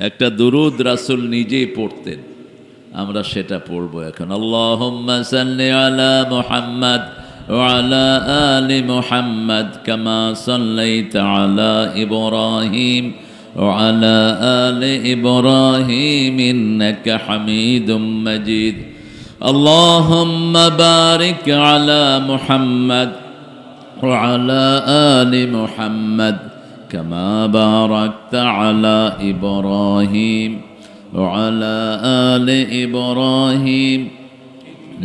একটা দুরূদ রাসূল নিজেই পড়তেন, আমরা সেটা পড়ব এখন। আল্লাহুম্মা সাল্লি আলা মুহাম্মাদ ওয়া আলা আলি মুহাম্মাদ কামা সাল্লাইতা আলা ইব্রাহিম ওয়া আলা আলি ইব্রাহিম ইন্নাকা হামিদুম মাজিদ। আল্লাহুম্মা বারিক আলা মুহাম্মাদ ওয়া আলা আলি মুহাম্মাদ কামা বারাকতা আলা ইব্রাহিম وعلى آل إبراهيم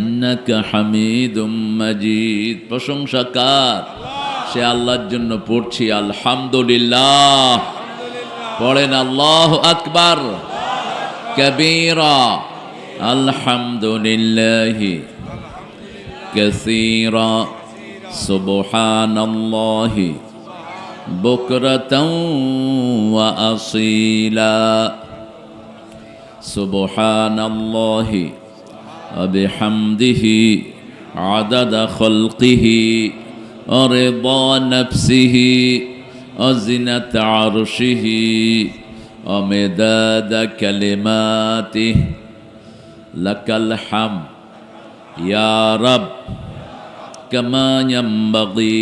إنك حميد مجيد। প্রশংসা কার? সে আল্লাহর জন্য পড়ছি আলহামদুলিল্লাহ। পড়েন আল্লাহু আকবার কবীরা আলহামদুলিল্লাহি কাসীরা সুবহানাল্লাহি বুকরাতাও ওয়া আসীলা। সুবহানাল্লাহি ওয়া বিহামদিহি আদাদা খালকিহি ওয়া রিদা নাফসিহি ওয়া জিনাতা আরশিহি ওয়া মিদাদা কালিমাতিহি লাকাল হামদ ইয়া রাব কামা ইয়ানবাগি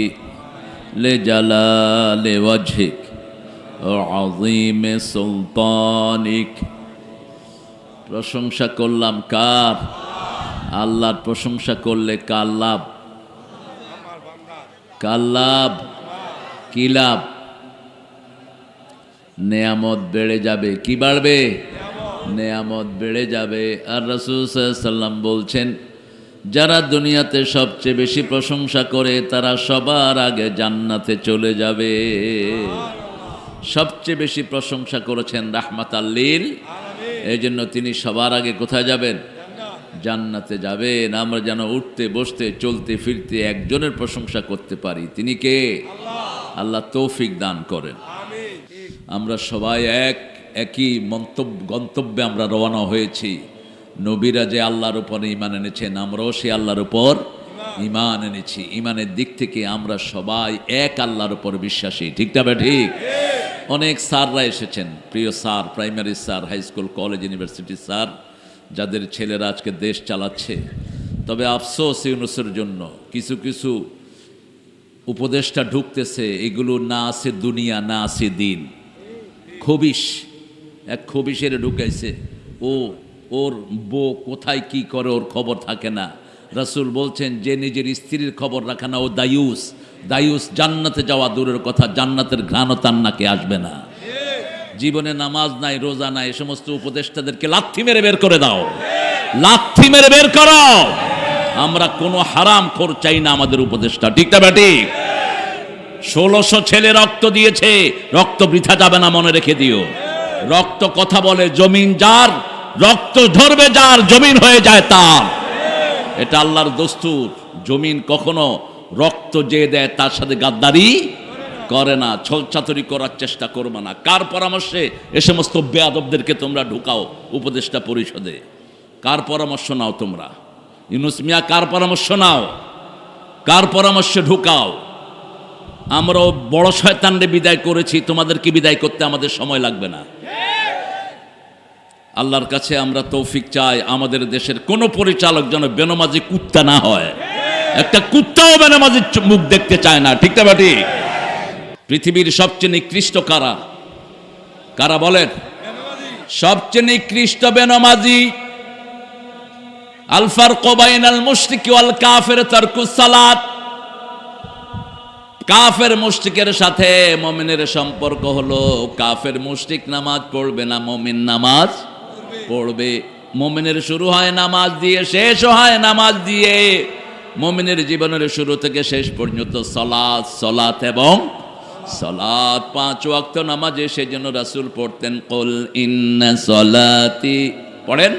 লিজালালি ওয়াজহিক ওয়া আযীমি সুলতানিক। প্রশংসা করলাম কার? আল্লাহর প্রশংসা করলে কার লাভ? কার লাভ? কি লাভ? নেয়ামত বেড়ে যাবে। কি বাড়বে? নেয়ামত বেড়ে যাবে। আর রাসূল সাল্লাল্লাহু আলাইহি ওয়াসাল্লাম বলছেন, যারা দুনিয়াতে সবচেয়ে বেশি প্রশংসা করে তারা সবার আগে জান্নাতে চলে যাবে। সবচেয়ে বেশি প্রশংসা করেছেন রাহমাতাল লিল, এই জন্য তিনি সবার আগে কোথায় যাবেন? জান্নাতে যাবেন। আমরা যেন উঠতে বসতে চলতে ফিরতে একজনের প্রশংসা করতে পারি। তিনি কে? আল্লাহ তৌফিক দান করেন। আমরা সবাই একই গন্তব্যে আমরা রওনা হয়েছি। নবীরা যে আল্লাহর উপর ঈমান এনেছেন, আমরাও সেই আল্লাহর উপর ঈমান এনেছি। ঈমানের দিক থেকে আমরা সবাই এক আল্লাহর উপর বিশ্বাসী। ঠিক না? ঠিক। অনেক স্যাররা এসেছেন, প্রিয় sir, primary sir, high school, college, university sir, যাদের ছেলেরা আজকে দেশ চালাচ্ছে। তবে আফসোস ইউনূসের জন্য কিছু কিছু উপদেষ্টা ঢুকতেছে, এগুলো না আছে দুনিয়া, না আছে দিন। খবিশ, এক খবিশের ঢুকাইছে, ওর বউ কোথায় কি করে ওর খবর থাকে না। রাসূল বলছেন, যে নিজের স্ত্রীর খবর রাখে না ও দায়ুস। দায়ুস জান্নাতে যাওয়া দূরের কথা, জান্নাতের ঘ্রাণও তার নাকে আসবে না। জীবনে নামাজ নাই, রোজা নাই, এ সমস্ত উপদেষ্টাদেরকে লাথি মেরে বের করে দাও, লাথি মেরে বের করো। আমরা কোনো হারাম খোর চাই না আমাদের উপদেষ্টা। ঠিক না বেটি? 1600 ছেলে রক্ত দিয়েছে, রক্ত বৃথা যাবে না, মনে রেখে দিও। রক্ত কথা বলে, জমিন যার, রক্ত ঝরবে যার, জমিন হয়ে যায় তার। এটা আল্লাহর দস্তুর। জমিন কখনো রক্ত যে দেয় তার সাথে গাদ্দারি করে না, ছলচাতুরি করার চেষ্টা করবে না। কার পরামর্শে এ সমস্ত বেয়াদবদেরকে তোমরা ঢুকাও উপদেষ্টা পরিষদে? কার পরামর্শ নাও তোমরা? ইউনূস মিয়া কার পরামর্শ নাও? কার পরামর্শে ঢুকাও? আমরাও বড় শয়তানরে বিদায় করেছি, তোমাদেরকে বিদায় করতে আমাদের সময় লাগবে না। আল্লাহর কাছে আমরা তৌফিক চাই, আমাদের দেশের কোন পরিচালক যেন বেনামাজি কুত্তা না হয়। একটা কুত্তাও বেনামাজির মুখ দেখতে চায় না। ঠিক না বেটি? পৃথিবীর সবচেয়ে নিকৃষ্ট কারা? কারা বলেন? সবচেয়ে নিকৃষ্ট বেনামাজি। আল ফারকু বাইনাল মুশরিকি ওয়াল কাফির তারকুস সালাত। কাফের মুশরিকের সাথে মুমিনের সম্পর্ক হলো, কাফের মুশরিক নামাজ পড়বে না, মুমিন নামাজ পড়বে। মুমিনের শুরু হয় নামাজ দিয়ে, শেষও হয় নামাজ দিয়ে। মুমিনের জীবনের শুরু থেকে শেষ পর্যন্ত সালাত, সালাত এবং সালাত। 5 ওয়াক্ত নামাজে সেজন্য রাসূল পড়তেন, কুল ইন্না সালাতি, পড়েন,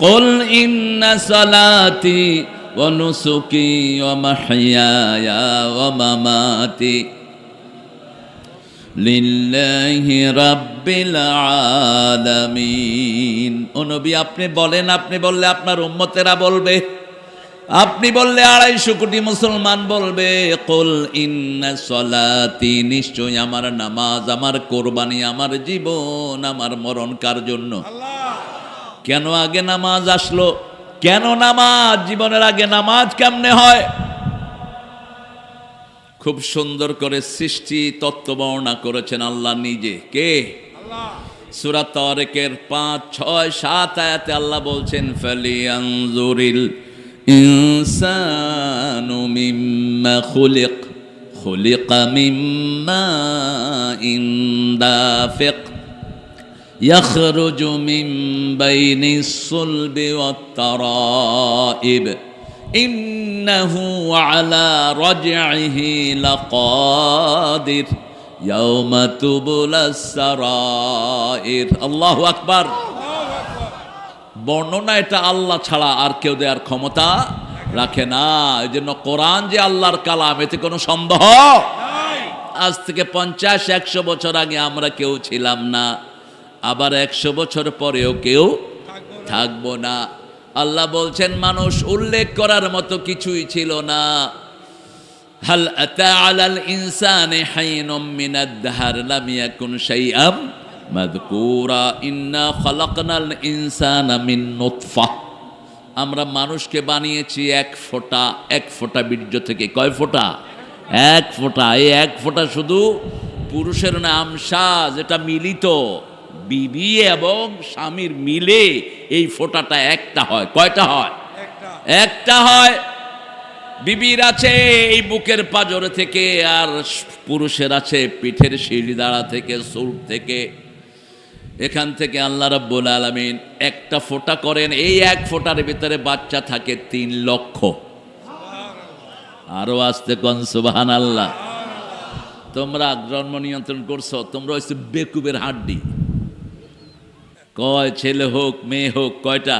কুল ইন্না সালাতি ওয়া নুসুকি ওয়া মাহইয়ায়া ওয়া মামাতি লিল্লাহি রাব্বিল আলামিন। ও নবী আপনি বলেন, আপনি বললে আপনার উম্মতেরা বলবে। আপনি বললে 250 কোটি মুসলমান বলবে কুল ইন্না সলাতি, নিশ্চয় আমার নামাজ, আমার কোরবানি, আমার জীবন, আমার মরণ কার জন্য? কেন আগে নামাজ আসলো? কেন নামাজ? জীবনের আগে নামাজ কেমনে হয়? খুব সুন্দর করে সৃষ্টি তত্ত্ব বর্ণনা করেছেন আল্লাহ নিজে। কে? সূরা তারিকের 5, 6, 7 আয়াতে আল্লাহ বলছেন ফালিয়ানজুরিল ইনসানু মিম্মা খুলিকা মিম্মা দাফিক ইয়াখরুজু মিন বাইনিস সুলবি ওয়াত তারাইব ইন্নাহু আলা রাজইহি লাকাদির ইয়াউমা তুবলাস সারাইর। আল্লাহু আকবার। বর্ণনা এটা আল্লাহ ছাড়া আর কেউ দেওয়ার ক্ষমতা রাখে না। এই জন্য কোরআন যে আল্লাহর কালাম, এতে কোনো সন্দেহ নাই। আজ থেকে 50-100 বছর আগে আমরা কেউ ছিলাম না, আবার 100 বছর পরেও কেউ থাকবো না। আল্লাহ বলছেন মানুষ উল্লেখ করার মতো কিছুই ছিল না। হাল আতা আলাল ইনসানি হাইনুম মিনাদ দাহর লাম ইয়াকুন শাইআম মাযকুরা ইন্না খালাকনাল ইনসানা মিন নুতফাহ। আমরা মানুষকে বানিয়েছি এক ফোঁটা বীর্য থেকে। কয় ফোঁটা? এক ফোঁটা। এই এক ফোঁটা শুধু পুরুষের নামসা, যেটা মিলিত বিবি এবং স্বামীর মিলে এই ফোঁটাটা একটা হয়। কয়টা হয়? একটা হয়। বিবির আছে এই বুকের পাঁজরে থেকে, আর পুরুষের আছে পিঠের শিরদাঁড়া থেকে, সুর থেকে। এখান থেকে আল্লাহ রাব্বুল আলামিন একটা ফোঁটা করেন। এই এক ফোঁটার ভিতরে বাচ্চা থাকে 3 লক্ষ। আরো আসতে কোন সুবহানাল্লাহ। তোমরা জন্ম নিয়ন্ত্রণ করছো, তোমরা হচ্ছে বেকুবের হাড্ডি। কয় ছেলে হোক মেয়ে হোক, কয়টা?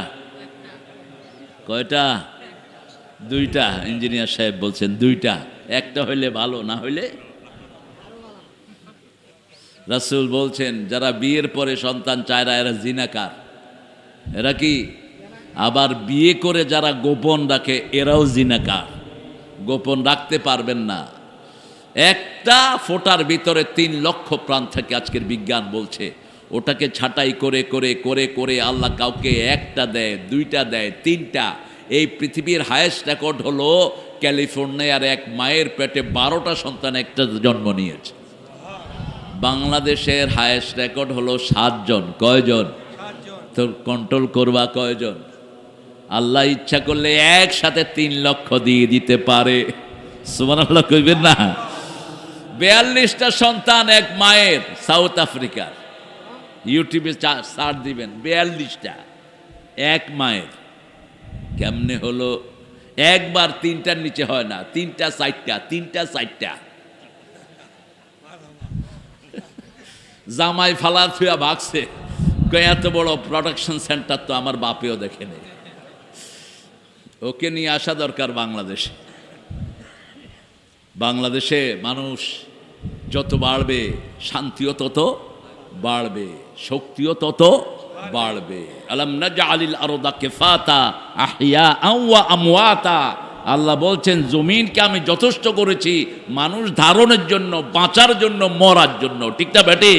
2টা। ইঞ্জিনিয়ার সাহেব বলছেন 2টা। একটা হইলে ভালো, না হইলে? রাসূল বলছেন যারা বিয়ের পরে সন্তান চায় না এরা জিনাকার। এরা কি? আবার বিয়ে করে যারা গোপন রাখে এরাও জিনাকার। গোপন রাখতে পারবেন না। একটা ফোঁটার ভিতরে 3 লক্ষ প্রাণ থাকে, আজকের বিজ্ঞান বলছে। ওটাকে ছাঁটাই করে করে করে করে আল্লাহ কাউকে 1টা দেয়, 2টা দেয়, 3টা। এই পৃথিবীর হায়েস্ট রেকর্ড হলো ক্যালিফোর্নিয়ার এক মায়ের পেটে 12টা সন্তান একটা জন্ম নিয়েছে। বাংলাদেশের হায়েস্ট রেকর্ড হলো 7 জন। কয়জন? তো কন্ট্রোল করবা কয়জন? আল্লাহ ইচ্ছা করলে একসাথে 3 লক্ষ দিয়ে দিতে পারে। সুবহানাল্লাহ কইবেন না? 42টা সন্তান এক মায়ের, সাউথ আফ্রিকার। ইউটিউবে সার্চ দিবেন, 42টা এক মায়ের। কেমনে হলো? একবার 3টার নিচে হয় না, 3টা 4টা। জামাই ফালা থুয়া ভাগছে, এত বড় প্রোডাকশন সেন্টার তো আমার বাপেও দেখেনি। ওকে নিয়ে আসা দরকার বাংলাদেশে। বাংলাদেশে মানুষ যত বাড়বে, শান্তিও তত বাড়বে, শক্তিও তত বাড়বে। আলাম নাজআলিল আরদা কিফাতা আহইয়াআন ওয়া আমওয়াতা। আল্লাহ বলছেন জমিনকে আমি যথেষ্ট করেছি মানুষ ধারণের জন্য, বাঁচার জন্য, মরার জন্য। ঠিক না বেটি?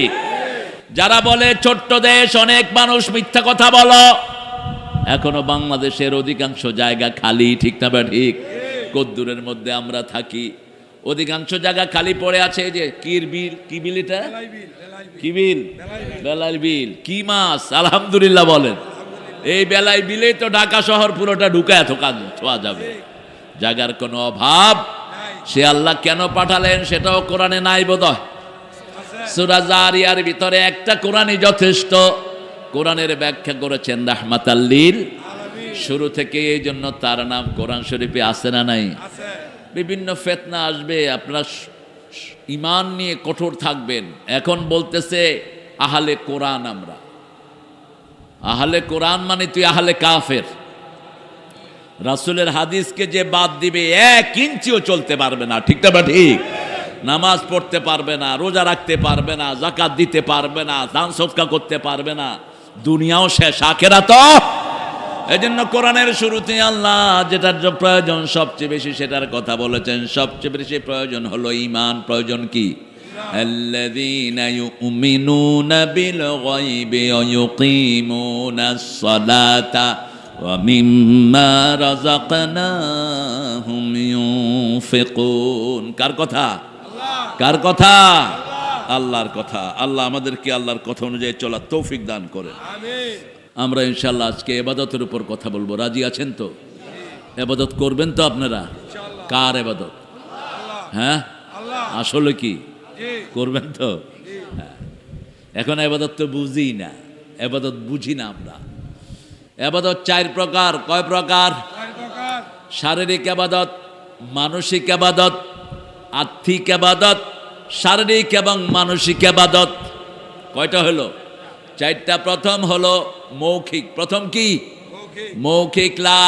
যারা বলে ছোট্ট দেশ, অনেক মানুষ, মিথ্যা কথা বলো। এখনো বাংলাদেশের অধিকাংশ জায়গা খালি। ঠিক না ঠিক? কদ্দুরের মধ্যে আমরা থাকি, অধিকাংশ জায়গা খালি পড়ে আছে। যে কি বিল এটা? কি বিল? বেলাল বিল। কি মাছ? আলহামদুলিল্লাহ বলেন। এই বেলাই বিলে তো ঢাকা শহর পুরোটা ঢুকায় ছোঁয়া যাবে। জায়গার কোনো অভাব। সে আল্লাহ কেন পাঠালেন সেটাও কোরআনে নাই বোধহয়। সূরা জারিয়ার ভিতরে একটা কোরআনই যথেষ্ট। কোরআনের ব্যাখ্যা করেছেন রাহমাতাল লিল আলামিন। শুরু থেকে এই জন্য তার নাম কোরআন শরীফে আছে না নাই? বিভিন্ন ফিতনা আসবে, আপনারা ঈমান নিয়ে কঠোর থাকবেন। এখন বলতেছে আহলে কোরআন। আমরা আহলে কোরআন মানে তুই আহলে কাফের। রাসূলের হাদিসকে যে বাদ দিবে 1 ইঞ্চিও চলতে পারবে না। ঠিক না ঠিক? নামাজ পড়তে পারবে না, রোজা রাখতে পারবে না, যাকাত দিতে পারবে না, দান সদকা করতে পারবে না। দুনিয়াও শেষ, আখিরাতও এজন্য কোরআনের শুরুতে আল্লাহ যেটার প্রয়োজন সবচেয়ে বেশি সেটার কথা বলেছেন। সবচেয়ে বেশি প্রয়োজন হলো ঈমান। প্রয়োজন কি? আল্লাযীনা ইউমিনুনা বিল গায়বি ওয়া ইউকিমুনাস সালাতা ওয়া মিম্মা রাযাকনাহুম ইউনফিকুন। কার কথা? কার কথা? আল্লাহর কথা। আল্লাহ আমাদেরকে আল্লাহর কথা অনুযায়ী চলার তৌফিক দান করেন। আমিন। আমরা ইনশাআল্লাহ আজকে ইবাদতের উপর কথা বলবো। রাজি আছেন তো? ইবাদত করবেন তো আপনারা? কার ইবাদত? হ্যাঁ, আসলে কি করবেন তো? হ্যাঁ। এখন ইবাদত তো বুঝি না, ইবাদত বুঝি না আমরা। ইবাদত চার প্রকার। কয় প্রকার? শারীরিক ইবাদত, মানসিক ইবাদত, আর্থিক ইবাদত, শারীরিক এবং মানসিক ইবাদত। কয়টা হলো? চারটা। প্রথম হলো মৌখিক। প্রথম কি? মৌখিক। লা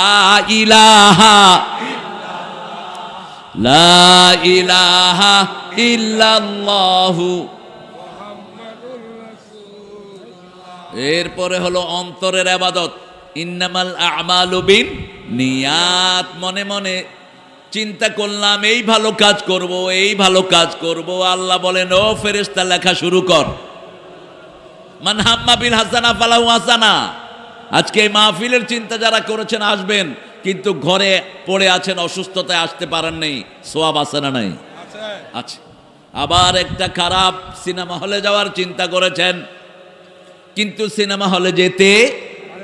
ইলাহা ইল্লাল্লাহু। এরপরে হলো অন্তরের ইবাদত। ইন্নামাল আ'মালু বিন্নিয়াত। মনে মনে চিন্তা করলাম এই ভালো কাজ করব, এই ভালো কাজ করব। আল্লাহ বলেন, ও ফেরেশতা লেখা শুরু কর। মান হাম্মা বিল হাসানা ফালাহু হাসানা। আজকে এই মাহফিলের চিন্তা যারা করেছেন আসবেন, কিন্তু ঘরে পড়ে আছেন, অসুস্থতায় আসতে পারেন নাই, সওয়াব আছে না নাই? আছে। আবার একটা খারাপ সিনেমা হলে যাওয়ার চিন্তা করেছেন, কিন্তু সিনেমা হলে যেতে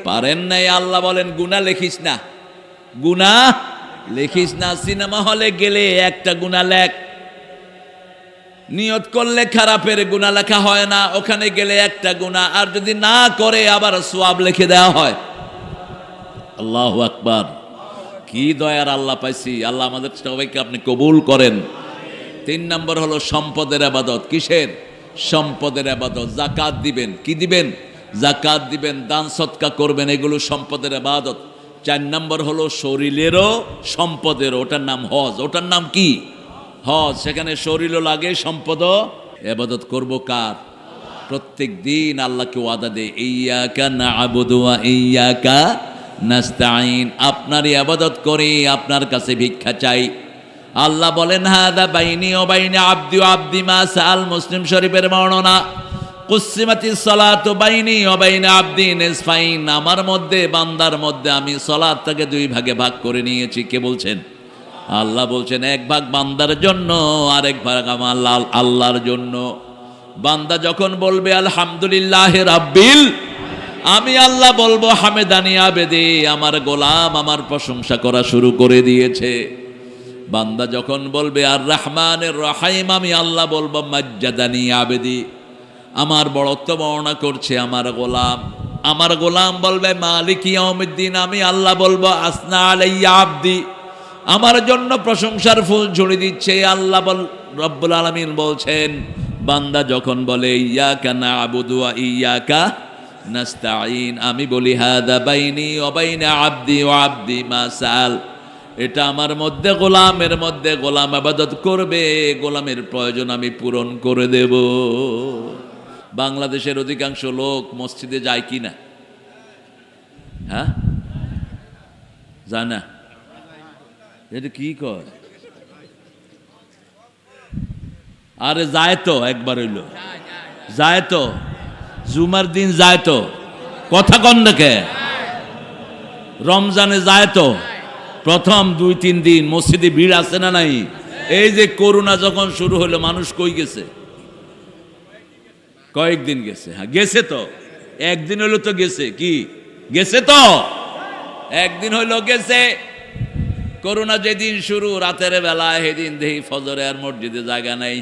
পারেন নাই। আল্লাহ বলেন, গুনাহ লেখিস না, গুনাহ লেখিস না। সিনেমা হলে গেলে একটা গুনাহ লেখ। নিয়ত করলে খারাপের গুনাহ লেখা হয় না, ওখানে গেলে একটা গুনাহ। আর যদি না করে আবার সওয়াব লিখে দেওয়া হয়। আল্লাহু আকবার। কি দয়ার আল্লাহ পাইছি। আল্লাহ আমাদের সবাইকে আপনি কবুল করেন। 3 নম্বর হলো সম্পদের ইবাদত। কিসের? সম্পদের ইবাদত। যাকাত দিবেন। কি দিবেন? যাকাত দিবেন, দান সদকা করবেন, এগুলো সম্পদের ইবাদত। 4 নম্বর হলো শরীরেরও সম্পদেরও। ওটার নাম হজ। ওটার নাম কি? হজ। সেখানে শরীরও লাগে, সম্পদও। ইবাদত করব কার? প্রত্যেক দিন আল্লাহকে ওয়াদা দেয়, ইয়্যাকা না'বুদু ওয়া ইয়্যাকা নাস্তাঈন। আপনারই ইবাদত করি, আপনার কাছে ভিক্ষা চাই। আল্লাহ বলেন, হাদা বাইনি ওয়া বাইনা আবদি ওয়া আবদি মা সাআল। মুসলিম শরীফের বর্ণনা। কুসিমাতিস সালাতু বাইনি ওয়া বাইনা আবদি নিসফাইন। আমার মধ্যে, বান্দার মধ্যে আমি সালাতটাকে 2 ভাগে ভাগ করে নিয়েছি। কে বলছেন? আল্লাহ বলছেন, 1 ভাগ বান্দার জন্য, আরেক ভাগ আমার আল্লাহর জন্য। বান্দা যখন বলবে আলহামদুলিল্লাহ রাব্বিল, আমি আল্লাহ বলবো হামেদানি আবেদি, আমার গোলাম আমার প্রশংসা করা শুরু করে দিয়েছে। বান্দা যখন বলবে আর রহমানের রহিম, আমি আল্লাহ বলবো মাজ্জাদানি আবেদি, আমার বড়ত্ব বর্ণনা করছে আমার গোলাম। আমার গোলাম বলবে মালিক ইয়াউমিদ্দিন, আমি আল্লাহ বলবো আসনা আলাইয়া আবদি, আমার জন্য প্রশংসার ফুল ঝুড়ি দিচ্ছে। আল্লাহ রব্বুল আলামিন বলছেন, বান্দা যখন বলে ইয়্যাকা না'বুদু ওয়া ইয়্যাকা নাস্তাঈন, আমি বলি হাদা বাইনি ওয়া বাইনা আবদি ওয়া আবদি মা সাআল। এটা আমার মধ্যে, গোলামের মধ্যে। গোলাম ইবাদত করবে, গোলামের প্রয়োজন আমি পূরণ করে দেব। বাংলাদেশের অধিকাংশ লোক মসজিদে যায় কি না? হ্যাঁ, যায় না। এটা কি কয়? আরে যায় তো, একবার হইল যায় তো, জুমার দিন যায় তো, কথা কন দেখে। রমজানে যায় তো, প্রথম 2-3 দিন মসজিদে ভিড় আছে না নাই? এই যে করোনা যখন শুরু হলো, মানুষ কই গেছে? কয়েকদিন গেছে। হ্যাঁ গেছে তো, একদিন হইলো তো গেছে। কি গেছে তো, একদিন হইলো গেছে। করোনা যেদিন শুরু, রাতের বেলায়, সেদিন দেখি ফজরে আর মসজিদে জায়গা নাই।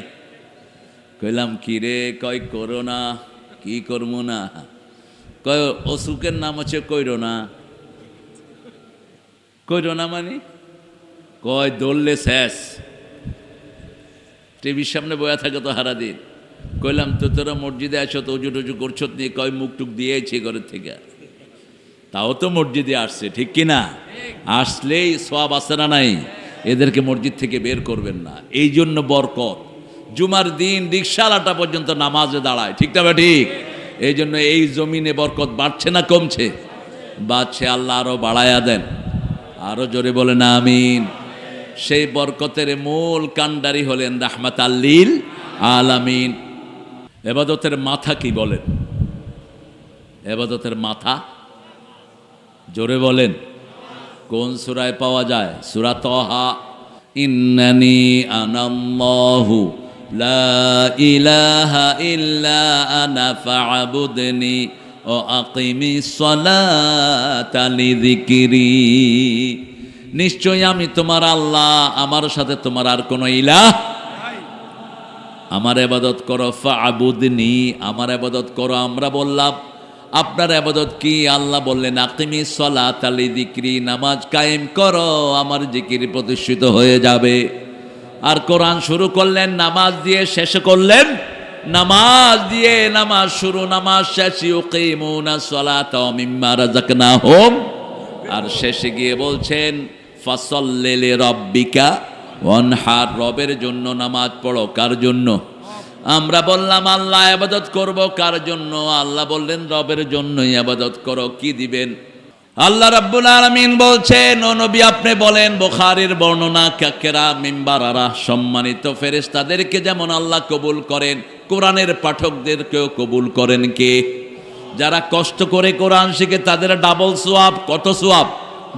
কইলাম কি রে? কয় করোনা, কি করবো না। কয় অসুখের নাম হচ্ছে কইরোনা। কইরোনা মানে? কয় দৌড়লে শেষ। টিভির সামনে বয়া থাকে তো হারা দিন। কইলাম তো তোরা মসজিদে আসো তো, উজু টুজু করছো নিয়ে? কয় মুখ টুক দিয়েছি ঘরের থেকে। তাও তো মসজিদে আসছে, ঠিক কিনা? আসলেই সওয়াব আছে না নাই? এদেরকে মসজিদ থেকে বের করবেন না। এই জন্য বরকত। জুমার দিন রিকশাওয়ালাটা পর্যন্ত নামাজে দাঁড়ায়, ঠিক না? ঠিক। এই জন্য এই জমিনে বরকত বাড়ছে না কমছে? বাড়ছে, আল্লাহ আরো বাড়ায়া দেন। আরো জোরে বলেন আমিন। সেই বরকতের মূল কাণ্ডারি হলেন রাহমাতাল লিল আলামিন। ইবাদতের মাথা কি বলেন? ইবাদতের মাথা জোরে বলেন। কোন সূরায় পাওয়া যায়? সূরা তাহা। ইন্নানি আনাল্লাহু লা ইলাহা ইল্লা আনা ফা'বুদনি ও আকিমিস সালাতা লিযিকরি। নিশ্চয়ই আমি তোমার আল্লাহ, আমার সাথে তোমার আর কোনো ইলাহ। আমার ইবাদত করো, ফা'বুদনি, আমার ইবাদত করো। আমরা বললাম আপনার ইবাদত কি? আল্লাহ বললেন আকিমিস সালাতা লিযিকরি, নামাজ কায়েম করো, আমার জিকির প্রতিষ্ঠিত হয়ে যাবে। আর কোরআন শুরু করলেন নামাজ দিয়ে, শেষ করলেন নামাজ দিয়ে। নামাজ শুরু, নামাজ শেষ। ইউকিমুনাস সালাতা ওয়া মিম্মা রাযাকনাহুম। আর শেষে গিয়ে বলছেন ফাসাল্লি লিরাব্বিকা ওয়ানহার, রবের জন্য নামাজ পড়ো। কার জন্য? আমরা বললাম আল্লাহ ইবাদত করব, কার জন্য? আল্লাহ বললেন রবের জন্যই ইবাদত করো। কি দিবেন? আল্লাহ রাব্বুল আলামিন বলছেন ও নবী আপনি বলেন, বুখারীর বর্ণনা, কাকেরা মিম্বারারা, সম্মানিত ফেরেশতাদেরকে যেমন আল্লাহ কবুল করেন, কোরআনের পাঠকদেরকেও কবুল করেন কে? যারা কষ্ট করে কোরআন শিখে তাদের ডাবল সওয়াব। কত সওয়াব?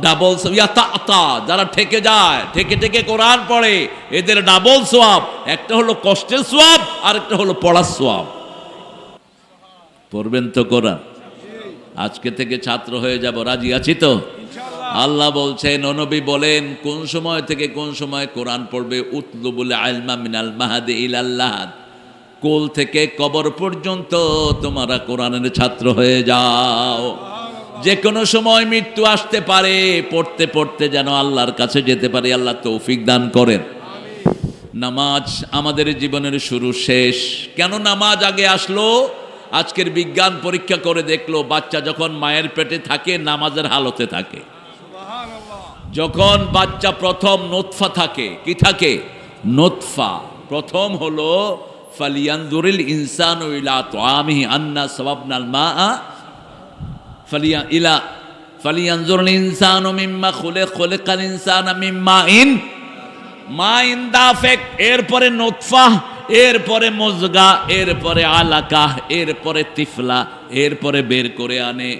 ডাবল ইয়াতা। যারা ঠেকে যায়, ঠেকে ঠেকে কোরআন পড়ে, এদের ডাবল সওয়াব। একটা হলো কষ্টের সওয়াব, আর একটা হলো পড়ার সওয়াব। পড়বেন তো কোরআন? আজকে থেকে ছাত্র হয়ে যাব, রাজি আছি তো? আল্লাহ বলছেন, ও নবী বলেন কোন সময় থেকে কোন সময় কোরআন পড়বে? উতলুবুল ইলমা মিনাল মাহদি ইলাল লাহাদ, কোল থেকে কবর পর্যন্ত তোমরা কোরআনের ছাত্র হয়ে যাও। যে কোনো সময় মৃত্যু আসতে পারে, পড়তে পড়তে যেন আল্লাহর কাছে যেতে পারে, আল্লাহ তৌফিক দান করেন। নামাজ আমাদের জীবনের শুরু শেষ। কেন নামাজ আগে আসলো? আজকের বিজ্ঞান পরীক্ষা করে দেখলো, বাচ্চা যখন মায়ের পেটে থাকে নামাজের হালতে থাকে। যখন বাচ্চা প্রথম নোতফা থাকে, কি থাকে? নোতফা। প্রথম হলো ফালিয়ানজুরিল ইনসানু ইলা তুআমিহি আন্না সাবাবনাল মাআ ফালিয়ানজুরিল ইনসানু মিম্মা খুলিকাল ইনসানু মিম্মা ইন মাইন দাফিক। এরপরে নোতফা, এরপরে মুজগা, এরপরে আলাকা, এরপরে তিফলা, এরপরে বের করে আনে।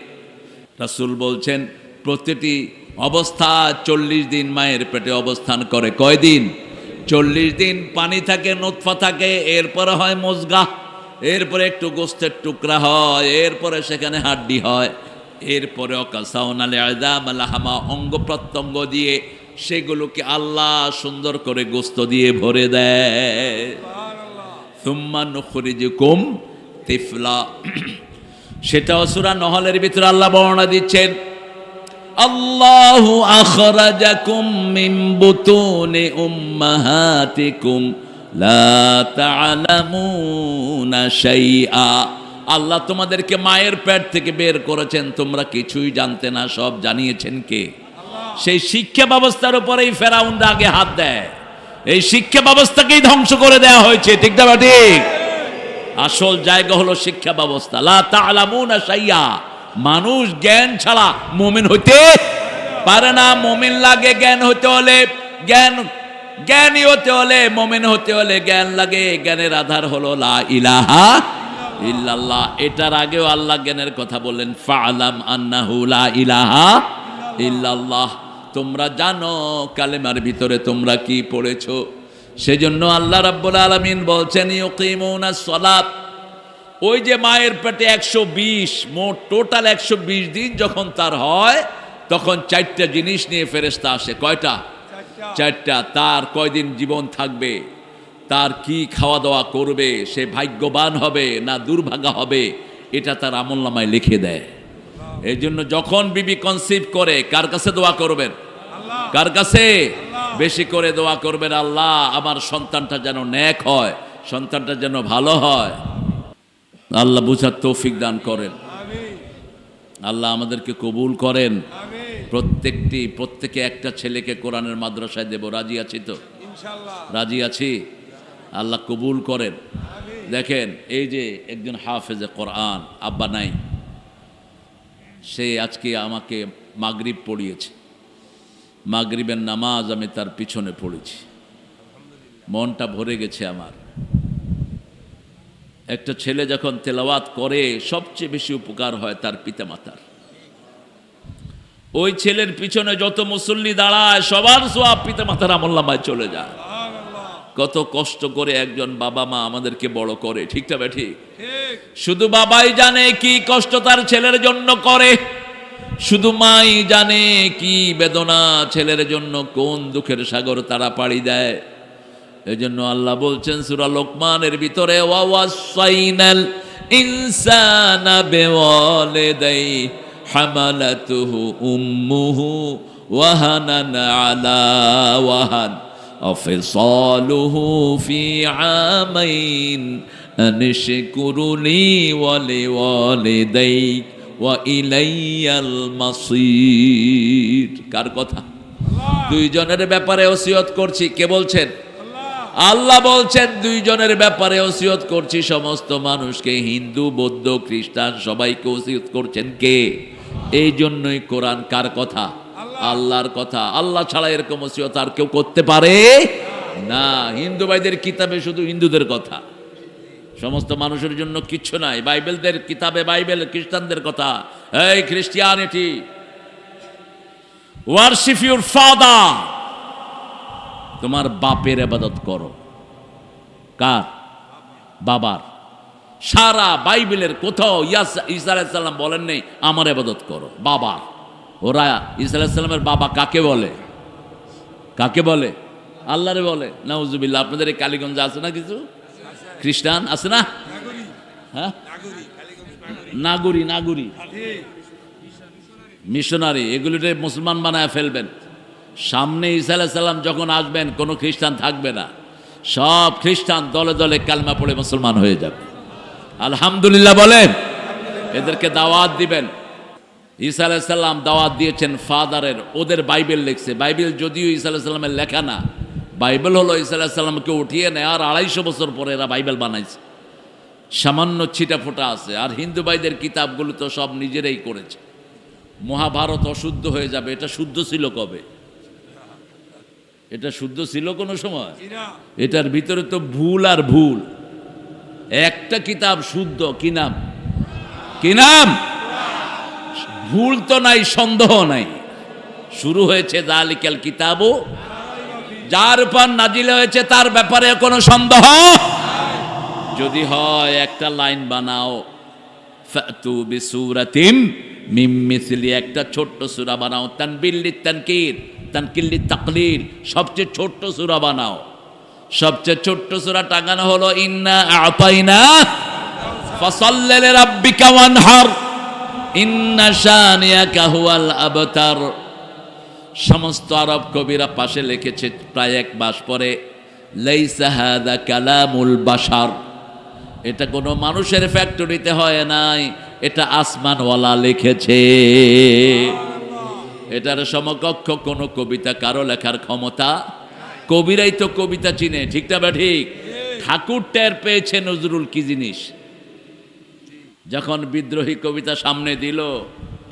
রাসূল বলছেন প্রতিটি অবস্থা 40 দিন মায়ের পেটে অবস্থান করে। কয়দিন? 40 দিন পানি থাকে, নোতফা থাকে, এরপরে হয় মুজগা, এরপরে একটু গোস্তের টুকরা হয়, এরপরে সেখানে হাড্ডি হয়, এরপরে অকাসাউনাল ইযাম লাহামা, অঙ্গ প্রত্যঙ্গ দিয়ে সেগুলোকে আল্লাহ সুন্দর করে গোস্ত দিয়ে ভরে দেয়। সুম্মা নুখরিজুকুম তিফলা। সেটাও সূরা নহলের ভিতরে আল্লাহ বর্ণনা দিচ্ছেন, আল্লাহু আখরাজাকুম মিন বুতুনি উম্মাহাতিকুম লা তা'লামুনা শাইআ। আল্লাহ তোমাদেরকে মায়ের পেট থেকে বের করেছেন, তোমরা কিছুই জানতে না, সব জানিয়েছেন কে? সেই শিক্ষা ব্যবস্থার উপরেই ফেরাউনরা আগে হাত দেয়। এই শিক্ষা ব্যবস্থাকেই ধ্বংস করে দেওয়া হয়েছে, ঠিক না ঠিক? আসল জায়গা হলো শিক্ষা ব্যবস্থা। লা তা'লামুনা শাইআ। মানুষ জ্ঞান ছাড়া মুমিন হইতে পারে না। মুমিন লাগে জ্ঞান হতে হলে, জ্ঞানী হতে হলে, মুমিন হতে হলে জ্ঞান লাগে। জ্ঞানের আধার হলো লা ইলাহা ইল্লাল্লাহ। এটার আগেও আল্লাহ জ্ঞানের কথা বললেন, ফা'লাম আন্নাহু লা ইলাহা ইল্লাল্লাহ। তোমরা জানো কালেমার ভিতরে তোমরা কি পড়েছো। সেজন্য আল্লাহ রাব্বুল আলামিন বলছেন ইউকিমুনাস সালাত। ওই যে মায়ের পেটে 120, মোট টোটাল 120 দিন যখন তার হয়, তখন 4টা জিনিস নিয়ে ফেরেশতা আসে। কয়টা? 4টা। তার কয়দিন জীবন থাকবে, তার কি খাওয়া দাওয়া করবে, সে ভাগ্যবান হবে না দুর্ভাগা হবে, এটা তার আমলনামায় লিখে দেয়। এই জন্য যখন বিবি কনসিভ করে, কার কাছে দোয়া করবেন? কার কাছে? বেশি করে দোয়া করবেন, আল্লাহ আমার সন্তানটা যেন নেক হয়, সন্তানটা যেন ভালো হয়। আল্লাহ বুঝার তৌফিক দান করেন। আল্লাহ আমাদেরকে কবুল করেন। প্রত্যেকে একটা ছেলেকে কোরআনের মাদ্রাসায় দেব। রাজি আছি তো? রাজি আছি। আল্লাহ কবুল করেন। দেখেন এই যে একজন হাফেজে কোরআন, আব্বা নাই, সে আজকে আমাকে মাগরিব পড়িয়েছে, মাগরিবের নামাজ আমি তার পিছনে পড়েছি, মনটা ভরে গেছে আমার। একটা ছেলে যখন তেলাওয়াত করে সবচেয়ে বেশি উপকার হয় তার পিতামাতার। ওই ছেলের পিছনে যত মুসল্লি দাঁড়ায় সবার সওয়াব পিতামাতার আমলনামায় চলে যায়। কত কষ্ট করে একজন বাবা মা আমাদেরকে বড় করে, ঠিক না ঠিক? শুধু বাবাই জানে কি কষ্ট তার ছেলের জন্য করে, শুধু মাই জানে কি বেদনা ছেলের জন্য, কোন দুঃখের সাগর তারা পাড়ি দেয়। এজন্য আল্লাহ বলছেন সূরা লোকমানের ভিতরে, ওয়াসাইনাল ইনসানা বিওয়ালিদাই হামালাতুহু উম্মুহু ওয়াহানান আলা ওয়াহান আফিসালুহু ফি আমাইন আনশকুরুনি ওয়া লিওয়ালিদাইক ওয়া ইলাইয়াল মাসির। কার কথা? দুইজনের ব্যাপারে ওসিয়ত করছি। কে বলছেন? আল্লাহ বলছেন দুইজনের ব্যাপারে ওসিয়ত করছি সমস্ত মানুষকে, হিন্দু বৌদ্ধ খ্রিস্টান সবাইকে ওসিয়ত করছেন কে? এই জন্যই কোরআন কার কথা? আল্লাহর কথা। আল্লাহ ছাড়া এরকম ওসিয়ত আর কেউ করতে পারে না। হিন্দু ভাইদের কিতাবে শুধু হিন্দুদের কথা, সমস্ত মানুষের জন্য কিচ্ছু নাই। বাইবেলদের কিতাবে বাইবেল খ্রিস্টানদের কথা, এই খ্রিস্টিয়ানিটি ওয়ার্শিপ ইউর ফাদার, তোমার বাপের ইবাদত করো। কার? বাবার। সারা বাইবেলের কোথাও ঈসা আলাইহিস সালাম বলেন নেই আমার ইবাদত করো, বাবার। ওরা ঈসা আলাইহিস সালামের বাবা কাকে বলে? কাকে বলে? আল্লাহরে বলে। নাউজুবিল্লাহ। আপনাদের এই কালীগঞ্জে আছে না কিছু খ্রিস্টান আছে না? হ্যাঁ, নাগুরি নাগুরি মিশনারি, এগুলিতে মুসলমান বানায় ফেলবেন। সামনে ঈসা আলাইহিস সালাম যখন আসবেন কোনো খ্রিস্টান থাকবে না, সব খ্রিস্টান দলে দলে কালমা পড়ে মুসলমান হয়ে যাবে। আলহামদুলিল্লাহ বলেন। এদেরকে দাওয়াত দিবেন। ঈসা আলাইহিস সালাম দাওয়াত দিয়েছেন ফাদারের, ওদের বাইবেল লিখছে। বাইবেল যদিও ঈসা আলাইহিস সালামের লেখা না, বাইবেল হলো ঈসা আলাইহিস সালামকে উঠিয়ে নেয় আর 250 বছর পরে এরা বাইবেল বানাইছে। সামান্য ছিটা ফোটা আছে। আর হিন্দু ভাইদের কিতাবগুলো তো সব নিজেরাই করেছে। মহাভারত অশুদ্ধ হয়ে যাবে, এটা শুদ্ধ ছিল কবে? এটা শুদ্ধ ছিল কোনো সময়? এটার ভিতরে তো ভুল আর ভুল। একটা কিতাব শুদ্ধ, কি নাম? কি নাম? ভুল তো নাই, সন্দেহ নাই। শুরু হয়েছে যালিকাল কিতাবু, যার উপর নাজিল হয়েছে তার ব্যাপারে কোনো সন্দেহ যদি হয় একটা লাইন বানাও, ফাতু বিসূরাতিন মিন মিসলি, একটা ছোট্ট সূরা বানাও। তানবিল লিতানকির, তানকিল লিতাকলিল, সবচেয়ে ছোট্ট সূরা বানাও। সবচেয়ে ছোট্ট সূরা টাঙানো হলো ইন্না আতাইনা ফাসাল্লি লিরাব্বিকা ওয়ানহার ইন্না শানিয়াকা হুয়াল আবতার। সমস্ত আরব কবিরা পাশে লিখেছে প্রায় 1 মাস পরে, লাইসা হাযা কালামুল বাশার, এটা কোনো মানুষের ফ্যাক্টরিতে হয় নাই, এটা আসমানওয়ালা লিখেছে। এটার সমকক্ষ কোনো কবিতা কারো লেখার ক্ষমতা, কবিরাই তো কবিতা চিনে, ঠিক না বা ঠিক? ঠাকুর টের পেয়েছে নজরুল কি জিনিস। যখন বিদ্রোহী কবিতা সামনে দিল,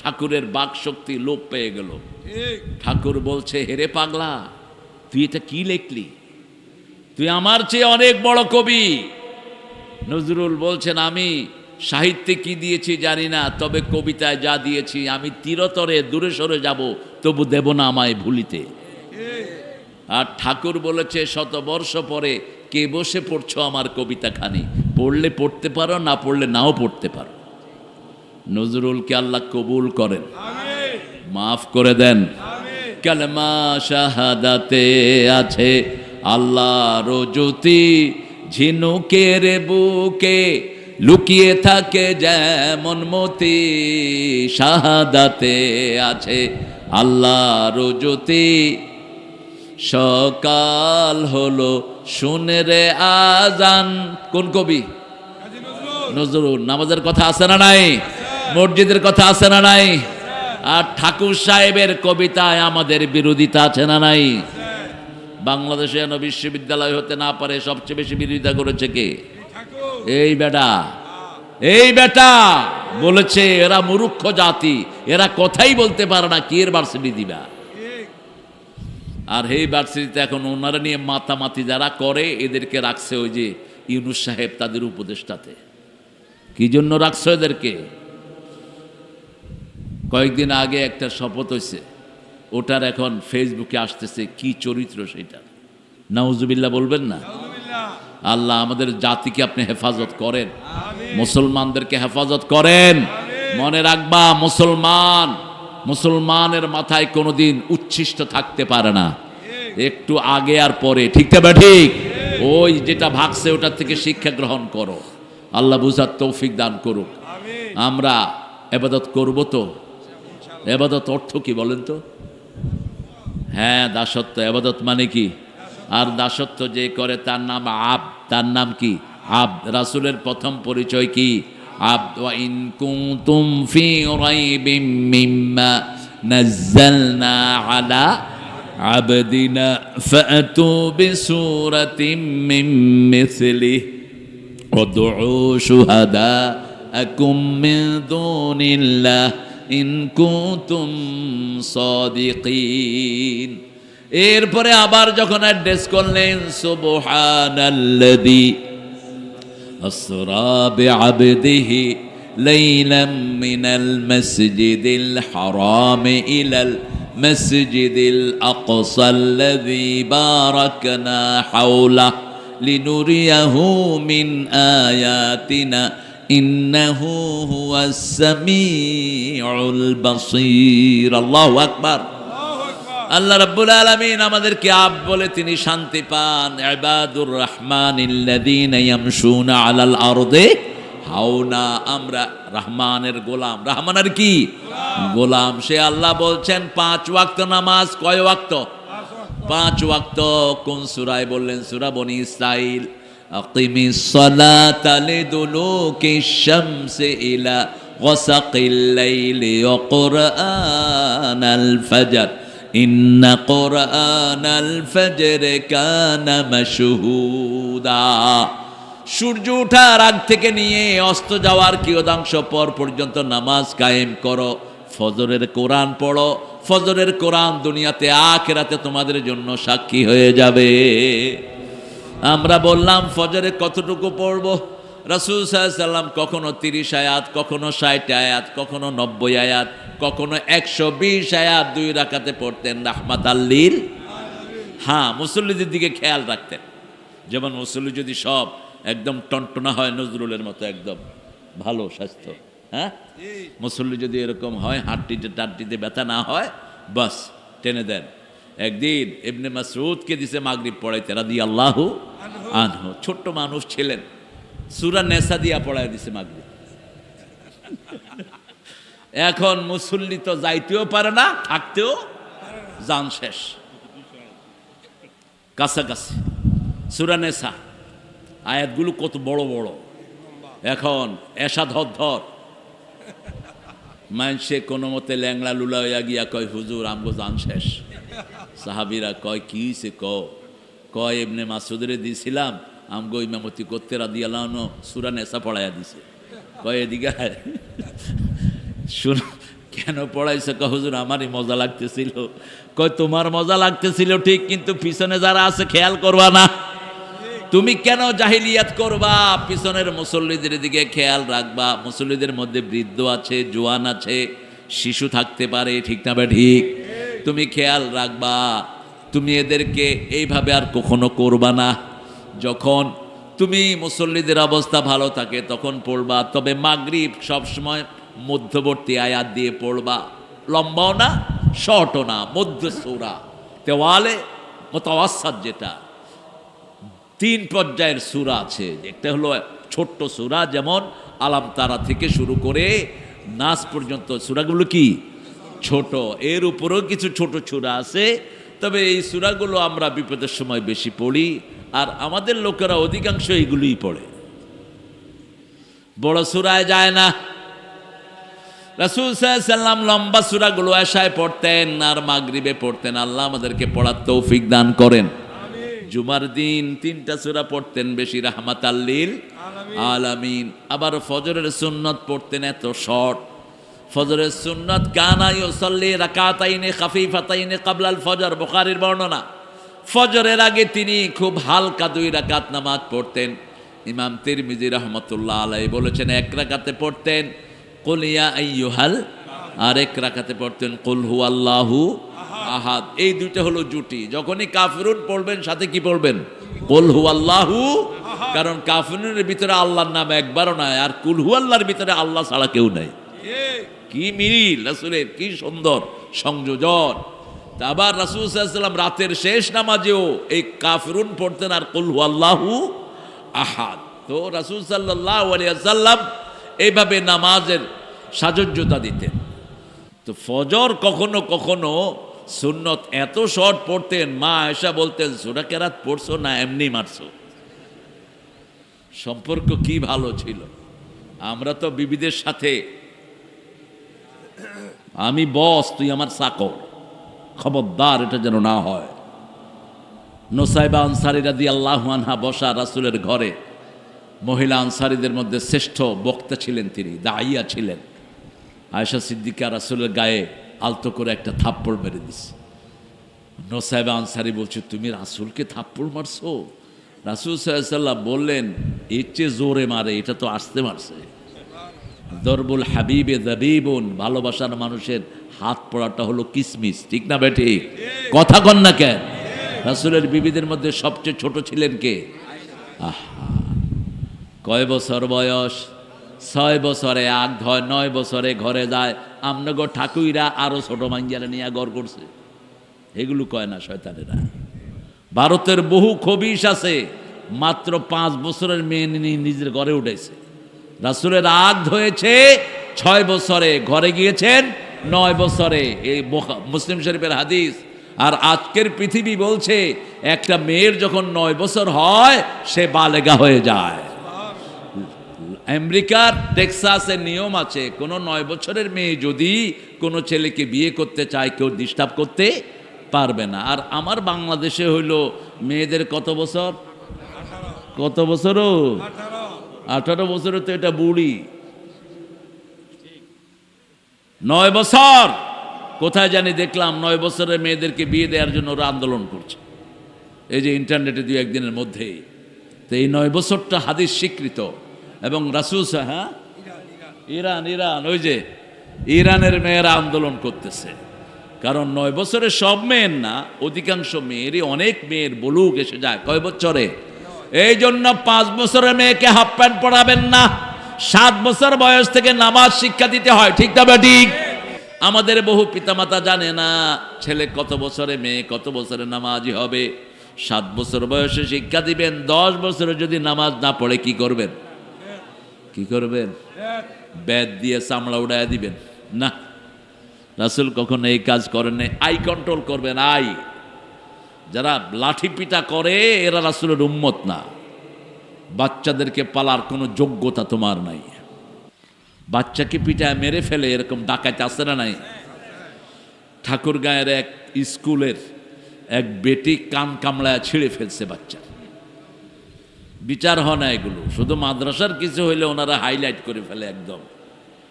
ঠাকুরের বাক শক্তি লোপ পেয়ে গেল। ঠাকুর বলছে, হেরে পাগলা, তুই এটা কি লিখলি? তুই আমার চেয়ে অনেক বড় কবি। নজরুল বলছেন, আমি সাহিত্যে কি দিয়েছি জানি না, তবে কবিতায় যা দিয়েছি আমি চিরতরে দূরে সরে যাব, তবু দেব না আমায় ভুলিতে। আর ঠাকুর বলেছে, 100 বর্ষ পরে কে বসে পড়ছো আমার কবিতা খানি, পড়লে পড়তে পারো, না পড়লে নাও পড়তে পারো। নজরুলকে আল্লাহ কবুল করেন, মাফ করে দেন। কালেমা শাহাদাতে আছে আল্লাহর জ্যোতি, ঝিনুকের বুকে লুকিয়ে থাকে যেমন মতি। শাহাদাতে আছে আল্লাহর জ্যোতি, সকাল হলো শুনে রে আজান। কোন কবি? নজরুল। নামাজের কথা আছে না নাই? মসজিদের কথা আছে না নাই? আর ঠাকুর সাহেবের কবিতায় আমাদের বিরোধিতা আছে না নাই? বাংলাদেশে যেন বিশ্ববিদ্যালয় হতে না পারে সবচেয়ে বেশি বিরোধিতা করেছে কে? এই বেটা। এই বেটা বলেছে এরা মূর্খ জাতি, এরা কথাই বলতে পারে না, কি এর ভার্সিটি দিবা। আর এই ভার্সিটিতে এখন ওনারা নিয়ে মাতামাতি যারা করে এদেরকে রাখছে ওই যে ইউনুস সাহেব তাদের উপদেষ্টাতে। কি জন্য রাখছে এদেরকে? কয়েকদিন আগে একটা শপথ হয়েছে, ওটার এখন ফেসবুকে আসতেছে কি চরিত্র সেটা। নাউজুবিল্লাহ বলবেন না? আল্লাহ আমাদের জাতিকে আপনি হেফাজত করেন, মুসলমানদেরকে হেফাজত করেন। মনে রাখবা মুসলমানের মাথায় কোনোদিন উচ্ছিষ্ট থাকতে পারে না, একটু আগে আর পরে, ঠিক না ঠিক? ওই যেটা ভাগছে ওটার থেকে শিক্ষা গ্রহণ করো। আল্লাহ বুঝার তৌফিক দান করুক। আমরা ইবাদত করব তো। ইবাদত অর্থ কি বলেন তো? হ্যাঁ, দাসত্ব। ইবাদত মানে কি? আর দাসত্ব যে করে তার নাম আব্দ। তার নাম কি? আব্দ। রাসূলের প্রথম পরিচয় কি? আব্দ। ওয়া ইন কুনতুম ফি রাইবিম মিম্মা নাযালনা আলা আবদিনা ফাতু বিসূরাতিম মিন মিসলিহি ওয়াদউ শুহাদাআকুম মিন দুনিল্লাহ ইন কুনতুম সাদিকিন। এরপরে আবার যখন অ্যাড্রেস করলেন সুবহানাল্লাযী আসরা বিআবদিহি লাইলাম মিনাল মাসজিদিল হারাম ইলাল মাসজিদিল আকসাল্লাযী বারাকনা হাওলা লিনুরিয়াহু মিন আয়াতিনা ইন্নাহু হুয়াস সামিউল বাসীর। আল্লাহু আকবার। আল্লাহ রাব্বুল আলামিন আমাদেরকে আব্দ বলে তিনি শান্তি পান। ইবাদুর রহমানিল্লাযীনা ইয়ামশুনা আলাল আরদি হাওনা। আমরা রহমানের গোলাম। রহমানের কি? গোলাম। সে আল্লাহ বলছেন 5 ওয়াক্ত নামাজ। কয় ওয়াক্ত? 5 ওয়াক্ত। কোন সূরায় বললেন? সূরা বনি ইসরাইল। আকিমিস সালাতা লিদুলুকিশ শামসি ইলা গাসাকিল লাইলি ওয়া কুরআনাল ফাজর ইন্না কুরআনাল ফজর কানা মাশহুদা। সূর্য ওঠার আগ থেকে নিয়ে অস্ত যাওয়ার কিয়দাংশ পর পর্যন্ত নামাজ কায়েম করো। ফজরের কোরআন পড়ো। ফজরের কোরআন দুনিয়াতে আখিরাতে তোমাদের জন্য সাক্ষী হয়ে যাবে। আমরা বললাম ফজরে কতটুকু পড়ব? রাসূল সাল্লাল্লাহু আলাইহি সাল্লাম কখনো 30 আয়াত, কখনো 60 আয়াত, কখনো 90 আয়াত, কখনো 120 আয়াত 2 রাকাতে পড়তেন রাহমাতাল লিল। হ্যাঁ, মুসল্লিদের দিকে খেয়াল রাখতেন। যেমন মুসল্লি যদি সব একদম টনটনা হয় নজরুলের মতো, একদম ভালো স্বাস্থ্য, হ্যাঁ, মুসল্লি যদি এরকম হয়, হাঁটটিতে টাটটিতে ব্যথা না হয়, বাস টেনে দেন। একদিন ইবনে মাসউদকে দিছে মাগরিব পড়াইতে রাদিয়াল্লাহু আনহু। ছোট্ট মানুষ ছিলেন, সূরা নেসা দিয়া পড়ায় দিছে মাগরিব। এখন মুসল্লি তো যাইতেও পারে না, থাকতেও জান শেষ, কাছাকাছি। সূরা নেসা আয়াতগুলো কত বড় বড়। এখন এসা ধর মানুষে কোনো মতে ল্যাংলা লুলা হইয়া গিয়া কয়, হুজুর আমগো জান শেষ। সাহাবীরা কয়, কি হইছে? কয় ইবনে মাসউদের দিছিলাম, আমগো ইমামতি করতে রাদিয়াল্লাহু আনহু সূরা নেসা পড়াইয়া দিছে। কয় এদিকে শুন, কেন পড়াইছে? কয় হুজুর আমারই মজা লাগতেছিল। কয় তোমার মজা লাগতেছিল ঠিক, কিন্তু পিছনে যারা আছে খেয়াল করবা না। তুমি কেন জাহিলিয়াত করবা? পিছনের মুসল্লিদের দিকে খেয়াল রাখবা। মুসল্লিদের মধ্যে বৃদ্ধ আছে, জোয়ান আছে, শিশু থাকতে পারে, ঠিক না? ঠিক। তুমি খেয়াল রাখবা। তুমি এদেরকে এইভাবে আর কখনো করবা না। যখন তুমি মুসল্লিদের অবস্থা ভালো থাকে তখন পড়বা। তবে মাগরিব সবসময় মধ্যবর্তী আয়াত দিয়ে পড়বা। লম্বাও না, শর্টও না, মধ্য সূরা, তেওয়ালে মুতাওয়াসসাত, যেটা 3 পর্যায়ের সূরা আছে। একটা হলো ছোট্ট সূরা, যেমন আলাম তারা থেকে শুরু করে নাস পর্যন্ত সূরাগুলো কি ছোট। এর উপরেও কিছু ছোট সূরা আছে, তবে এই সূরাগুলো আমরা বিপদের সময় বেশি পড়ি, আর আমাদের লোকেরা অধিকাংশ এইগুলোই পড়ে, বড় সূরায় যায় না। রাসূল সাল্লাল্লাহু আলাইহি সাল্লাম লম্বা সূরাগুলো এশায় পড়তেন আর মাগরিবে পড়তেন। আল্লাহ আমাদেরকে পড়ার তৌফিক দান করেন। জুমার দিন 3টা সূরা পড়তেন বেশি, রাহমাতাল লিল আলামিন। আবার ফজরের সুন্নত পড়তেন এত শর্ট। ফজরের সুন্নত কানা ইউসাল্লি রাকাতাইনি খাফিফাতাইনি ক্বাবলাল ফজর, বুখারীর বর্ণনা। ফজরের আগে তিনি খুব হালকা 2 রাকাত নামাজ পড়তেন। ইমাম তিরমিজি রাহমাতুল্লাহ আলাইহি বলেছেন 1 রাকাতে পড়তেন কুল ইয়া আইয়ুহাল, আর 1 রাকাতে পড়তেন কুল হুয়াল্লাহু আহাদ। এই দুইটা হলো জুটি। যখনই কাফিরুন পড়বেন সাথে কি পড়বেন? কুল হুয়াল্লাহু, কারণ কাফিরুনের ভিতরে আল্লাহর নাম একবারও নাই, আর কুল হুয়াল্লাহর ভিতরে আল্লাহ ছাড়া কেউ নাই। কি মিল রাসূলের, কি সুন্দর সংযোজন। তা আবার রাসূল সাল্লাল্লাহু আলাইহি ওয়াসাল্লাম রাতের শেষ নামাজেও এই কাফিরুন পড়তেন আর কুল হুয়াল্লাহু আহাদ। তো রাসূল সাল্লাল্লাহু আলাইহি ওয়াসাল্লাম এইভাবে নামাজের সাজুজ্যতা দিতেন। তো ফজর কখনো কখনো সুন্নত এত শর্ট পড়তেন, মা আয়েশা বলতেন সূরা কেরাত পড়ছো না এমনি মারছো। সম্পর্ক কি ভালো ছিল। আমরা তো বিবিদের সাথে আমি বস তুই আমার চাকর, খবরদার এটা যেন না হয়। নুসাইবা আনসারী রাদিয়াল্লাহু আনহা বসা রাসূলের ঘরে, মহিলা আনসারীদের মধ্যে শ্রেষ্ঠ বক্তা ছিলেন তিনি, দাইয়া ছিলেন। আয়েশা সিদ্দিকা রাসূলের গায়ে আলতো করে একটা থাপ্পড় মেরে দিছে। নুসাইবা আনসারী বলছে তুমি রাসূলকে থাপ্পড় মারছো? রাসূল সাল্লাল্লাহু আলাইহি ওয়াসাল্লাম বললেন এর চেয়ে জোরে মারে, এটা তো আস্তে মারছে। দরবুল হাবিবে দাবিবুন, ভালোবাসার মানুষের হাত পড়াটা হলো কিসমিস, ঠিক না বেঠিক? কথা কন না কেন? রাসূলের বিবিদের মধ্যে সবচেয়ে ছোট ছিলেন কে? আহা, কয় বছর বয়স? 6 বছরে আগ ধয়, 9 বছরে ঘরে যায়। আমনগো ঠাকুইরা আরো ছোট মাইয়ারা নিয়ে ঘর করছে, এগুলো কয় না শয়তানেরা। ভারতের বহু খবিশ আছে মাত্র 5 বছরের মেয়ে নিয়ে নিজের ঘরে উঠেছে। রাসূলের আগ হয়েছে 6 বছরে, ঘরে গিয়েছেন 9 বছরে। এই মুসলিম শরীফের হাদিস। আর আজকের পৃথিবী বলছে একটা মেয়ের যখন 9 বছর হয় সে বালেগা হয়ে যায়। আমেরিকার টেক্সাসের নিয়ম আছে, কোনো 9 বছরের মেয়ে যদি কোনো ছেলেকে বিয়ে করতে চায় কেউ ডিস্টার্ব করতে পারবে না। আর আমার বাংলাদেশে হইল মেয়েদের কত বছর? কত বছরও? 18 বছরে তো এটা বুড়ি। 9 বছর কোথায় জানি দেখলাম 9 বছরের মেয়েদেরকে বিয়ে দেওয়ার জন্য ওরা আন্দোলন করছে, এই যে ইন্টারনেটে 2-1 দিনের মধ্যেই। তো এই 9 বছরটা হাদিস স্বীকৃত। এবং রাসূল হ্যাঁ ইরান ওই যে ইরানের মেয়েরা আন্দোলন করতেছে, কারণ 9 বছরের সব মেয়ের না, অধিকাংশ মেয়েরই, অনেক মেয়ের বলুক এসে যায় কয় বছরে। এই জন্য 5 বছরের মেয়েকে হাফ প্যান্ট পরাবেন না, 7 বছর বয়স থেকে নামাজ শিক্ষা দিতে হয়, ঠিক না বা ঠিক? আমাদের বহু পিতামাতা জানে না ছেলে কত বছরে, মেয়ে কত বছরে নামাজি হবে। 7 বছর বয়সে শিক্ষা দিবেন, 10 বছরে যদি নামাজ না পড়ে কি করবেন? কি করবেন? বেদ দিয়ে চামড়া উড়াইয়া দিবেন না। রাসূল কখনো এই কাজ করেন নাই। আই কন্ট্রোল করবেন, আই। যারা লাঠি পিটা করে এরা রাসূলের উম্মত না। বাচ্চাদেরকে পালার কোনো যোগ্যতা তোমার নাই। বাচ্চাকে পিটায় মেরে ফেলে এরকম ডাকাইতে আসে না নাই? ঠাকুরগাঁয়ের এক স্কুলের এক বেটি কান কামড়ায় ছিঁড়ে ফেলছে বাচ্চা। বিচার হয় না এগুলো, শুধু মাদ্রাসার কিছু হইলে ওনারা হাইলাইট করে ফেলে একদম।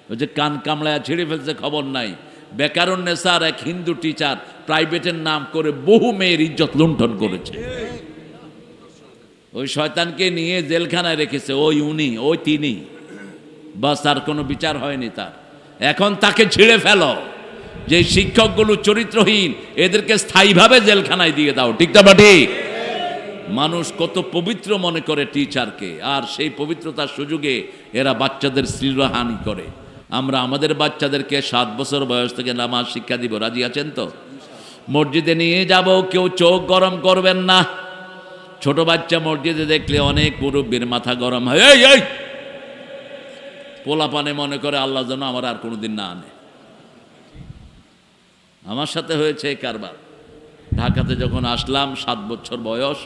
ওই যে কান কামড়ায় ছিঁড়ে ফেলছে খবর নাই। বেকারুন্নেসার এক হিন্দু টিচার প্রাইভেটের নাম করে বহু মেয়ের ইজ্জত লুণ্ঠন করেছে। ওই শয়তানকে নিয়ে জেলখানায় রেখেছে ওই তিনি, বাস আর কোনো বিচার হয়নি তার। এখন তাকে ছিঁড়ে ফেলো। যে শিক্ষকগুলো চরিত্রহীন এদেরকে স্থায়ীভাবে জেলখানায় দিয়ে দাও, ঠিক না ঠিক? মানুষ কত পবিত্র মনে করে টিচারকে, আর সেই পবিত্রতার সুযোগে এরা বাচ্চাদের শ্লীলহানি করে। আমরা আমাদের বাচ্চাদেরকে 7 বছর বয়স থেকে নামাজ শিক্ষা দিব, রাজি আছেন তো? মসজিদে নিয়ে যাব, কেউ চোখ গরম করবেন না। ছোট বাচ্চা মসজিদে দেখলে অনেক মুরব্বির মাথা গরম হয়। এই পোলাপানে মনে করে আল্লাহ যেন আমার আর কোনোদিন না আনে। আমার সাথে হয়েছে এই কারবার। ঢাকাতে যখন আসলাম 7 বছর বয়স,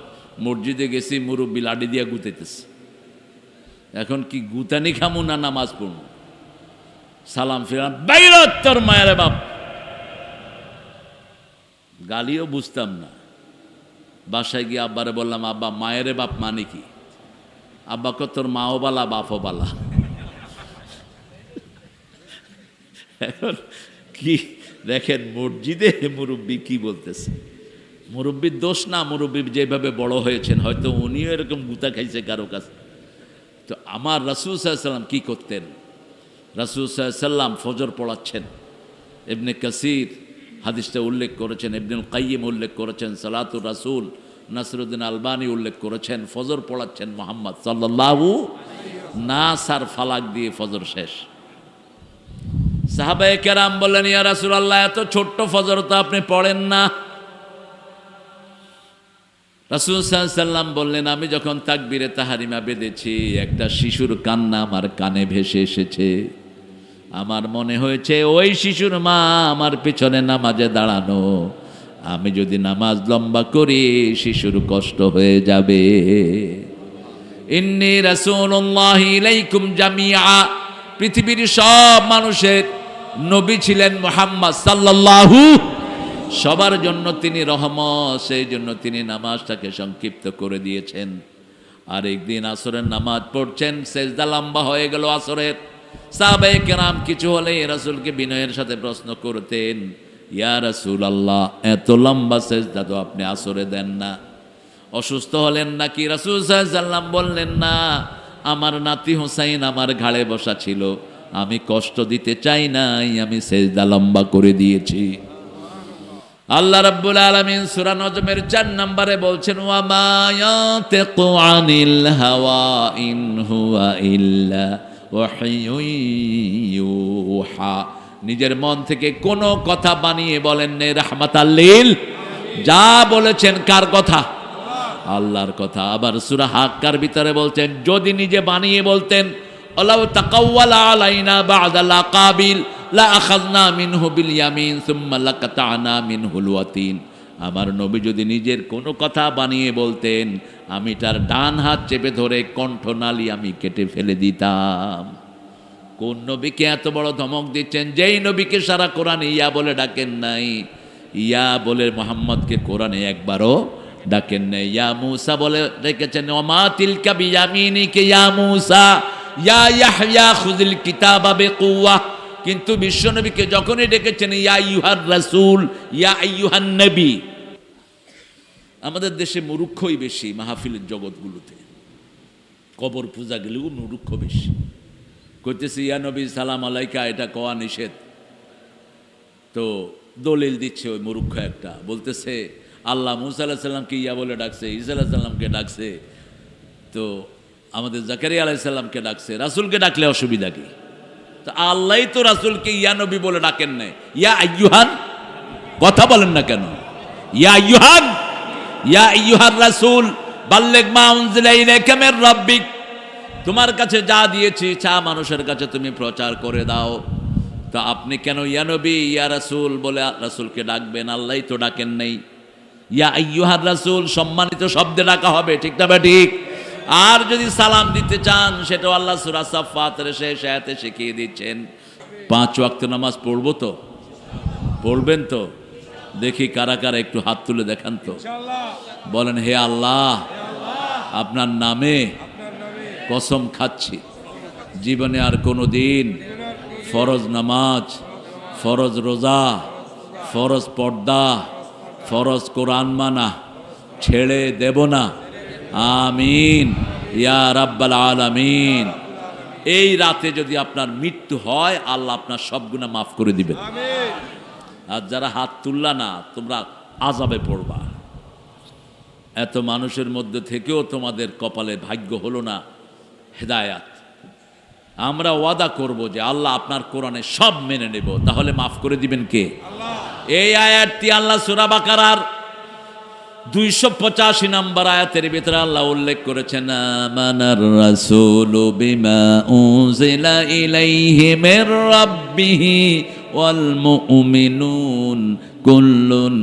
মসজিদে গেছি, মুরব্বি লাডি দিয়া গুতাইতেছে। এখন কি গুতানি খামু না নামাজ পড়বো? সালাম ফিরাম, বাইরত তোর মায়ের বাপ। গালিও বুঝতাম না, বাসায় গিয়ে আব্বারে বললাম, আব্বা মায়েরে বাপ মানে কি? আব্বা কো তোর মাও বালা বাপও বালা। এখন কি দেখেন মসজিদে মুরব্বী কি বলতেছে। মুরব্বীর দোষ না, মুরব্বী যেভাবে বড় হয়েছেন, হয়তো উনিও এরকম গুতা খাইছে কারো কাছে। তো আমার রাসূল সাল্লাল্লাহু আলাইহি ওয়াসাল্লাম কি করতেন? রাসূল সাল্লাল্লাহু আলাইহি ওয়াসাল্লাম ফজর পড়াচ্ছেন। ইবনে কাসির হাদিসটা উল্লেখ করেছেন, ইবনুল কাইয়িম উল্লেখ করেছেন, সালাতুর রাসূল নাসরুদ্দিন আলবানী উল্লেখ করেছেন। ফজর পড়াচ্ছেন মুহাম্মদ সাল্লাল্লাহু নাস আর ফালাক দিয়ে ফজর শেষ। সাহাবায়ে কেরাম বললেন, ইয়া রাসূলুল্লাহ, এত ছোট্ট ফজর তো আপনি পড়েন না। রাসূল সাল্লাল্লাহু আলাইহি ওয়াসাল্লাম বললেন, আমি যখন তাকবীরে তাহরিমা বেঁধেছি, একটা শিশুর কান্না আমার কানে ভেসে এসেছে। আমার মনে হয়েছে ওই শিশুর মা আমার পিছনে নামাজে দাঁড়ানো। আমি যদি নামাজ লম্বা করি শিশুর কষ্ট হয়ে যাবে। ইন্নী রাসূলুল্লাহি ইলাইকুম জামিআ, পৃথিবীর সব মানুষের নবী ছিলেন মুহাম্মদ সাল্লাল্লাহু, সবার জন্য তিনি রহমত, সেই জন্য তিনি নামাজটাকে সংক্ষিপ্ত করে দিয়েছেন। আর একদিন আসরের নামাজ পড়ছেন, সেজদা লম্বা হয়ে গেল আসরের। সাহাবায়ে কেরাম কিছু হলে রাসূলকে বিনয়ের সাথে প্রশ্ন করতেন, ইয়া রাসূলুল্লাহ, এত লম্বা সেজদা তো আপনি আসরে দেন না, অসুস্থ হলেন নাকি? রাসূল সাল্লাল্লাহু আলাইহি ওয়াসাল্লাম বললেন, না, আমার নাতি হুসাইন আমার ঘাড়ে বসা ছিল, আমি কষ্ট দিতে চাই নাই, আমি সেজদা লম্বা করে দিয়েছি। আল্লাহ রাব্বুল আলামিন সূরা নজমের 4 নম্বরে বলছেন, ওয়া মা ইয়াতিকু আনিল হাওয়া ইন হুয়া ইল্লা ওয়াহয়ুন ইউহা। নিজের মন থেকে কোনো কথা বানিয়ে বলেন নেই, রাহমাতাল লিল, যা বলেছেন কার কথা? আল্লাহর কথা। আবার সূরা হাক্কার ভিতরে বলছেন, যদি নিজে বানিয়ে বলতেন, আল্লাহু তাকাওয়ালা আলাইনা বা'দাল আকাবিল লা আখাযনা মিনহু বিল ইয়ামিন সুম্মা লাকাতানা মিনহুল ওয়াতিন। আমার নবী যদি নিজের কোনো কথা বানিয়ে বলতেন, আমি তার ডান হাত চেপে ধরে কণ্ঠনালী আমি কেটে ফেলে দিতাম। কোন নবীকে এত বড় ধমক দিচ্ছেন, যেই নবীকে সারা কোরআনে ইয়া বলে ডাকেন নাই। ইয়া বলে মুহাম্মদকে কোরআনে একবারও ডাকেন নাই। ইয়া মূসা বলে ডেকেছেন, ওমা তিলকা বিয়ামিনিকা ইয়া মূসা, ইয়া ইয়াহইয়া খুযিল কিতাবা বিকুওয়া। কিন্তু বিশ্বনবীকে যখনই ডেকেছেন ইয়া আইয়ুহার রাসূল, ইয়া আইয়ুহান নবী। আমাদের দেশে মূর্খই বেশি, মাহফিলের জগৎগুলোতে কবর পূজা গেলেও মূর্খ বেশি। কইতেছে ইয়া নবী সালাম আলাইকা, এটা কোয়া নিষেধ। তো দলিল দিচ্ছে ওই মূর্খ একটা, বলতেছে আল্লাহ মূসা আলাইহিস সালামকে ইয়া বলে ডাকছে, ঈসা আলাইহিস সালামকে ডাকছে, তো আমাদের জাকারিয়া আলাইহিস সালামকে ডাকছে, রাসূলকে ডাকলে অসুবিধা কি? তো আল্লাহই তো রাসূলকে ইয়া নবী বলে ডাকেন নাই, ইয়া আইয়ুহান। কথা বলেন না কেন? ইয়া আইয়ুহান, ইয়া আইয়ুহার রাসূল বাল্লিগ মা উনজিলা ইলাইকা মির রাব্বিক। তোমার কাছে যা দিয়েছি তা মানুষের কাছে তুমি প্রচার করে দাও। তো আপনি কেন ইয়া নবী ইয়া রাসূল বলে রাসূলকে ডাকবেন? আল্লাহই তো ডাকেন নাই। ইয়া আইয়ুহার রাসূল সম্মানিত শব্দে ডাকা হবে, ঠিক না ঠিক? আর যদি সালাম দিতে চান, সেটাও আল্লাহ সূরা সাফফাতের শেষ আয়াতে শিখিয়ে দিচ্ছেন। 5 ওয়াক্ত নামাজ পড়বো তো? পড়বেন তো? দেখি কারা কারা একটু হাত তুলে দেখান তো, বলেন হে আল্লাহ, আপনার নামে কসম খাচ্ছি, জীবনে আর কোনো দিন ফরজ নামাজ, ফরজ রোজা, ফরজ পর্দা, ফরজ কোরআন মানা ছেড়ে দেব না। আমিন ইয়া রাব্বাল আলামিন। এই রাতে যদি আপনার মৃত্যু হয়, আল্লাহ আপনার সব গুনাহ মাফ করে দিবেন। আর যারা হাত তুললা না, তোমরা আযাবে পড়বা। এত মানুষের মধ্যে থেকেও তোমাদের কপালে ভাগ্য হলো না হেদায়াত। আমরা ওয়াদা করব যে আল্লাহ আপনার কোরআনে সব মেনে নেব, তাহলে মাফ করে দিবেন কে? এই আয়াতটি আল্লাহ সূরা বাকারার 285 নম্বর আয়াতের ভিতরে আল্লাহ উল্লেখ করেছেন, আমানার রাসূলু বিমা উনজিলা ইলাইহি মির রাব্বিহি ওয়াল মুমিনুন কুল্লুন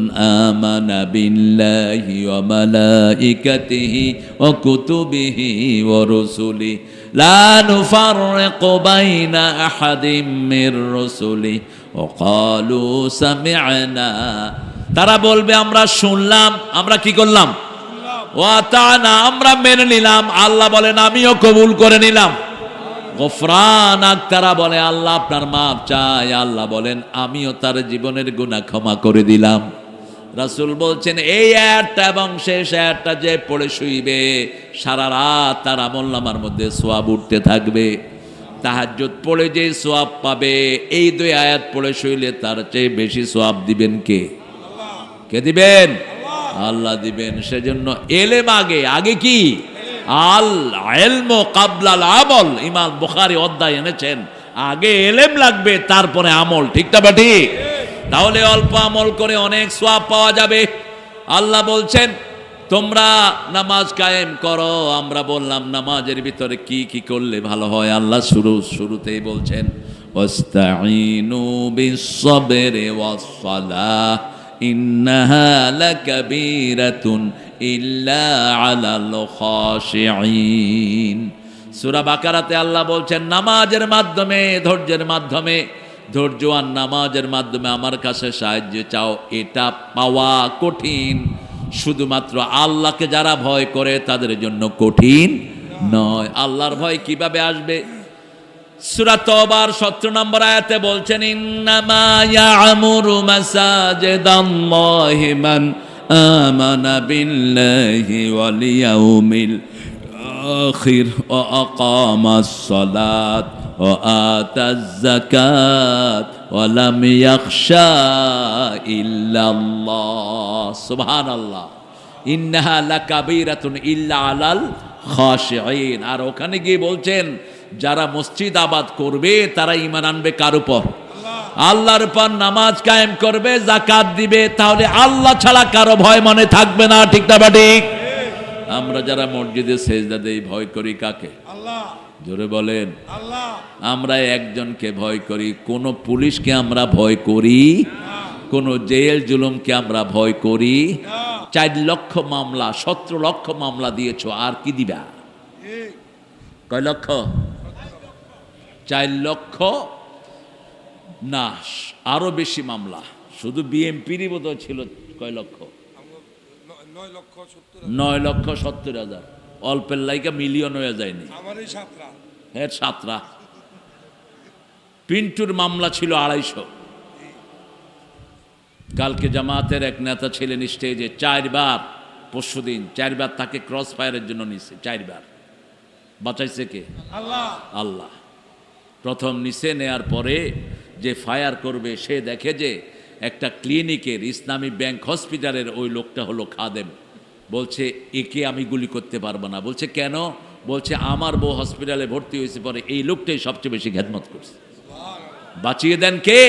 আমানা বিল্লাহি ওয়া মালাইকাতিহি ওয়া কুতুবিহি ওয়া রুসুলিহি লা নুফাররিকু বাইনা আহাদিম মির রুসুলিহি ওয়া ক্বালু সামি'না। তারা বলবে আমরা শুনলাম, আমরা কি করলাম? ওয়া আতানা, আমরা মেনে নিলাম। আল্লাহ বলেন আমিও কবুল করে নিলাম। গফরানাক, তারা বলে আল্লাহ আপনার মাফ চাই। আল্লাহ বলেন আমিও তার জীবনের গুনাহ ক্ষমা করে দিলাম। রাসূল বলছেন এই আয়াতটা এবং শেষ আয়াতটা যে পড়ে শুইবে সারা রাত তার আমলনামার মধ্যে সওয়াব উঠতে থাকবে। তাহাজ্জুদ পড়ে যে সওয়াব পাবে, এই দুই আয়াত পড়ে শুইলে তার চেয়ে বেশি সওয়াব দিবেন কে? কে দিবেন? আল্লাহ দিবেন। সেজন্য এলেম আগে। আগে কি? আল ইলমু ক্বাবলাল আমল। ইমাম বুখারী অধ্যায় এনেছেন আগে এলেম লাগবে, তারপরে আমল। ঠিক না ঠিক? তাহলে অল্প আমল করে অনেক সওয়াব পাওয়া যাবে। আল্লাহ বলছেন তোমরা নামাজ কায়েম করো। আমরা বললাম নামাজের ভিতরে কি কি করলে ভালো হয়? আল্লাহ শুরুতেই বলছেন ওয়াস্তাঈনু বিস-সাবরি ওয়াস-সালাহ ইন্নাহা লাকাবীরাতুন ইল্লা আলাল খাশিঈন। সূরা বাকারাতে আল্লাহ বলছেন নামাজের মাধ্যমে, ধৈর্যের মাধ্যমে, ধৈর্য আর নামাজের মাধ্যমে আমার কাছে সাহায্য চাও। এটা পাওয়া কঠিন, শুধুমাত্র আল্লাহকে যারা ভয় করে তাদের জন্য কঠিন নয়। আল্লাহর ভয় কিভাবে আসবে? সূরা তওবার 17 নম্বর আয়াতে বলছেন ইন্নামা ইয়া'মুরু মাসাজিদাল্লাহি মান আমানা বিল্লাহি ওয়াল ইয়াউমিল আখির ওয়া আকামাস সালাত ওয়া আতাজ যাকাত ওয়া লাম ইয়াখশা ইল্লাল্লাহ। সুবহানাল্লাহ। ইন্নাহা লাকাবীরাতুন ইল্লা আলাল খাশিঈন। আর ওখানে গিয়ে বলছেন যারা মসজিদ আবাদ করবে তারা ঈমান আনবে কার উপর? আল্লাহর উপর। নামাজ কায়েম করবে, যাকাত দিবে, তাহলে আল্লাহ ছাড়া কারো ভয় মনে থাকবে না। ঠিক না ঠিক? আমরা যারা মসজিদে সেজদা দেই ভয় করি কাকে? আল্লাহ। জোরে বলেন। আল্লাহ। আমরা একজনকে ভয় করি। কোন পুলিশকে আমরা ভয় করি? কোন জেল জুলুমকে আমরা ভয় করি? 4 লক্ষ মামলা, 17 লক্ষ মামলা দিয়েছো, আর কি দিবা? কয় লক্ষ? 4 লক্ষ না, আরো বেশি মামলা। শুধু বিএমপিরই বোধহয় ছিল কয় লক্ষ? 9,70,000। অল্পের লাইকা মিলিয়ন হয়ে যায়নি। হ্যাঁ, 7টা। পিন্টুর মামলা ছিল 250। কালকে জামাতের এক নেতা ছিলেন স্টেজে, 4 বার, পরশুদিন 4 বার তাকে ক্রস ফায়ারের জন্য নিছে। 4 বার বাঁচাইছে কে? আল্লাহ। আল্লাহ। প্রথম নিচে নেয়ার পরে যে ফায়ার করবে সে দেখে যে একটা ক্লিনিকের, ইসলামী ব্যাংক হসপিটালের ওই লোকটা হলো খাদেম। বলছে একে আমি গুলি করতে পারবো না। বলছে কেন? বলছে আমার বউ হসপিটালে ভর্তি হয়েছে, পরে এই লোকটাই সবচেয়ে বেশি খেদমত করছে। বাঁচিয়ে দেন কে?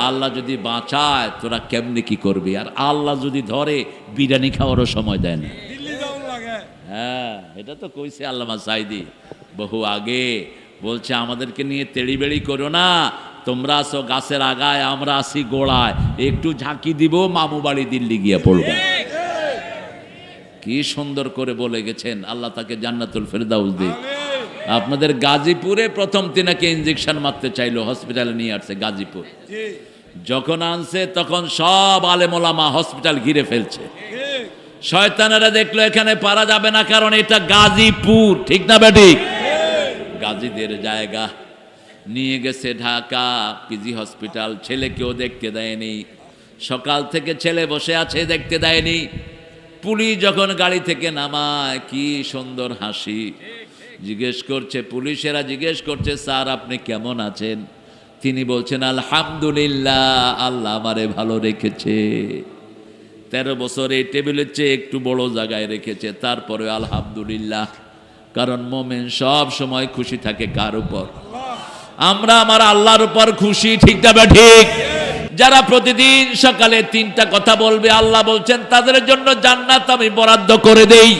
আল্লাহ যদি বাঁচায় তোরা কেমনে কি করবি? আর আল্লাহ যদি ধরে বিরিয়ানি খাওয়ারও সময় দেয় না। হ্যাঁ, এটা তো কইছে আল্লামা সাইদি বহু আগে। বলছে আমাদেরকে নিয়ে তেড়িবেড়ি করো না, তোমরা আসো গাছের আগায়, আমরা আসি গোড়ায়, একটু ঝাঁকি দিব মামু বাড়ি দিল্লি গিয়ে পড়বে। কি সুন্দর করে বলে গেছেন। আল্লাহ তাকে জান্নাতুল ফেরদাউস দিক। আপনাদের গাজীপুরে প্রথম তিনাকে ইনজেকশন মারতে চাইলো, হসপিটালে নিয়ে আসছে গাজীপুর। যখন আনছে তখন সব আলেম ওলামা হসপিটাল ঘিরে ফেলছে। শয়তানেরা দেখলো এখানে পারা যাবে না, কারণ এটা গাজীপুর। ঠিক না বেঠিক? গাজীদের জায়গা। নিয়ে গেছে ঢাকা পিজি হসপিটাল। ছেলেকেও দেখতে দেয়নি, সকাল থেকে ছেলে বসে আছে, দেখতে দেয়নি। পুলিশ যখন গাড়ি থেকে নামায়, কি সুন্দর হাসি। জিজ্ঞেস করছে, পুলিশেরা জিজ্ঞেস করছে স্যার আপনি কেমন আছেন? তিনি বলছেন আলহামদুলিল্লাহ, আল্লাহ আমারে ভালো রেখেছে। 13 বছর এই টেবিলের চেয়ে একটু বড় জায়গায় রেখেছে, তারপরে আলহামদুলিল্লাহ। কারণ মোমেন সব সময় খুশি থাকে কার উপর? আমরা আমার আল্লাহর উপর খুশি। ঠিক না ঠিক? যারা প্রতিদিন সকালে 3টা কথা বলবে, আল্লাহ বলছেন তাদের জন্য জান্নাত আমি বরাদ্দ করে দেই।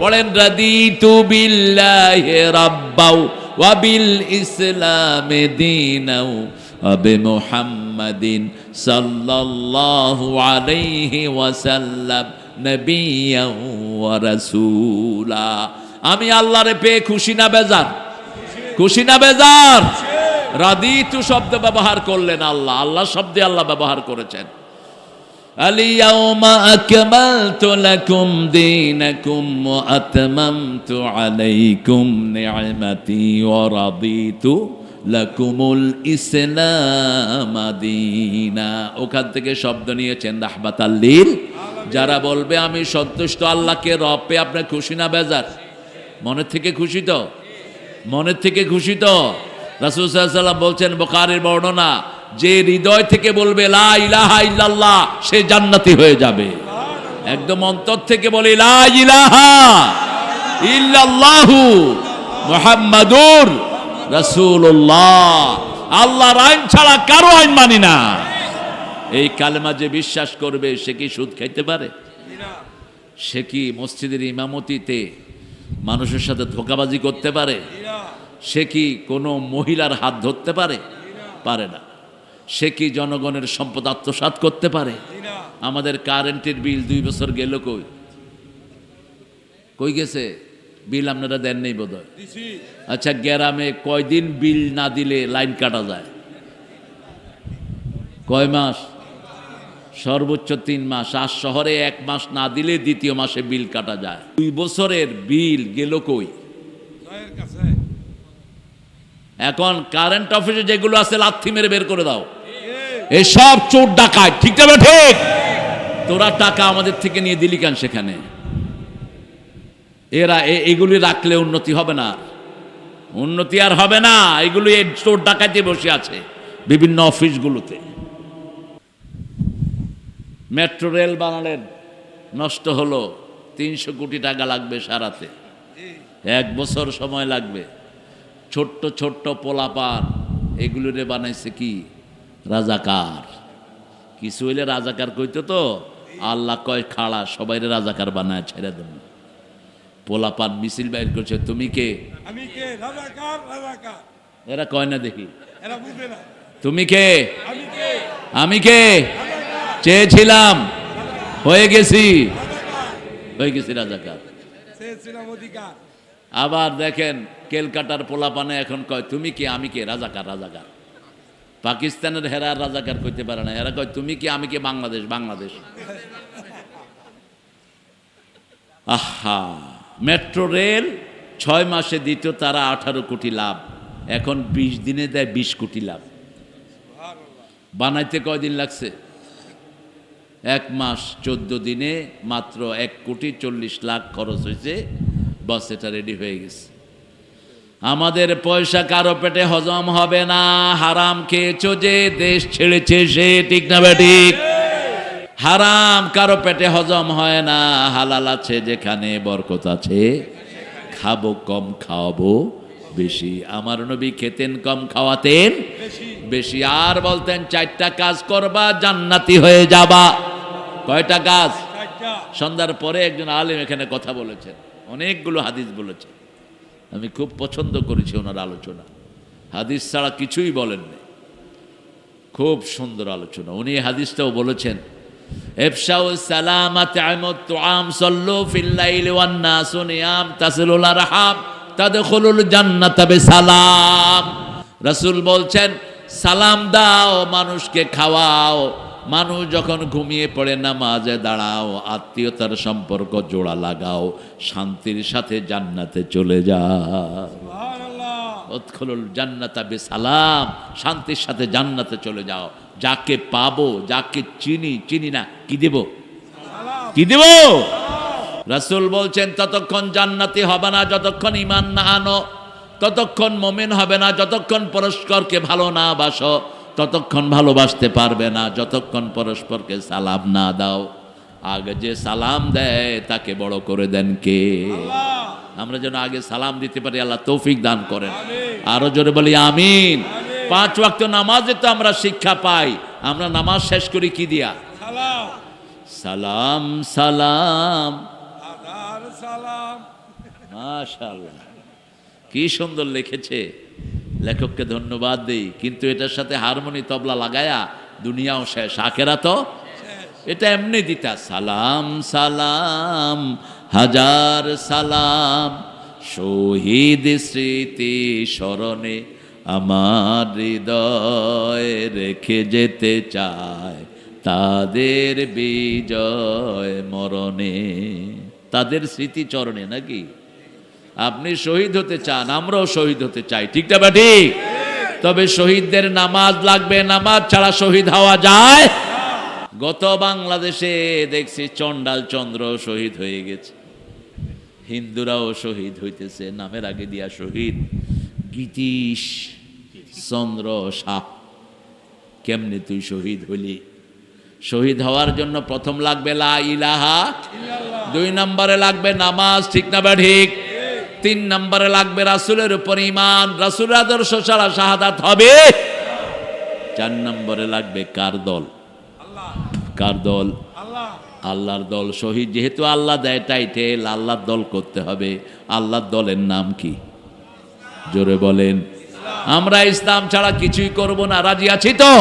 বলেন রাদিতু বিল্লাহি রাব্বাও ওয়া বিল ইসলামি দীনাও ওয়া বিমুহাম্মাদিন সাল্লাল্লাহু আলাইহি ওয়াসাল্লাম নবিয়্যাও ওয়া রাসূলা। আমি আল্লাহরে পেয়ে খুশি না বেজার? খুশি না বেজার? রাদিতু শব্দ ব্যবহার করলেন আল্লাহ, আল্লাহ শব্দে আল্লাহ ব্যবহার করেছেন। আলিয়াউমা আকমালতু লাকুম দীনাকুম ওয়া আতমামতু আলাইকুম নি'মাতি ওয়া রাদিতু লাকুমুল ইসলাম দীনা। ওখান থেকে শব্দ নিয়েছেন রাহমাতাল লিল। যারা বলবে আমি সন্তুষ্ট আল্লাহকে রব পেয়ে আপনি খুশি না বেজার? মনের থেকে খুশি তো? মনের থেকে খুশি তো? রাসূল সাল্লাল্লাহু আলাইহি ওয়াসাল্লাম বলছেন বুখারীর বর্ণনা, যে হৃদয় থেকে বলবে লা ইলাহা ইল্লাল্লাহ সে জান্নাতি হয়ে যাবে। একদম অন্তর থেকে বলে লা ইলাহা ইল্লাল্লাহু মুহাম্মাদুর রাসূলুল্লাহ, আল্লাহর আইন ছাড়া কারো আইন মানি না। এই কালেমা যে বিশ্বাস করবে সে কি সুদ খাইতে পারে? সে কি মসজিদের ইমামতিতে মানুষের সাথে ধোঁকাবাজি করতে পারে? সে কি কোনো মহিলার হাত ধরতে পারে? পারে না। সে কি জনগণের সম্পদ আত্মসাৎ করতে পারে? আমাদের কারেন্টের বিল 2 বছর গেল কই? কই গেছে বিল? আপনারা দেন নেই বোধহয়। আচ্ছা, গ্রামে কয়দিন বিল না দিলে লাইন কাটা যায়? কয় মাস? সর্বোচ্চ 3 মাস। আর শহরে 1 মাস না দিলে দ্বিতীয় মাসে বিল কাটা যায়। 2 বছরের বিল গেল কই? এখন কারেন্ট অফিসে যেগুলো আছে লাথি মেরে বের করে দাও। এসব চোর ডাকাত, ঠিক না? ঠিক। তোরা টাকা আমাদের থেকে নিয়ে দিলি কেন সেখানে? এরা এগুলি রাখলে উন্নতি হবে না, উন্নতি আর হবে না। এগুলি চোর ডাকাতে বসে আছে বিভিন্ন অফিসগুলোতে। মেট্রো রেল বানালেন, নষ্ট হলো, 300 কোটি টাকা লাগবে সারাতে, 1 বছর সময় লাগবে। ছোট্ট ছোট্ট পোলাপান এগুলোরে বানাইছে কি? রাজাকার। কিছু হইলে রাজাকার কইতো তো, আল্লাহ কয় খাড়া সবাইরে রাজাকার বানায় ছেড়ে দেন। পোলাপান মিছিল বাইর করছে, তুমি কে? আমি কে? রাজাকার। রাজাকার এরা কয় না দেখি, এরা বুঝে না। তুমি কে? আমি কে? আমি কে? চেয়েছিলাম, হয়ে গেছি, হয়ে গেছি রাজাকার। চেয়েছিলাম অধিকার। আবার দেখেন কেলকাটার পোলাপানে এখন কয় তুমি কি? আমি কে? রাজাকার। রাজাকার। পাকিস্তানের হেরা রাজাকার কইতে পারে না, এরা কয় তুমি কি? আমি কে? বাংলাদেশ। বাংলাদেশ। আহা, মেট্রো রেল 6 মাসে দিত তারা 18 কোটি লাভ, এখন 20 দিনে দেয় 20 কোটি লাভ। বানাইতে কয়দিন লাগছে? 1 মাস 14 দিনে মাত্র 1,40,00,000 খরচ হয়েছে, বাস এটা রেডি হয়ে গেছে। আমাদের পয়সা কারো পেটে হজম হবে না। হারাম খেয়েছো যে দেশ ছেড়েছে সে, ঠিক না ঠিক? হারাম কারো পেটে হজম হয় না। হালাল আছে যেখানে বরকত আছে, খাবো কম খাওয়াবো বেশি। আমার নবী খেতেন কম খাওয়াতেন বেশি। আর বলতেন 4টা কাজ করবা জান্নাতি হয়ে যাবা। কয়টা কাজ? সন্ধ্যার পরে একজন আলেম এখানে কথা বলেছেন, অনেকগুলো হাদিস বলেছেন, আমি খুব পছন্দ করেছি ওনার আলোচনা। হাদিস ছাড়া কিছুই বলেননি, খুব সুন্দর আলোচনা। উনি হাদিসটাও বলেছেন, ইফশাউ সালামাত আ'মুত তুআম সাল্লু ফিল লাইলি ওয়ান নাসু নিয়াম তাসিলুল আরহাম তাদখুলুল জান্নাতা বিসালাম। রাসূল বলছেন সালাম দাও, মানুষকে খাওয়াও, মানুষ যখন ঘুমিয়ে পড়ে নামাজে দাঁড়াও, আত্মীয়তার সম্পর্ক জোড়া লাগাও, শান্তির সাথে জান্নাতে চলে যাও। উদখুলুল জান্নাতা বিসালাম, শান্তির সাথে জান্নাতে চলে যাও। যাকে পাবো, যাকে চিনি না, কি দেব? কি দেব? রাসূল বলছেন ততক্ষণ জান্নাতি হবে না যতক্ষণ ঈমান না আনো, ততক্ষণ মুমিন হবে না যতক্ষণ পরস্পরকে ভালো না বাসো, ততক্ষণ ভালোবাসতে পারবে না যতক্ষণ পরস্পরকে সালাম না দাও। আগে যে সালাম দেয় তাকে বড় করে দেন কে? আমরা যেন আগে সালাম দিতে পারি, আল্লাহ তৌফিক দান করেন। আরো জোরে বলি আমিন। 5 ওয়াক্ত নামাজে তো আমরা শিক্ষা পাই, আমরা নামাজ শেষ করি কি দিয়া? সালাম সালাম সালাম। মাশাআল্লাহ, কি সুন্দর লিখেছে, লেখককে ধন্যবাদ দেই। কিন্তু এটার সাথে হারমোনি তবলা লাগায়া দুনিয়াও শেষ, আখেরা তো এটা এমনি দিতা। সালাম সালাম হাজার সালাম, শহীদ স্মৃতি স্মরণে আমার হৃদয় রেখে যেতে চায় তাদের বিজয় মরণে, তাদের স্মৃতিচরণে। নাকি আপনি শহীদ হতে চান, আমরাও শহীদ হতে চাই, ঠিক না ঠিক? তবে শহীদদের নামাজ লাগবে, নামাজ ছাড়া শহীদ হওয়া যায়। গত বাংলাদেশে দেখছি চন্ডাল চন্দ্র শহীদ হয়ে গেছে, হিন্দুরাও শহীদ হইতেছে, নামের আগে দিয়া শহীদ। গীতিশ চন্দ্র শাহ, কেমনে তুই শহীদ হলি? শহীদ হওয়ার জন্য প্রথম লাগবে লা ইলাহা, 2 নম্বরে লাগবে নামাজ, ঠিক না ঠিক? 3 নম্বরে লাগবে রাসূলের উপর ঈমান, রাসূলের আদর্শ ছাড়া শাহাদাত হবে। 4 নম্বরে লাগবে কার দল? কার দল? আল্লাহর দল। শহীদ যেহেতু আল্লাহ দেয় টাইটেল, আল্লাহর দল করতে হবে। আল্লাহর দলের নাম কি? জোরে বলেন। আমরা ইসলাম ছাড়া কিছুই করব না, রাজি আছি তো?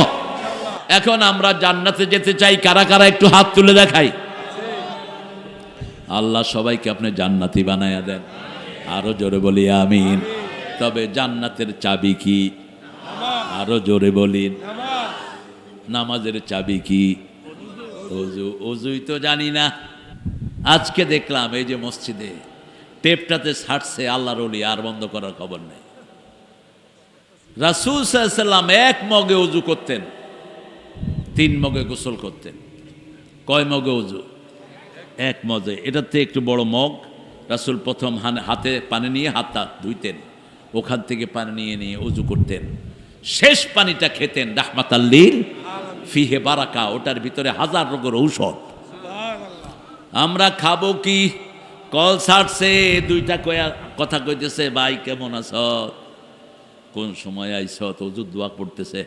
এখন আমরা জান্নাতে যেতে চাই, কারা কারা একটু হাত তুলে দেখাই। আল্লাহ সবাইকে আপনি জান্নাতি বানায়া দেন, আরো জোরে বলি আমিন। তবে জান্নাতের চাবি কি? আরো জোরে বলিন। নামাজের চাবি কি? ওযু। ওযুই তো জানি না। আজকে দেখলাম এই যে মসজিদে টেপটাতে ছাড়ছে আল্লাহর ওলি, আর বন্ধ করার খবর নেই। রাসূল সাল্লাল্লাহু আলাইহি ওয়াসাল্লাম 1 মগে ওযু করতেন, 3 মগে গোসল করতেন। কয় মগে ওযু? 1 মগে। এটাতে একটু বড় মগ। রাসূল প্রথম হাতে পানি নিয়ে হাতটা ধুইতেন, ওখান থেকে পানি নিয়ে ওযু করতেন। শেষ পানিটা খেতেন, রাহমাতাল লিল ফিহে বারাকা, ওটার ভিতরে 1000 রোগের ঔষধ। আমরা খাবো কি? কল ছাড়ছে, 2টা কথা কইতেছে, ভাই কেমন আছ, কোন সময় আইছ, ওযু দোয়া পড়তেছে,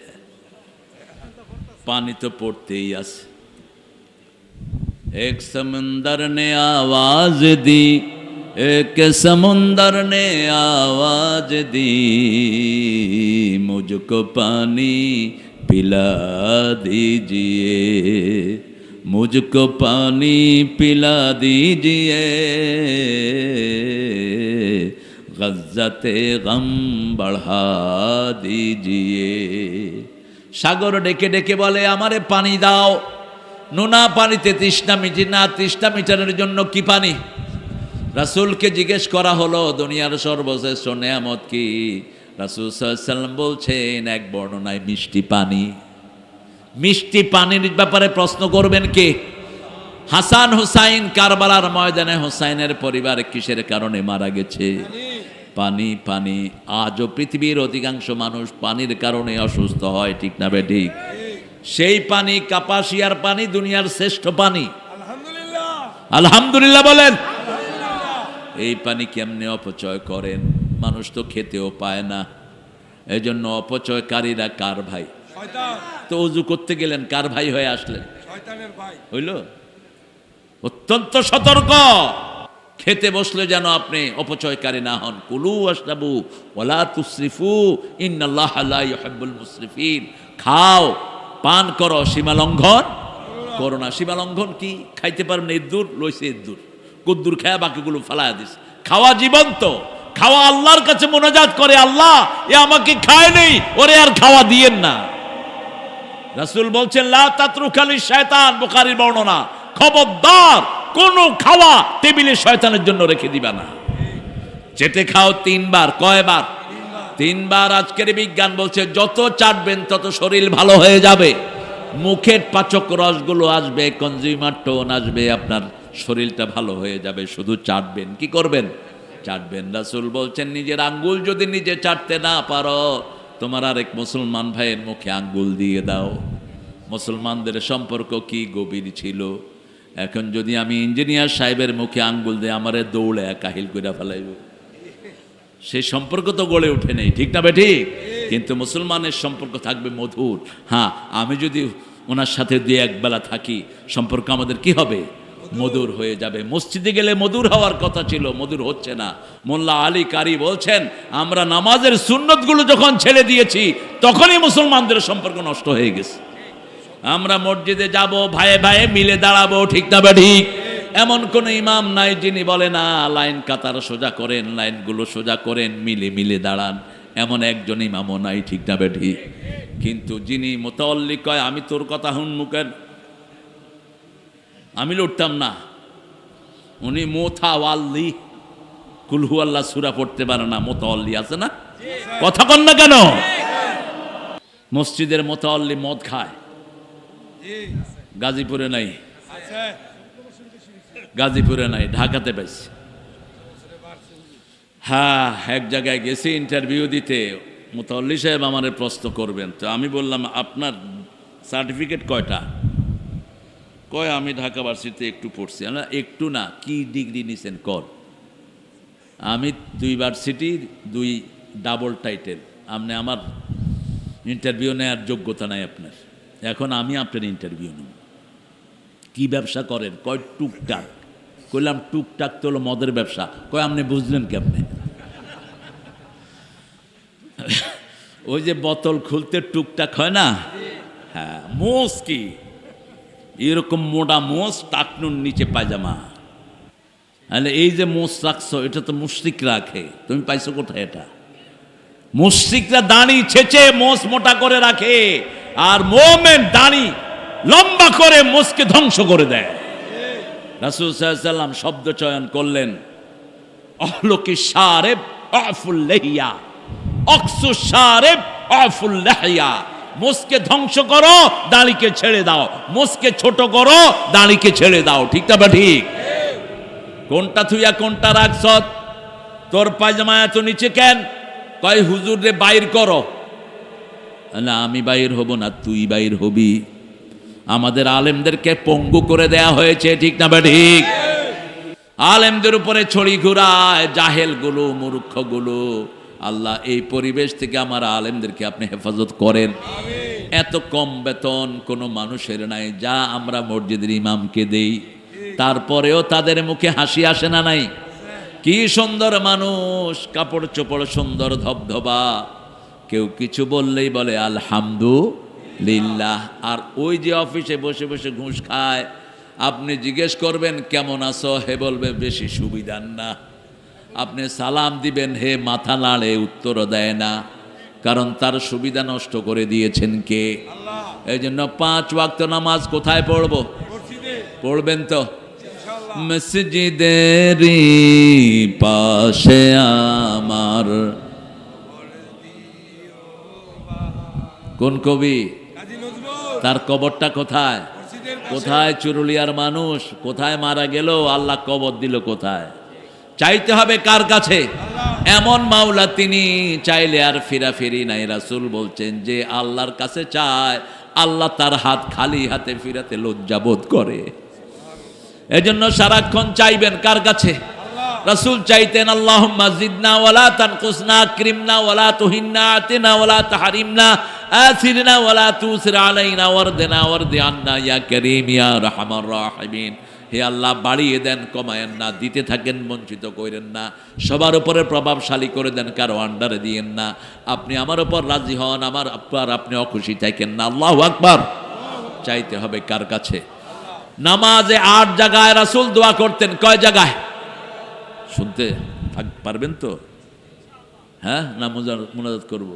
পানি তো পড়তেই আছে। এক সমুন্দর নে আওয়াজ দি, এক সমুন্দর নে আওয়াজ দি, মুঝকো পানি पिला दीजिए, मुझको पानी पिला दीजिए, गज़्ज़ते गम बढ़ा दीजिए। সাগর ডেকে ডেকে বলে আমারে পানি দাও। নোনা পানিতে তৃষ্ণা মিটে না, তৃষ্ণা মিটানোর জন্য কি পানি? রাসূলকে জিজ্ঞেস করা হলো দুনিয়ার সর্বশ্রেষ্ঠ নেয়ামত কি? রাসূল সাল্লাল্লাহু আলাইহি ওয়াসাল্লাম বলছেন এক বর্ণনায় মিষ্টি পানি। মিষ্টি পানির ব্যাপারে প্রশ্ন করবেন কে? হাসান হুসাইন কারবালার ময়দানে হুসাইনের পরিবার কিসের কারণে মারা গেছে? পানি। পানি। আজও পৃথিবীর অধিকাংশ মানুষ পানির কারণে অসুস্থ হয়, ঠিক না ঠিক? সেই পানি কাপাসিয়ার পানি, দুনিয়ার শ্রেষ্ঠ পানি। আলহামদুলিল্লাহ, আলহামদুলিল্লাহ বলেন। এই পানি কেমনে অপচয় করেন? মানুষ তো খেতেও পায় না। এই জন্য অপচয়কারীরা কার ভাই? শয়তান। তো ওযু করতে গেলেন, কার ভাই হয়ে আসলেন? শয়তানের ভাই। হইল? অত্যন্ত সতর্ক। খেতে বসলে যেন আপনি অপচয়কারী না হন। কুলু ওয়াশরাবু ওয়ালা তুসরিফু ইন্নাল্লাহা লা ইউহিব্বুল মুসরিফিন। খাও, পান করো, সীমা লঙ্ঘন করো না। সীমা লঙ্ঘন কি? খাইতে পারবেন ইদ্দুর, লইছে ইদ্দুর, কুদ্দুর খায়া বাকিগুলো ফালায়া দিস। খাওয়া জীবন্ত, খাওয়া আল্লাহর কাছে মোনাজাত করে, আল্লাহ এ আমাকে খায় নেই, ওরে আর খাওয়া দিয়েন না। রাসূল বলছেন লা তাতরুকালি শয়তান, বুখারীর বর্ণনা, খবরদার কোন খাওয়া টেবিলে শয়তানের জন্য রেখে দিবা না। চেটে খাও 3 বার। কয়বার? 3 বার। আজকের বিজ্ঞান বলছে যত চাটবেন তত শরীর ভালো হয়ে যাবে, মুখের পাচক রসগুলো আসবে, কনজিউমার টোন আসবে, আপনার শরীরটা ভালো হয়ে যাবে। শুধু চাটবেন। কি করবেন? চাটবেন। রাসূল বলছেন নিজের আঙ্গুল যদি নিজে চাটতে না পারো, তোমার আরেক মুসলমান ভাইয়ের মুখে আঙ্গুল দিয়ে দাও। মুসলমানদের সম্পর্ক কি গভীর ছিল। এখন যদি আমি ইঞ্জিনিয়ার সাহেবের মুখে আঙ্গুল দিয়ে আমারে দৌড়ে কাহিল করে ফেলাইব, সেই সম্পর্ক তো গড়ে ওঠে নেই, ঠিক না ঠিক? কিন্তু মুসলমানের সম্পর্ক থাকবে মধুর। হ্যাঁ, আমি যদি ওনার সাথে 2-1 বেলা থাকি, সম্পর্ক আমাদের কি হবে? মধুর হয়ে যাবে। মসজিদে গেলে মধুর হওয়ার কথা ছিল, মধুর হচ্ছে না। মোল্লা আলী কারি বলছেন আমরা নামাজের সুন্নতগুলো যখন ছেড়ে দিয়েছি তখনই মুসলমানদের সম্পর্ক নষ্ট হয়ে গেছে। আমরা মসজিদে যাব, ভাইয়ে ভাইয়ে মিলে দাঁড়াবো, ঠিক না ঠিক? এমন কোন ইমাম নাই যিনি বলে না লাইন কাতার সোজা করেন, লাইনগুলো সোজা করেন, মিলে মিলে দাঁড়ান। এমন একজন ইমামও নাই, ঠিক না ঠিক? কিন্তু যিনি মুতাওয়াল্লি কয় আমি তোর কথা হুন মুখের, আমি লড়তাম না। উনি মোথাওয়াল্লি, কুলহু আল্লাহ সূরা পড়তে পারে না, মোতাওয়াল্লি আছে না, কথা কন না কেন? মসজিদের মোতাওয়াল্লি মদ খায়, জি গাজীপুরে নাই, আছে গাজীপুরে নাই, ঢাকাতে পাইছি। হ্যাঁ, এক জায়গায় গেছি ইন্টারভিউ দিতে, মোতাওয়াল্লি সাহেব আমারে প্রশ্ন করবেন। তো আমি বললাম আপনার সার্টিফিকেট কয়টা? কয় আমি ঢাকা ভার্সিটিতে একটু পড়ছি। আমরা একটু না, কি ডিগ্রি নিছেন কর? আমি 2 ভার্সিটি 2 ডাবল টাইটেল, আপনি আমার ইন্টারভিউ নেওয়ার যোগ্যতা নাই আপনার। এখন আমি আপনার ইন্টারভিউ নেব। কি ব্যবসা করেন? কয় টুকটাক। কইলাম টুকটাক তো হলো মদের ব্যবসা। কয় আপনি বুঝলেন কেমনে? ওই যে বোতল খুলতে টুকটাক হয় না, হ্যাঁ, মোষ কি এরকম মোটা মোষ, টাকনুর নিচে পায়জামা। তাহলে এই যে মোষ রাখছো, এটা তো মুশরিক রাখে, তুমি পাইছো কোথায় এটা? মুশরিকরা দাড়ি ছেঁচে মোষ মোটা করে রাখে, আর মোমেন দাড়ি লম্বা করে মোষকে ধ্বংস করে দেয়। রাসূল সাল্লাল্লাহু আলাইহি ওয়াসাল্লাম শব্দ চয়ন করলেন, অহলকি শারেব আফুল লাহিয়া, অকসু শারেব আফুল লাহিয়া। মোষকে ধ্বংস করো, দাড়িকে ছেড়ে দাও। মোষকে ছোট করো, দাড়িকে ছেড়ে দাও। ঠিক না বা ঠিক? কোনটা থুইয়া কোনটা রাখছ? তোর পায়জামা এত নিচে কেন? কয় হুজুর রে বাইর করো। না, আমি বাইর হব না, তুই বাইর হবি। আমাদের আলেমদেরকে পঙ্গু করে দেয়া হয়েছে। ঠিক না বা ঠিক? আলেমদের উপরে ছড়ি ঘুরায় জাহেলগুলো, মূর্খগুলো। আল্লাহ এই পরিবেশ থেকে আমার আলেমদেরকে আপনি হেফাজত করেন। এত কম বেতন কোনো মানুষের নাই যা আমরা মসজিদের ইমামকে দেই, তারপরেও তাদের মুখে হাসি আসে না নাই? কি সুন্দর মানুষ, কাপড় চোপড় সুন্দর ধবধবা, কেউ কিছু বললেই বলে আলহামদুলিল্লাহ। আর ওই যে অফিসে বসে বসে ঘুষ খায়, আপনি জিজ্ঞেস করবেন কেমন আছো, হে বলবে বেশি সুবিধার না। আপনি সালাম দিবেন, হে মাথা নাড়ে, উত্তরও দেয় না, কারণ তার সুবিধা নষ্ট করে দিয়েছেন কে? এই জন্য 5 ওয়াক্ত নামাজ কোথায় পড়বো? পড়বেন তো মসজিদেরই পাশে আমার। কোন কবি? কাজী নজরুল। তার কবরটা কোথায়? মসজিদের পাশে। কোথায় চুরুলিয়ার মানুষ? কোথায় মারা গেল? আল্লাহ কবর দিল কোথায়? চাইতে হবে কার কাছে? এমন মাওলা তিনি, চাইলে আর ফিরাফিরি নাই। রাসূল বলছেন যে আল্লাহর কাছে চায়, আল্লাহ তার হাত খালি হাতে ফিরাতে লজ্জাবোধ করে। এজন্য সারাক্ষণ চাইবেন কার কাছে? রাসূল চাইতেন আল্লাহুম্মা জিদনা ওয়ালা তানকুসনা, আকরিমনা ওয়ালা তুহিন্না, আতিনা ওয়ালা তাহরিমনা, আথিরনা ওয়ালা তুসির আলাইনা, ওয়ারদিনা ওয়ারদি আন্না ইয়া কারীম ইয়া রাহমার রাহিমিন। হে আল্লাহ, বাড়িয়ে দেন, কমায়েন না, দিতে থাকেন, বঞ্চিত করেন না, সবার উপরে প্রভাবশালী করে দেন, কারো আন্ডারে দিয়েন না। আপনি আমার উপর রাজি হন, আমার আপনার আপনি অখুশি থাকেন না। আল্লাহু আকবার। চাইতে হবে কার কাছে? নামাজে 8 জায়গায় রাসূল দোয়া করতেন। কয় জায়গায়? শুনতে পারবেন তো? হ্যাঁ, না মুনাজাত করব?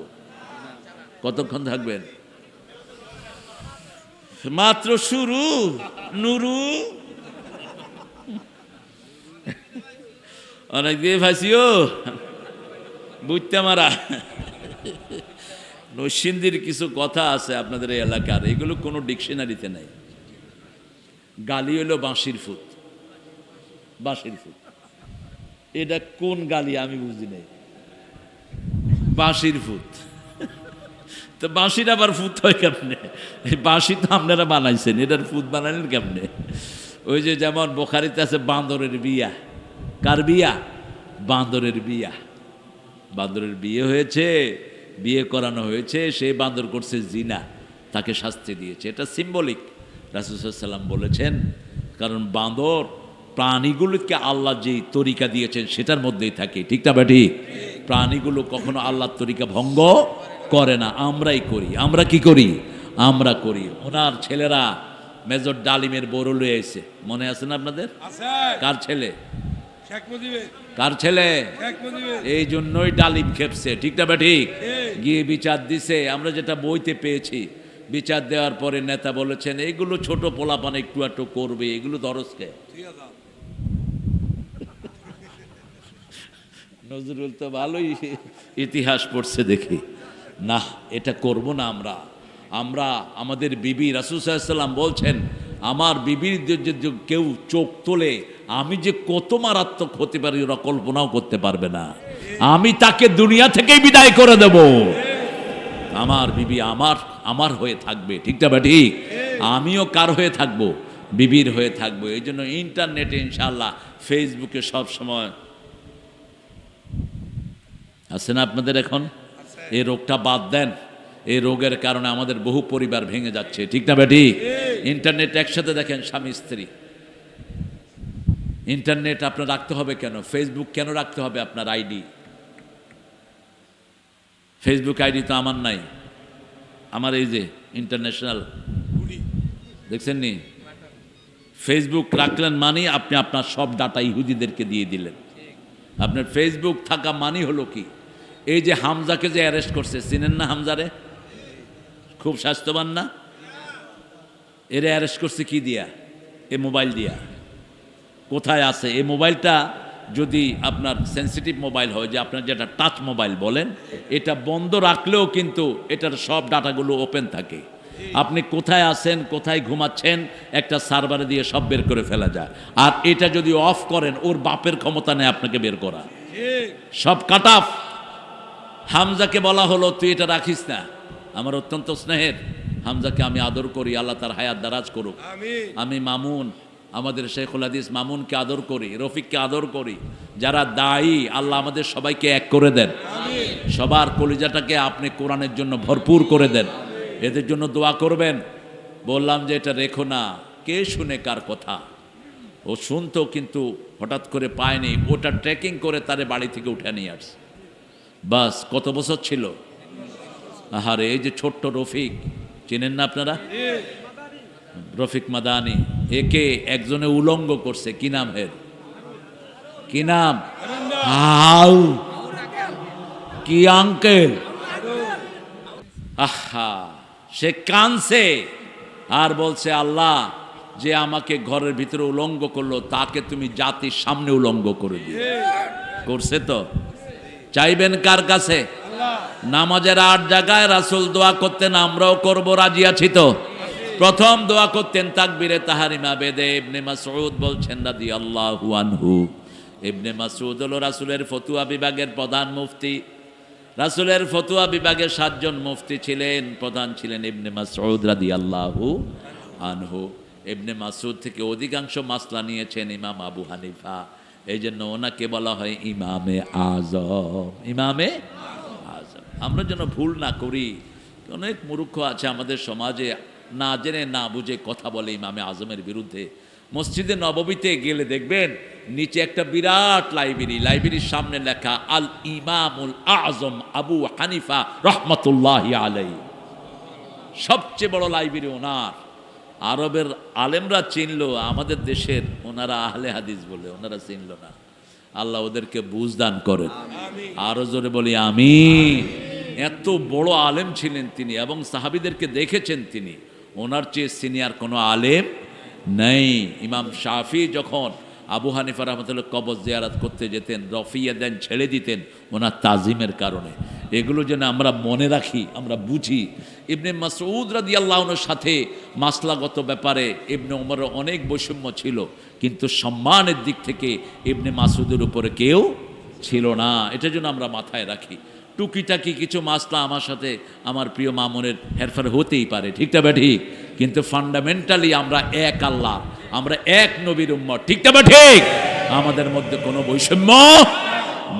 কতক্ষণ থাকবেন? মাত্র শুরু। নুরু অনেক দিয়ে ফাঁসিও বুঝতে মারা। নরসিংদীর কিছু কথা আছে আপনাদের এই এলাকার, এগুলো কোনো ডিকশনারিতে নাই। গালি হলো বাঁশির ফুত। বাঁশির ফুত এটা কোন গালি আমি বুঝি নাই। বাঁশির ফুত তো বাঁশির আবার ফুত হয় কেমনে? বাঁশি তো আপনারা বানাইছেন, এটার ফুত বানালেন কেমনে? ওই যে যেমন বোখারিতে আছে বান্দরের বিয়া। কার বিয়া? বান্দরের বিয়া। বান্দরের বিয়ে হয়েছে, বিয়ে করানো হয়েছে, সে বান্দর করছে জিনা, তাকে শাস্তি দিয়েছে। এটা সিম্বলিক। রাসূল সাল্লাল্লাহু আলাইহি ওয়াসাল্লাম বলেছেন, কারণ বান্দর প্রাণীগুলোকে আল্লাহ যেই তরিকা দিয়েছেন সেটার মধ্যেই থাকে। ঠিক না বেটি? প্রাণীগুলো কখনো আল্লাহর তরিকা ভঙ্গ করে না, আমরাই করি। আমরা কি করি? আমরা করি। ওনার ছেলেরা মেজর ডালিমের বড় লয়ে এসে, মনে আছে না আপনাদের? কার ছেলে? শেখ মুজিবের। কার ছেলে? শেখ মুজিবের। এই জন্যই ডালিম খেপছে। ঠিক না বেটি? গিয়ে বিচার দিছে। আমরা যেটা বইতে পেয়েছি বিচার দেওয়ার পরে নেতা বলেছেন এইগুলো ছোট পোলাপান একটু একটু করবে, এগুলো দরজকে। ঠিক আছে নজরুল তো ভালোই ইতিহাস পড়ছে দেখি। না, এটা করব না আমরা। আমরা আমাদের বিবি রাসূল সাল্লাল্লাহু আলাইহি ওয়াসাল্লাম বলছেন আমার বিবির যদি কেউ চোখ তোলে আমি যে কত মারাত্মক হতে পারি ওরা কল্পনাও করতে পারবে না। আমি তাকে দুনিয়া থেকেই বিদায় করে দেব। আমার বিবি আমার হয়ে থাকবে, ঠিক না ঠিক? আমিও কার হয়ে থাকবো? বিবির হয়ে থাকবো। এই জন্য ইন্টারনেটে ইনশাআল্লাহ, ফেসবুকে সব সময় আছে না আপনাদের এখন? এই রোগটা বাদ দেন। এই রোগের কারণে আমাদের বহু পরিবার ভেঙে যাচ্ছে, ঠিক না ঠিক? ইন্টারনেট একসাথে দেখেন স্বামী স্ত্রী। ইন্টারনেট আপনার রাখতে হবে কেন? ফেসবুক কেন রাখতে হবে আপনার আইডি? ফেসবুক আইডি তো আমার নাই, আমার এই যে ইন্টারন্যাশনাল, দেখছেন নি? ফেসবুক রাখলেন মানে আপনি আপনার সব ডাটা ইহুদিদেরকে দিয়ে দিলেন। আপনার ফেসবুক থাকা মানে হলো কি? এই যে হামজাকে যে অ্যারেস্ট করছে, চিনেন না হামজারে? খুব স্বাস্থ্যবান না? এরে অ্যারেস্ট করছে কি দিয়া? এ মোবাইল দিয়া। কোথায় আছে এই মোবাইলটা? যদি আপনার সেন্সিটিভ মোবাইল হয়, যে আপনার যেটা টাচ মোবাইল বলেন, এটা বন্ধ রাখলেও কিন্তু এটার সব ডাটাগুলো ওপেন থাকে। আপনি কোথায় আছেন, কোথায় ঘুমাচ্ছেন, একটা সার্ভারে দিয়ে সব বের করে ফেলা যায়। আর এটা যদি অফ করেন, ওর বাপের ক্ষমতা নেই আপনাকে বের করা, সব কাট অফ। হামজাকে বলা হলো তুই এটা রাখিস না। আমার অত্যন্ত স্নেহের হামজাকে আমি আদর করি, আল্লাহ তার হায়াত দারাজ করুক। আমি মামুন, আমাদের শেখুল হাদিস মামুনকে আদর করি, রফিককে আদর করি। যারা দায়ী, আল্লাহ আমাদের সবাইকে এক করে দেন। সবার কলিজাটাকে আপনি কোরআনের জন্য ভরপুর করে দেন। এদের জন্য দোয়া করবেন। বললাম যে এটা রেখো না, কে শুনে কার কথা? ও শুনতো কিন্তু হঠাৎ করে পায়নি, ওটা ট্রেকিং করে তারে বাড়ি থেকে উঠে নিয়ে আসছে। বাস কত বছর ছিল? আহারে, এই যে ছোট্ট রফিক, চেনেন না আপনারা? রফিক মাদানি, একে একজনে উলঙ্গ করছে। কি নাম এর? কি নাম? হাউ কি আঙ্কেল? আহা, সে কানছে আর বলছে আল্লাহ, যে আমাকে ঘরের ভিতরে উলঙ্গ করলো তাকে তুমি জাতির সামনে উলঙ্গ করে দিও। করছে তো? চাইবেন কার কাছে? নামাজের 8 জায়গায় রাসূল দোয়া করতেন, আমরাও করব, রাজি আছি তো? প্রথম দোয়া করতেন তাকবীরে তাহারিমা বেদে। ইবনে মাসউদ বলছেন রাদিয়াল্লাহু আনহু, ইবনে মাসউদ হলো রাসূলের ফতুয়া বিভাগের প্রধান মুফতি। রাসূলের ফতুয়া বিভাগে 7 জন মুফতি ছিলেন, প্রধান ছিলেন ইবনে মাসউদ রাদিয়াল্লাহু আনহু। ইবনে মাসউদ থেকে অধিকাংশ মাসলা নিয়েছেন ইমাম আবু হানিফা। এই জন্য ওনাকে বলা হয় ইমামে আজম। ইমামে আজম। আমরা যেন ভুল না করি। অনেক মূর্খ আছে আমাদের সমাজে, না জেনে না বুঝে কথা বলে ইমামে আজমের বিরুদ্ধে। মসজিদে নববীতে গেলে দেখবেন নিচে একটা বিরাট লাইব্রেরির সামনে লেখা আল ইমামুল আজম আবু হানিফা রহমতুল্লাহি আলাইহি। সবচেয়ে বড় লাইব্রেরি ওনার। আরবের আলেমরা চিনলো, আমাদের দেশের ওনারা আহলে হাদিস বলে ওনারা চিনলো না। আল্লাহ ওদেরকে বুঝদান করেন। আরো জোরে বলি আমিন। এত বড় আলেম ছিলেন তিনি, এবং সাহাবীদেরকে দেখেছেন তিনি। ওনার চেয়ে সিনিয়র কোনো আলেম নেই। ইমাম শাফি যখন আবু হানিফা রহমতুল্লাহ কবর জিয়ারত করতে যেতেন, রফিয়া দেন ছেড়ে দিতেন ওনার তাজিমের কারণে। এগুলো যেন আমরা মনে রাখি, আমরা বুঝি। ইবনে মাসউদ রাদিয়াল্লাহু আনহুর সাথে মাসলাগত ব্যাপারে ইবনে ওমরের অনেক বৈষম্য ছিল, কিন্তু সম্মানের দিক থেকে ইবনে মাসউদের উপরে কেউ ছিল না। এটা যেন আমরা মাথায় রাখি। টুকিটাকি কিছু মাসলা আমার সাথে আমার প্রিয় মামুনের হেরফের হতেই পারে, ঠিক না ঠিক? কিন্তু ফান্ডামেন্টালি আমরা এক আল্লাহ, আমরা এক নবীর উম্মত, ঠিক না ঠিক? আমাদের মধ্যে কোনো বৈষম্য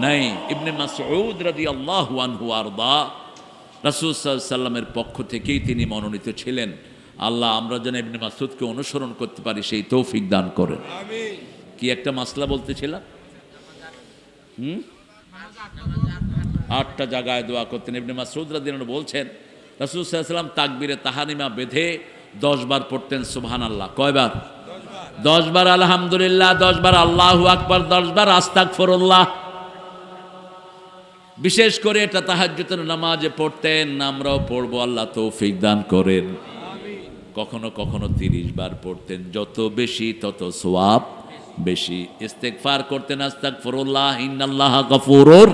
নাই। ইবনে মাসউদ রাদিয়াল্লাহু আনহু আরদা, রাসূল সাল্লাল্লাহু আলাইহি সাল্লামের পক্ষ থেকেই তিনি মনোনীত ছিলেন। আল্লাহ আমরা যেন ইবনে মাসউদকে অনুসরণ করতে পারি সেই তৌফিক দান করেন। আমিন। কি একটা মাসলা বলতেছিলাম? 8টা জায়গায় দোয়া করতেন। ইবনে মাসউদ রাদিয়াল্লাহু আনহু বলছেন রাসূল সাল্লাল্লাহু আলাইহি ওয়াসাল্লাম তাকবীরে তাহারিমা বেঁধে 10 বার পড়তেন সুবহানাল্লাহ। কয়বার? 10 বার আলহামদুলিল্লাহ, 10 বার আল্লাহু আকবার, 10 বার আস্তাগফিরুল্লাহ। বিশেষ করে এটা তাহাজ্জুদের নামাজে পড়তেন, আমরাও পড়বো, আল্লাহ তৌফিক দান করেন। কখনো কখনো 30 বার পড়তেন, যত বেশি তত সওয়াব বেশি। ইস্তেগফার করতেন, আস্তাগফিরুল্লাহ ইন্নাল্লাহা গফুরুর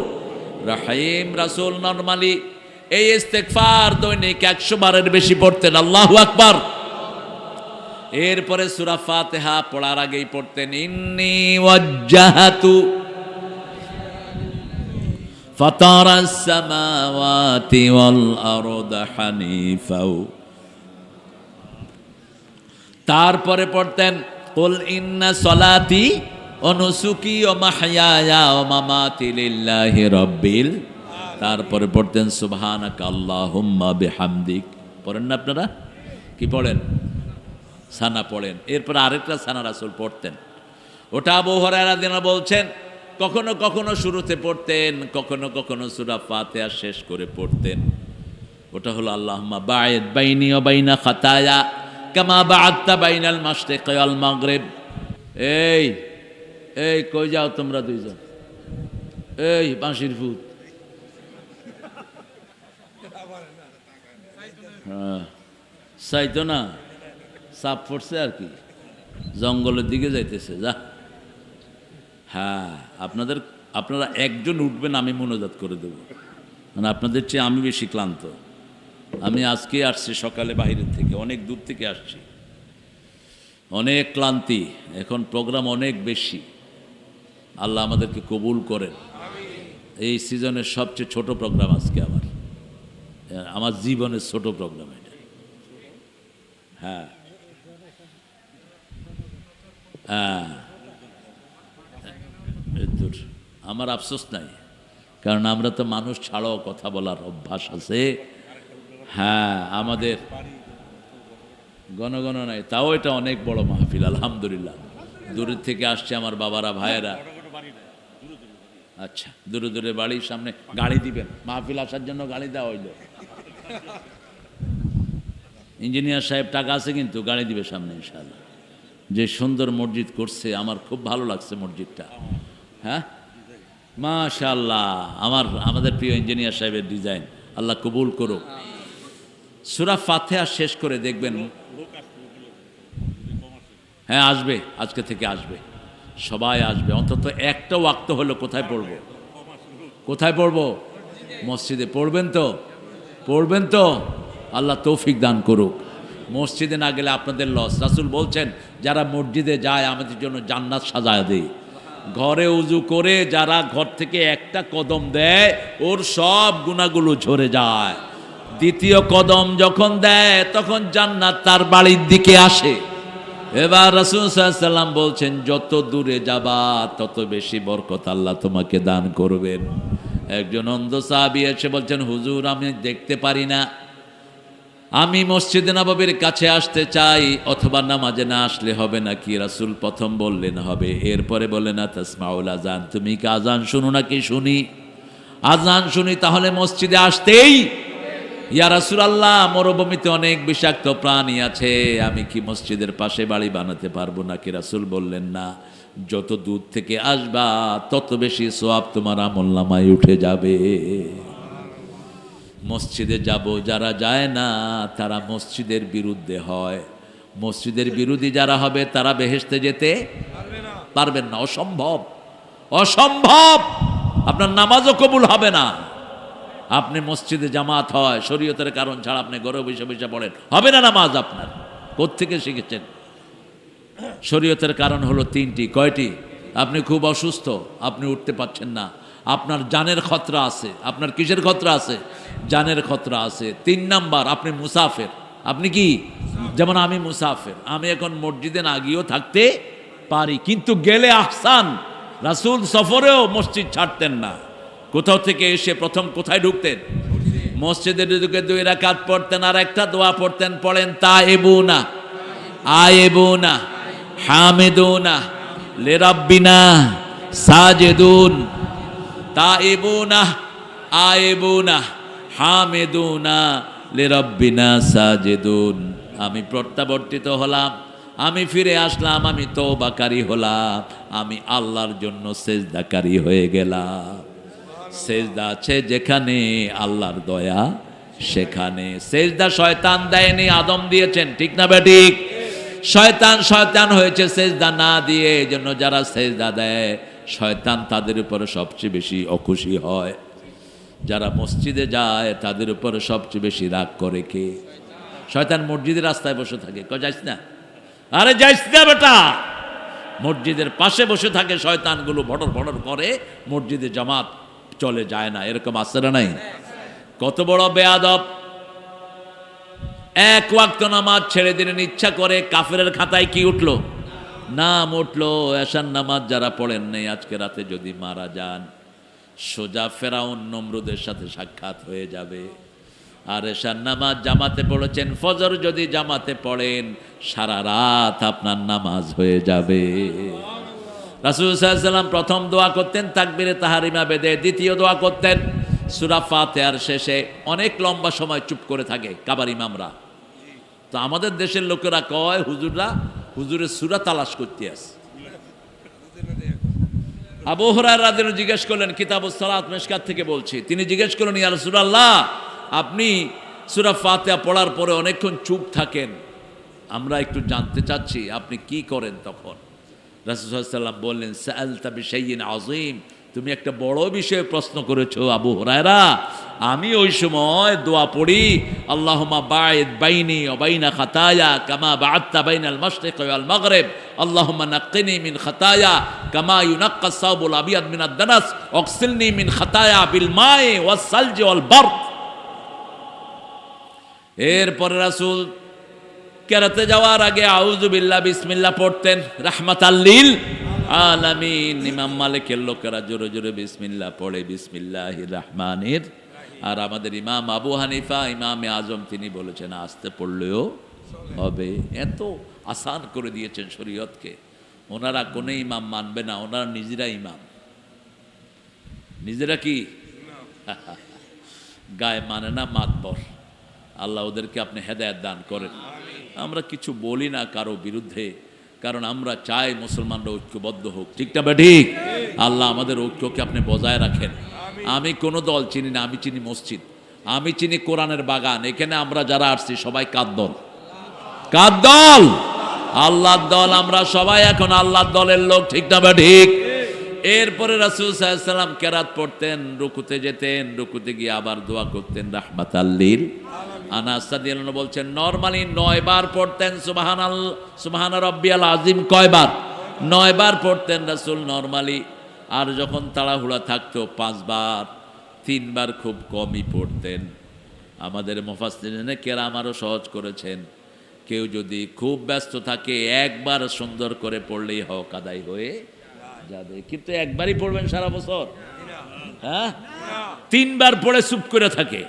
রহিম। রাসূল নরমালি এই ইস্তেগফার দৈনিক 100 বারের বেশি পড়তেন। আল্লাহু আকবার। এরপরে সূরা ফাতিহা পড়ার আগেই পড়তেন ইন্নী ওয়াজ্জাহাতু ফাতারাস সামাওয়াতি ওয়াল আরদা হানিফাও। তারপরে পড়তেন কুল ইন্না সলাতি ওয়া নুসুকি ওয়া মাহইয়ায়া ওয়া মামাতি লিল্লাহি রাব্বিল। তারপরে পড়তেন সুবহানাকা আল্লাহুম্মা বিহামদিক। পড়েন না আপনারা? কি পড়েন? সানা পড়েন। এরপরে আরেকটা সানা রাসূল পড়তেন, ওটা আবু হুরায়রা রাদিয়াল্লাহু আনহু বলছেন কখনো কখনো শুরুতে পড়তেন, কখনো কখনো সূরা ফাতিহা শেষ করে পড়তেন। ওটা হলো আল্লাহুম্মা বা'id বাইনি ওয়া বাইনা খাতায়া কামা বা'আদতা বাইনাল মাশরিকি ওয়াল মাগরিব। এই এই কই যাও তোমরা দুইজন? এই বাঁশির ভূত, চাইতো না, চাপ পড়ছে আর কি, জঙ্গলের দিকে যাইতেছে। যা, হ্যাঁ আপনারা একজন উঠবেন, আমি মোনাজাত করে দেব। মানে আপনাদের চেয়ে আমি বেশি ক্লান্ত। আমি আজকে আসছি সকালে বাইরের থেকে, অনেক দূর থেকে আসছি, অনেক ক্লান্তি, এখন প্রোগ্রাম অনেক বেশি। আল্লাহ আমাদেরকে কবুল করেন। এই সিজনের সবচেয়ে ছোট প্রোগ্রাম আজকে আমার জীবনের ছোট প্রোগ্রাম এটা। হ্যাঁ হ্যাঁ, আমার আফসোস নাই, কারণ আমরা তো মানুষ ছাড়াও কথা বলার অভ্যাস আছে। হ্যাঁ, আমাদের গণগণ নাই, তাও এটা অনেক বড় মাহফিল আলহামদুলিল্লাহ। দূরের থেকে আসছে আমার বাবারা, ভাইয়েরা। আচ্ছা, দূরে দূরে বাড়ির সামনে গাড়ি দিবেন, মাহফিল আসার জন্য গাড়ি দেওয়া হইল। ইঞ্জিনিয়ার সাহেব টাকা আছে কিন্তু গাড়ি দিবে সামনে ইনশাআল্লাহ। যে সুন্দর মসজিদ করছে, আমার খুব ভালো লাগছে মসজিদটা। হ্যাঁ মাশাআল্লাহ, আমাদের প্রিয় ইঞ্জিনিয়ার সাহেবের ডিজাইন, আল্লাহ কবুল করুক। সূরা ফাতিহা শেষ করে দেখবেন, হ্যাঁ আসবে, আজকে থেকে আসবে, সবাই আসবে। অন্তত একটা ওয়াক্ত হলো কোথায় পড়ব? কোথায় পড়ব? মসজিদে। পড়বেন তো আল্লাহ তৌফিক দান করুক। মসজিদে না গেলে আপনাদের লস। রাসূল বলছেন যারা মসজিদে যায় আমাদের জন্য জান্নাত সাজায় দেয়। ঘরে উজু করে যারা ঘর থেকে একটা কদম দেয় ওর সব গুনাহগুলো ঝরে যায়। দ্বিতীয় কদম যখন দেয় তখন জান্নাত তার বাড়ির দিকে আসে। এবার রাসূল সাল্লাল্লাহু আলাইহি ওয়াসাল্লাম বলছেন যত দূরে যাবা তত বেশি বরকত আল্লাহ তোমাকে দান করবেন। একজন অন্ধ সাহাবী এসে বলছেন, হুজুর আমি দেখতে পারি না, আমি মসজিদে নববীর কাছে আসতে চাই, অথবা নামাজে না আসলে হবে নাকি? রাসূল প্রথম বললেন হবে, এরপরে বললেন তাসমাউল আযান, তুমি কি আযান শুনো নাকি? শুনি। আযান শুনি, তাহলে মসজিদে আসতেই? ইয়া রাসূলুল্লাহ, মরুভূমিতে অনেক বিষাক্ত প্রাণী আছে, আমি কি মসজিদের পাশে বাড়ি বানাতে পারবো নাকি? রাসূল বললেন না, যত দূর থেকে আসবা তত বেশি সওয়াব তোমার আমলনামায় উঠে যাবে। মসজিদে যাব, যারা যায় না তারা মসজিদের বিরুদ্ধে হয়। মসজিদের বিরোধী যারা হবে তারা বেহেশতে যেতে পারবেন না, অসম্ভব, অসম্ভব। আপনার নামাজও কবুল হবে না। আপনি মসজিদে জামাত হয় শরীয়তের কারণ ছাড়া, আপনি ঘরে বসে বসে পড়েন, হবে না নামাজ আপনার। কোত্থেকে শিখেছেন? শরীয়তের কারণ হলো 3টি। কয়টি? আপনি খুব অসুস্থ, আপনি উঠতে পারছেন না, আপনার জানের খতরা আছে। আপনার কিসের খতরা আছে? জানের খতরা আছে। 3 নাম্বার, আপনি মুসাফির। আপনি কি? যেমন আমি মুসাফির, আমি এখন মসজিদে না গিয়েও থাকতে পারি, কিন্তু গেলে আহসান। রাসূল সফরেও মসজিদ ছাড়তেন না। কোথাও থেকে এসে প্রথম কোথায় ঢুকতেন? মসজিদে ঢুকে 2 রাকাত পড়তেন, আর একটা দোয়া পড়তেন। পড়েন তাইবুনা আইবুনা হামিদুনা লিরাব্বিনা সাজিদুন। তাইবুনা আইবুনা হামিদুনা লিরাব্বিনা সাজিদুন। আমি প্রত্যাবর্তিত হলাম, আমি ফিরে আসলাম, আমি তওবাকারী হলাম, আমি আল্লাহর জন্য সেজদাকারী হয়ে গেলাম। সেজদা আছে যেখানে আল্লাহর দয়া সেখানে। সেজদা শয়তান দেয়নি, আদম দিয়েছেন, ঠিক না বেঠিক? শয়তান হয়েছে সেজদা না দিয়ে। এই জন্য যারা সেজদা দেয় শয়তান তাদের উপরে সবচেয়ে বেশি অখুশি হয়। যারা মসজিদে যায় তাদের উপরে সবচেয়ে বেশি রাগ করে কে? শয়তান মসজিদের রাস্তায় বসে থাকে, যাইস না, আরে যাইস না বেটা। মসজিদের পাশে বসে থাকে শয়তানগুলো, ভটর ভটর করে, মসজিদে জামাত চলে যায় না। এরকম আছে না নাই? কত বড় বেয়াদব! এক ওয়াক্ত নামাজ ছেড়ে দিলেন ইচ্ছা করে। কাফেরের খাতায় কি উঠলো? নাম উঠলো। এশার নামাজ যারা পড়েন নেই, আজকে রাতে যদি মারা যান সোজা ফেরাউন নমরুদের সাথে সাক্ষাৎ হয়ে যাবে। আর এশার নামাজ জামাতে পড়েছেন, ফজর যদি জামাতে পড়েন সারা রাত আপনার নামাজ হয়ে যাবে। রাসূল সাল্লাল্লাহু আলাইহি ওয়াসাল্লাম প্রথম দোয়া করতেন তাকবীরে তাহরিমা বেদে, দ্বিতীয় দোয়া করতেন সূরা ফাতিহার শেষে। অনেক লম্বা সময় চুপ করে থাকে কাবার ইমামরা। তো আমাদের দেশের লোকেরা কয় হুজুরের সূরা তালাশ করতে আসে। আবু হুরায়রা রাদিয়াল্লাহু আনহু জিজ্ঞেস করলেন, কিতাবুস সালাত মিশকাত থেকে বলছি, তিনি জিজ্ঞেস করলেন, ইয়া রাসূলুল্লাহ, আপনি সূরা ফাতিহা পড়ার পরে অনেকক্ষণ চুপ থাকেন, আমরা একটু জানতে চাচ্ছি আপনি কি করেন তখন? রাসূল সাল্লাল্লাহু আলাইহি ওয়াসাল্লাম বললেন, সাআলতা বিশাইইন আযীম, তুমি একটা বড় বিষয়ে প্রশ্ন করেছো আবু হুরায়রা। আমি ওই সময় দোয়া পড়ি, আল্লাহুম্মা বাঈদ বাইনি ওয়া বাইনা খাতায়া কামা বা'আদতা বাইনাল মাশরিকি ওয়াল মাগরিব, আল্লাহুম্মা নাক্কিনি মিন খাতায়া কামা ইউনাক্কাস সাওবুল আবিয়াদ মিনাদ দানাস, ওয়াগসিলনি মিন খাতায়া বিল মাই ওয়াস সালজি ওয়াল বারদ। এরপরে রাসূল কেরাতে যাওয়ার আগে আউযু বিল্লাহ বিসমিল্লাহ পড়তেন, রাহমাতাল লিল আলামিন। ইমাম মালিকের লোকেরা জোরে জোরে বিসমিল্লাহ পড়ে, বিসমিল্লাহির রহমানির। আর আমাদের ইমাম আবু হানিফা ইমামে আজম তিনি বলেছেন আস্তে পড়লেও হবে। এত আসান করে দিয়েছেন শরীয়তকে। ওনারা কোনো ইমাম মানবে না, ওনারা নিজেরা ইমাম। নিজেরা কি গায়ে মানে না, মাতবর। আল্লাহ ওদেরকে আপনি হেদায়েত দান করেন। আমরা কিছু বলি না কারো বিরুদ্ধে, কারণ আমরা চাই মুসলমানরা ঐক্যবদ্ধ হোক, ঠিক না ঠিক? আল্লাহ আমাদের ঐক্যকে আপনি বজায় রাখেন। আমি কোনো দল চিনি না, আমি চিনি মসজিদ, আমি চিনি কোরআনের বাগান। এখানে আমরা যারা আসছি সবাই কার দল? কার দল? আল্লাহর দল। আমরা সবাই এখন আল্লাহর দলের লোক, ঠিক না ঠিক? এরপরে রাসূল সাল্লাল্লাহু আলাইহি ওয়াসাল্লাম কেরাত পড়তেন, রুকুতে যেতেন, রুকুতে গিয়ে আবার দোয়া করতেন রাহমাতাল লিল। আনাস রাদিয়াল্লাহু আনহু বলছেন নরমালি 9 বার পড়তেন সুবহানা রাব্বিয়াল আযীম। কয় বার? 9 বার পড়তেন রাসূল নরমালি। আর যখন তাড়াহুড়া থাকতো 5 বার, 3 বার খুব কমই পড়তেন। আমাদের মুফাসসিরিনে কেরাম আরও সহজ করেছেন, কেউ যদি খুব ব্যস্ত থাকে একবার সুন্দর করে পড়লেই হক আদায় হয়ে যাবে। কিন্তু একবারই পড়বেন সারা বছর? হ্যাঁ, 3 বার পড়ে চুপ করে থাকে।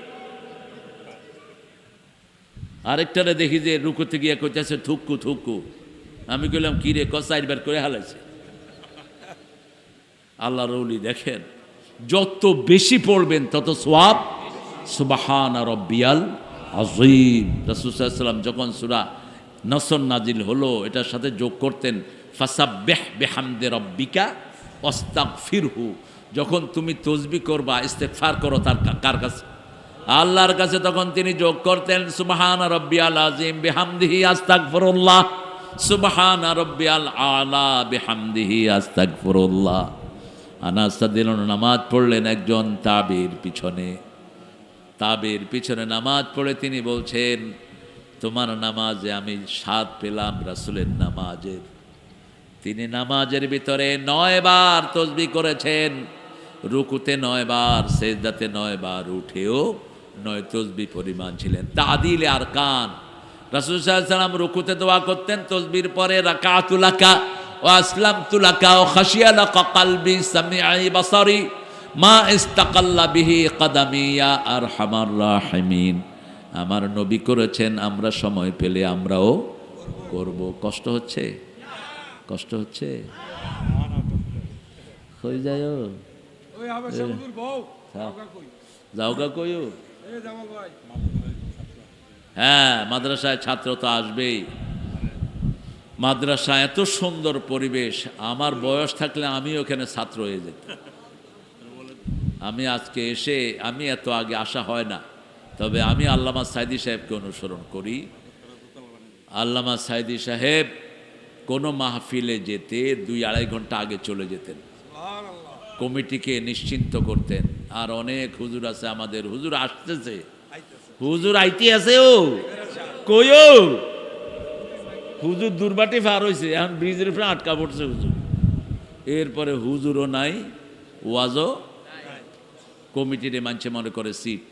আরেকটারে দেখি যে রুকুতে গিয়ে কইতেছে থুকু থুকু। আমি কইলাম কি রে? 4 বার করে হালাইছে। আল্লাহর ওলি দেখেন, যত বেশি পড়বেন তত সওয়াব। সুবহানা রাব্বিয়াল আযীম। রাসূল সাল্লাল্লাহু আলাইহি ওয়াসাল্লাম যখন সূরা নসর নাজিল হলো এটার সাথে যোগ করতেন ফাসাব্বিহ বিহামদি রাব্বিকা ওয়াস্তাগফিরহু। যখন তুমি তাসবিহ করবা, ইস্তেগফার করো তার কার কাছে? আল্লাহর কাছে। তখন তিনি যোগ করতেন সুবহানা রাব্বিয়াল আযীম বিহামদিহি আস্তাগফিরুল্লাহ, সুবহানা রাব্বিয়াল আলা বিহামদিহি আস্তাগফিরুল্লাহ। আনাস রাদিয়াল্লাহু আনহু নামাজ পড়লেন একজন তাবের পিছনে নামাজ পড়ে তিনি বলছেন, তোমার নামাজে আমি স্বাদ পেলাম রাসূলের নামাজের। তিনি নামাজের ভিতরে 9 বার তাসবিহ করেছেন, রুকুতে 9 বার, সেজদাতে 9 বার, উঠেও 9 তাসবিহ পরিমাণ ছিলেন। তাদিল আরকান। রাসূল সাল্লাল্লাহু আলাইহি ওয়াসাল্লাম রুকুতে দোয়া করতেন, তাসবিহর পরে রাকাতু লাকা ওয়া আসলামতু লাকা ওয়া খাশিয়া লাকা কলবি সামিঈ বাসারি মা ইস্তাকাল্লা বিহি কদামি ইয়া আরহামার রাহিমিন। আমার নবী করেছেন, আমরা সময় পেলে আমরাও করব। কষ্ট হচ্ছে? কষ্ট হচ্ছে? হয়ে যায় ওই হাবেশা হুজুর বউ যাওগা কইও। এই জামাল ভাই, হ্যাঁ, মাদ্রাসায় ছাত্র তো আসবেই। মাদ্রাসা এত সুন্দর পরিবেশ, আমার বয়স থাকলে আমি ওখানে ছাত্র হয়ে যেতাম। আমি আজকে এসে আমি এত আগে আসা হয় না, তবে আমি আল্লামা সাইদি সাহেবকে অনুসরণ করি। আল্লামা সাইদি সাহেব কোনো মাহফিলে যেতে 2-2.5 ঘন্টা আগে চলে যেতেন, কমিটিকে নিশ্চিন্ত করতেন। আর অনেক হুজুর আছে আমাদের, হুজুর আসতেছে, হুজুর আইতে আছে, ও কইও হুজুর দুর্বাটি পার হয়েছে, এখন ব্রিজের উপরে আটকা পড়ছে হুজুর। এরপরে হুজুরও নাই, ওয়াজও, কমিটিরে মানছে মনে করে সিট।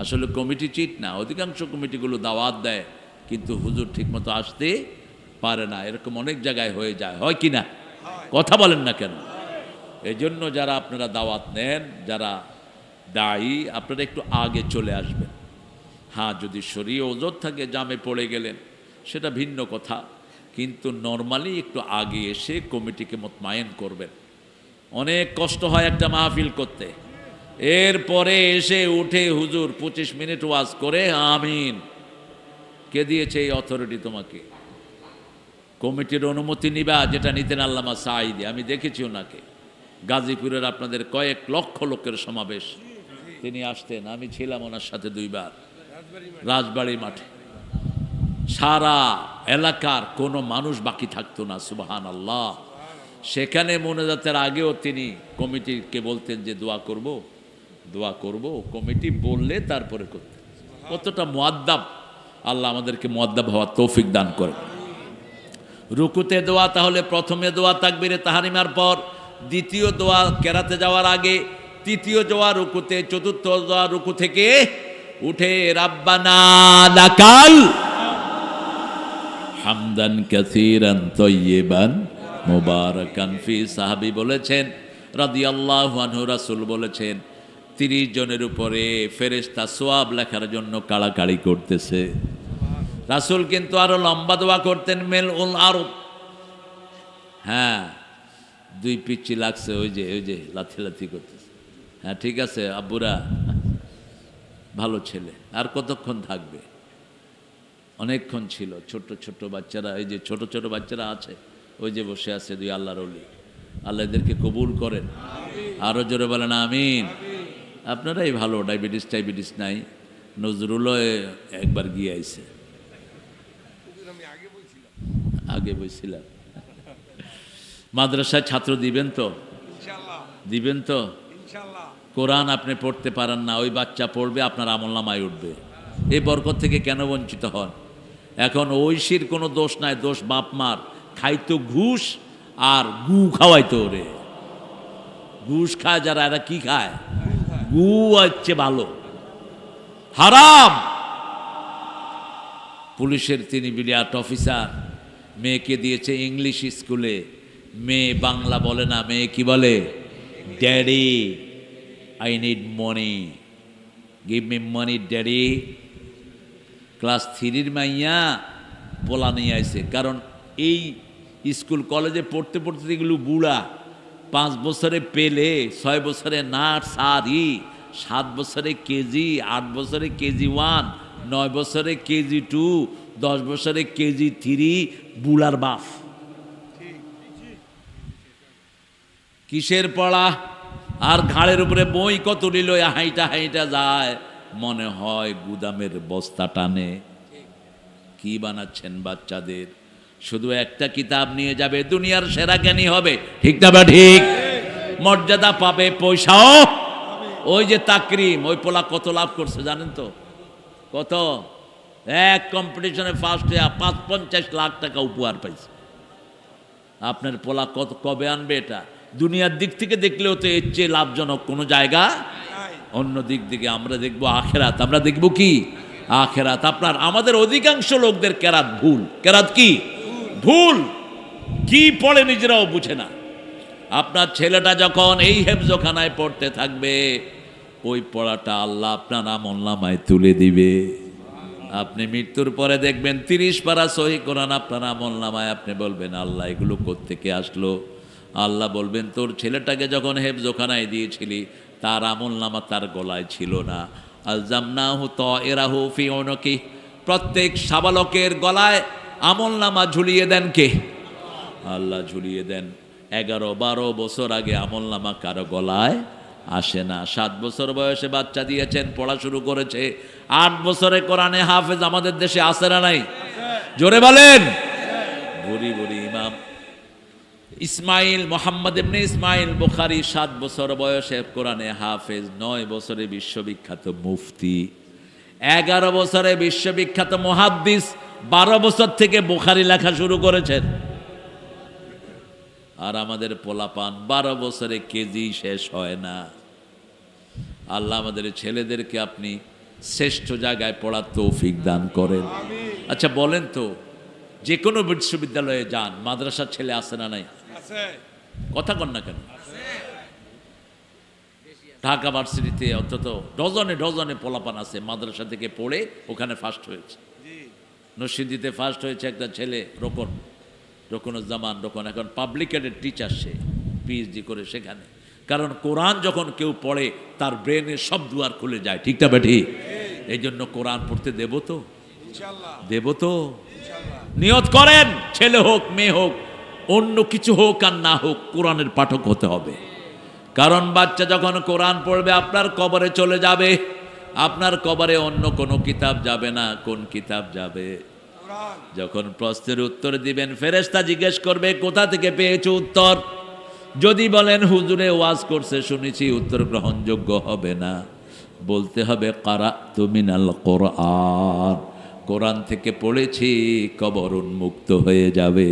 আসলে কমিটি চিট না, অধিকাংশ কমিটিগুলো দাওয়াত দেয়, কিন্তু হুজুর ঠিকমতো আসতে পারে না। এরকম অনেক জায়গায় হয়ে যায়, হয় কি না? কথা বলেন না কেন? এজন্য যারা আপনারা দাওয়াত নেন, যারা দায়ী, আপনারা একটু আগে চলে আসবেন। হ্যাঁ, যদি শরীরে ওজর থাকে, জামে পড়ে গেলেন, সেটা ভিন্ন কথা, কিন্তু নর্মালি একটু আগে এসে কমিটিকে মোতমায়েন করবেন। অনেক কষ্ট হয় একটা মাহফিল করতে, এরপরে এসে উঠে হুজুর 25 মিনিট ওয়াজ করে আমিন। কে দিয়েছে এই অথরিটি তোমাকে? কমিটির অনুমতি নিবা, যেটা নিতেন আল্লামা সাঈদী। আমি দেখেছি ওনাকে, গাজীপুরের আপনাদের কয়েক লক্ষ লোকের সমাবেশ তিনি আসতেন, আমি ছিলাম ওনার সাথে 2 বার রাজবাড়ী মাঠে। সারা এলাকার কোনো মানুষ বাকি থাকতো না, সুবহানাল্লাহ। সেখানে মোনাজাতের আগেও তিনি কমিটিকে বলতেন যে দোয়া করব, দোয়া করব। কমিটি বললে তারপরে করতেন। কতটা মুআদ্দাব! আল্লাহ আমাদেরকে মুআদ্দাব হওয়ার তৌফিক দান করে। রুকুতে দোয়া, তাহলে প্রথমে দোয়া তাকবীরে তাহরিমার পর, দ্বিতীয় দোয়া কেরাতে যাওয়ার আগে, তৃতীয় দোয়া রুকুতে, চতুর্থ দোয়া রুকু থেকে উঠে রাব্বানা লাকাল হামদান কাসীরান তাইয়িবান মুবারাকান ফি। সাহাবী বলেছেন রাদিয়াল্লাহু আনহু, রাসূল বলেছেন 30 জনের উপরে ফেরেশতা সওয়াব লেখার জন্য কাড়াকাড়ি করতেছে। রাসূল কিন্তু আরো লম্বা দোয়া করতেন, মেলউল আরদ। হ্যাঁ, 2 পিচ্ছি লাগছে, ওই যে লাথি করতেছে। হ্যাঁ ঠিক আছে আব্বুরা, ভালো ছেলে, আর কতক্ষণ থাকবে? অনেকক্ষণ ছিল। ছোট বাচ্চারা, এই যে ছোট বাচ্চারা আছে, ওই যে বসে আছে 2 আল্লাহর ওলি, আল্লাহ এদেরকে কবুল করেন। আরো জোরে বলেন আমিন। আপনারাই ভালো, ডায়াবেটিস নাই। নজরুলও একবার গিয়ে আইছে, আগে বইছিলাম। মাদ্রাসায় ছাত্র দিবেন তো? দিবেন তো? কোরআন আপনি পড়তে পারেন না, ওই বাচ্চা পড়বে, আপনার আমলনামায় উঠবে। এই বরকত থেকে কেন বঞ্চিত হন? এখন ঐশীর কোনো দোষ নাই, দোষ বাপ মার। খাইতো ঘুষ আর গু খাওয়াইতো ওরে। ঘুষ খায় যারা, এরা কি খায়? গু হচ্ছে ভালো, হারাম। পুলিশের তিনি বিরাট অফিসার, মেয়েকে দিয়েছে ইংলিশ স্কুলে। মেয়ে বাংলা বলে না, মেয়ে কি বলে? Daddy I need money, give me money daddy. Class 3-র মাইয়া পোলা নিয়ে আসে, কারণ এই স্কুল কলেজে পড়তে এগুলো বুড়া। 5 বছরে পেলে, 6 বছরে নার্সারি, 7 বছরে কেজি, 8 বছরে কেজি 1, 9 বছরে কেজি 2, 10 বছরে কেজি 3, বুড়ার বাপ। কিসের পড়া? আর ঘাড়ের উপরে বই কত নিল, হাইটা যায়, মনে হয় গুদামের বস্তা টানে। কি বানাচ্ছেন বাচ্চাদের? শুধু একটা কিতাব নিয়ে যাবে, দুনিয়ার সেরা জ্ঞানী হবে, ঠিক না বা ঠিক? মর্যাদা পাবে, পয়সাও। ওই যে তাকরিম, ওই পোলা কত লাভ করছে জানেন তো? কত? এক কম্পিটিশনে ফার্স্ট হয়ে 50 লাখ টাকা উপহার পাইছে। আপনার পোলা কত কবে আনবে এটা? দুনিয়ার দিক থেকে দেখলেও তো এর চেয়ে লাভজনক কোনো জায়গা। অন্য দিক থেকে আমরা দেখবো আখেরাত। আমরা দেখব কি? আখেরাত। আপনার আমাদের অধিকাংশ লোকদের কেরাত ভুল। কেরাত কি? ভুল। কি পড়ে নিজেরাও বুঝে না। আপনার ছেলেটা যখন এই হেফজখানায় পড়তে থাকবে, ওই পড়াটা আল্লাহ আপনার আমলনামায় তুলে দিবে। আপনি মৃত্যুর পরে দেখবেন 30 পারা সহি কোরআন আপনার আমলনামায়। আপনি বলবেন আল্লাহ এগুলো কোত্থেকে আসলো? আল্লাহ বলবেন তোর ছেলেটাকে যখন হেফজখানায় দিয়েছিলি, তার আমলনামা তার গলায় ছিল না। আলজামনাহু তায়রাহু ফি উনুকি। প্রত্যেক সাবালকের গলায় আমলনামা ঝুলিয়ে দেন কে? আল্লাহ ঝুলিয়ে দেন। 11-12 বছর আগে আমলনামা কারো গলায় আসে না। 7 বছর বয়সে বাচ্চা দিয়েছেন, পড়া শুরু করেছে। 8 বছরে কোরআনে হাফেজ আমাদের দেশে আছে না নাই? জোরে বলেন। ভুরি ভুরি ইমাম ইসমাইল, মোহাম্মদ ইবনে ইসমাইল বুখারী 7 বছর বয়সে কোরআনে হাফেজ, 9 বছরে বিশ্ববিখ্যাত মুফতি, 11 বছরে বিশ্ববিখ্যাত মুহাদ্দিস, 12 বছর থেকে বুখারী লেখা শুরু করেছেন। আর আমাদের পোলাপান 12 বছরে কেজি শেষ হয় না। আল্লাহ আমাদের ছেলেদেরকে আপনি শ্রেষ্ঠ জায়গায় পড়ার তৌফিক দান করেন। আচ্ছা বলেন তো, যে কোনো বিশ্ববিদ্যালয়ে যান, মাদ্রাসার ছেলে আছে না নাই? আছে। কথা কন না কেন? ঢাকা ভার্সিটিতে অন্তত ডজনে ডজনে পোলাপান আছে মাদ্রাসা থেকে পড়ে ওখানে ফার্স্ট হয়েছে। নরসিংদীতে ফার্স্ট হয়েছে একটা ছেলে, রোকনুজ্জামান রোকন, এখন পাবলিক এডের টিচার, সে পিএইচডি করে সেখানে। কারণ কোরআন যখন কেউ পড়ে তার ব্রেনের সব দুয়ার খুলে যায়, ঠিক না বেঠি? এই জন্য কোরআন পড়তে দেব তো, ইনশাআল্লাহ দেব তো। ইনশাআল্লাহ। নিয়ত করেন, ছেলে হোক মেয়ে হোক, অন্য কিছু হোক আর না হোক, কোরআনের পাঠক হতে হবে। কারণ বাচ্চা যখন কোরআন পড়বে আপনার কবরে চলে যাবে, আপনার কবরে অন্য কোনো কিতাব যাবে না। কোন কিতাব যাবে? কোরআন। যখন প্রশ্নের উত্তর দিবেন, ফেরেশতা জিজ্ঞেস করবে কোথা থেকে পেয়েছো উত্তর। যদি বলেন হুজুরে ওয়াজ করছে শুনেছি, উত্তর গ্রহণযোগ্য হবে না। বলতে হবে কারাতু মিনাল কোরআন, কোরআন থেকে পড়েছি, কবর উন্মুক্ত হয়ে যাবে।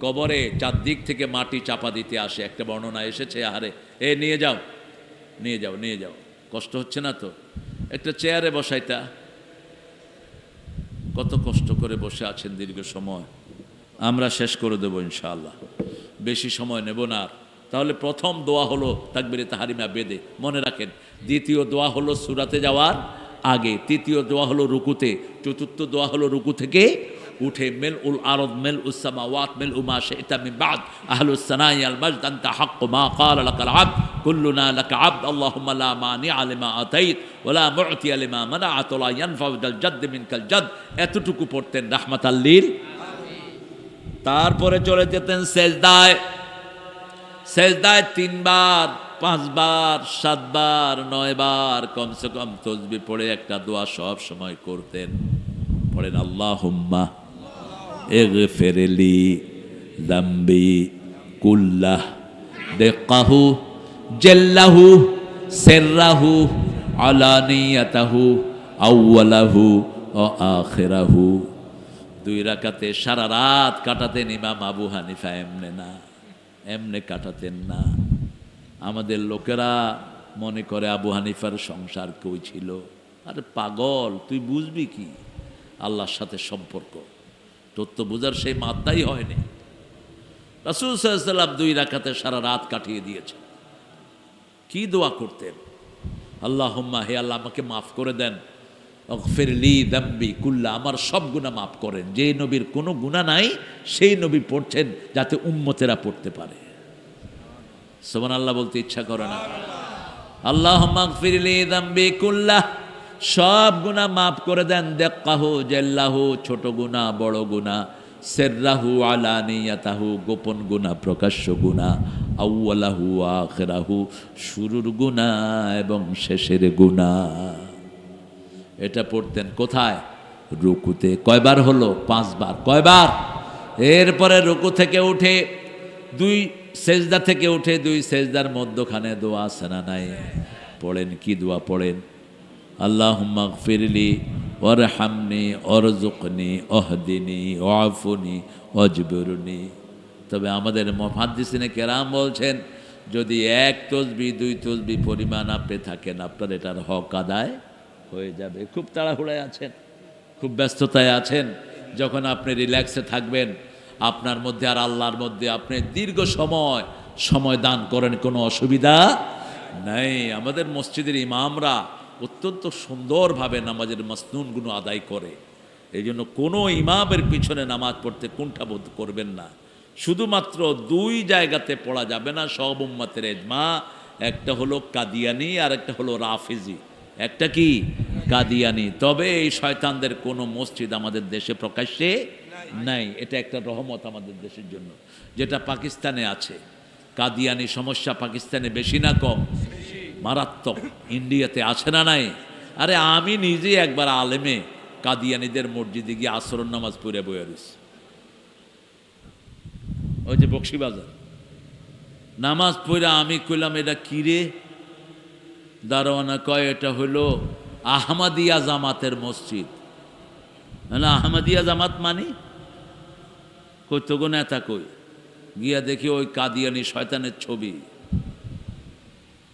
কবরে চারদিক থেকে মাটি চাপা দিতে আসে, একটা বর্ণনা এসেছে, আরে এ নিয়ে যাও নিয়ে যাও নিয়ে যাও, কষ্ট হচ্ছে না তো? একটা চেয়ারে বসাইতা। কত কষ্ট করে বসে আছেন দীর্ঘ সময়। আমরা শেষ করে দেবো ইনশাআল্লাহ, বেশি সময় নেব না আর। তাহলে প্রথম দোয়া হলো তাকবীরে তাহরিমা বেদে, মনে রাখেন। দ্বিতীয় দোয়া হলো সূরাতে যাওয়ার আগে, তৃতীয় দোয়া হলো রুকুতে, চতুর্থ দোয়া হলো রুকু থেকে উঠে। মেল উল আরদ মেল উস সামাওয়াত মেল উমা শি'তা মিন বা'দ আহলুস সানাই আল মাজদ আনতা হাক্কু মা ক্বালা লাকাল আবদ কুল্লুনা লাকা আবদ আল্লাহুম্মা লা মানি'a লিমা আতাইত ওয়া লা মু'তিয়া লিমা মানা'ত ওয়া লা ইয়ানফা'ু যাল জাদ মিনকাল জাদ। এতটুকু পড়তেন রাহমাতাল লিল। তারপরে চলে যেতেন সেজদায়। সেজদায় 3 বার 5 বার 7 বার 9 বার কমসে কম তাসবিহ পড়ে একটা দোয়া সব সময় করতেন। পড়েন আল্লাহুম্মা ইগফিরলি যামবি কুল্লাহ দিক্কাহু জাল্লাহু সিররাহু আলানিয়াতাহু আউওয়ালাহু ওয়া আখিরাহু। 2 রাকাতে সারা রাত কাটাতেন ইমাম আবু হানিফা। এমনে না, এমনে কাটাতেন না। আমাদের লোকেরা মনে করে আবু হানিফার সংসার কই ছিল। আরে পাগল, তুই বুঝবি কি আল্লাহর সাথে সম্পর্ক? তোর তো বুঝার সেই মাত্রাই হয়নি। রাসূল সাল্লাল্লাহু আলাইহি ওয়াসাল্লাম 2 রাকাতে সারা রাত কাটিয়ে দিয়েছে। কি দোয়া করতেন? আল্লাহুম্মা, হে আল্লাহ আমাকে মাফ করে দেন, ইগফিরলি যামবি কুল্লা, আমার সব গুনাহ মাফ করেন। যে নবীর কোনো গুনাহ নাই সেই নবী পড়ছেন যাতে উম্মতেরা পড়তে পারে। সুবহানাল্লাহ বলতে ইচ্ছা করে না? আল্লাহুম্মা ইগফিরলি যামবি কুল্লা, সব গুনাহ মাফ করে দেন। দিক্কাহু জাল্লাহু, ছোট গুনাহ বড় গুনাহ, সিররাহু আলানিয়াতাহু, গোপন গুনাহ প্রকাশ্য গুনাহ, আউওয়ালাহু আখিরাহু, শুরুর গুনাহ এবং শেষের গুনাহ। এটা পড়তেন কোথায়? রুকুতে। কয়বার হলো? 5 বার। কয়বার? এরপরে রুকু থেকে উঠে 2 সেজদা থেকে উঠে 2 সেজদার মধ্যখানে দোয়া আছে না নাই? পড়েন। কি দোয়া পড়েন? আল্লাহুম্মা ইগফিরলি ওয়ারহামনি ওয়ারযুকনি ওয়াহদিনি ওয়াফুনি ওয়াজবুরনি। তবে আমাদের মুহাদ্দিসিনে কেরাম বলছেন, যদি 1 তাসবিহ 2 তাসবিহ পরিমাণ আপনি থাকেন, আপনার এটার হক আদায় হয়ে যাবে। খুব তাড়াহুড়ায় আছেন, খুব ব্যস্ততায় আছেন। যখন আপনি রিল্যাক্সে থাকবেন, আপনার মধ্যে আর আল্লাহর মধ্যে আপনি দীর্ঘ সময় দান করেন, কোনো অসুবিধা নাই। আমাদের মসজিদের ইমামরা অত্যন্ত সুন্দরভাবে নামাজের মাসনুনগুলো আদায় করে। এই জন্য কোনো ইমামের পিছনে নামাজ পড়তে কুণ্ঠাবোধ করবেন না। শুধুমাত্র 2 জায়গাতে পড়া যাবে না, সব উম্মতের ইজমা। একটা হলো কাদিয়ানি আর একটা হলো রাফিজি। একটা কি? কাদিয়ানি। তবে এই শয়তানদের কোনো মসজিদ আমাদের দেশে প্রকাশ্যে নাই। এটা একটা রহমত আমাদের দেশের জন্য, যেটা পাকিস্তানে আছে। কাদিয়ানি সমস্যা পাকিস্তানে বেশি না কম? মারাত্মক। ইন্ডিয়াতে আছে না নাই? আরে আমি নিজে একবার আলেমে কাদিয়ানিদের মসজিদে গিয়ে আসরের নামাজ পড়ে বয়ে রয়েছি, ওই যে বক্সিবাজার। নামাজ পড়ে আমি কইলাম এটা কিরে? দারোয়ানা কয় এটা হইল আহমদিয়া জামাতের মসজিদ। না আহমদিয়া জামাত মানি কই তো গো নেতা কই? গিয়া দেখি ওই কাদিয়ানি শয়তানের ছবি,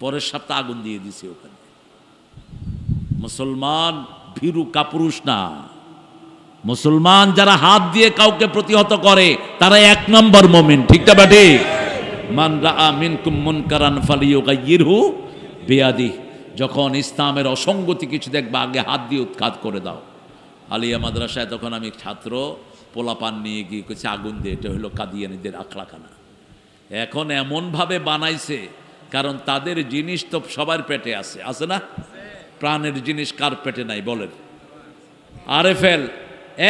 পরের সপ্তাহ আগুন দিয়ে দিছে ওখানে। মুসলমান ভীরু কাপুরুষ না, মুসলমান যারা হাত দিয়ে কাউকে প্রতিহত করে তারা 1 নম্বর মুমিন। ঠিক না বাটে? মান রাআ মিনকুম মুনকারান ফালিয়ুগাইয়িরহু বিয়াদিহি। যখন ইসলামের অসঙ্গতি কিছু দেখবা আগে হাত দিয়ে উৎখাত করে দাও। আলিয়া মাদ্রাসায় তখন আমি ছাত্র, পোলাপান নিয়ে গিয়ে কিছু আগুন দিয়ে, এটা হলো কাদিয়ানিদের আখড়াখানা। এখন এমনভাবে বানাইছে, কারণ তাদের জিনিস তো সবার পেটে আছে না? প্রাণের জিনিস কার পেটে নাই বলেন? আরএফএল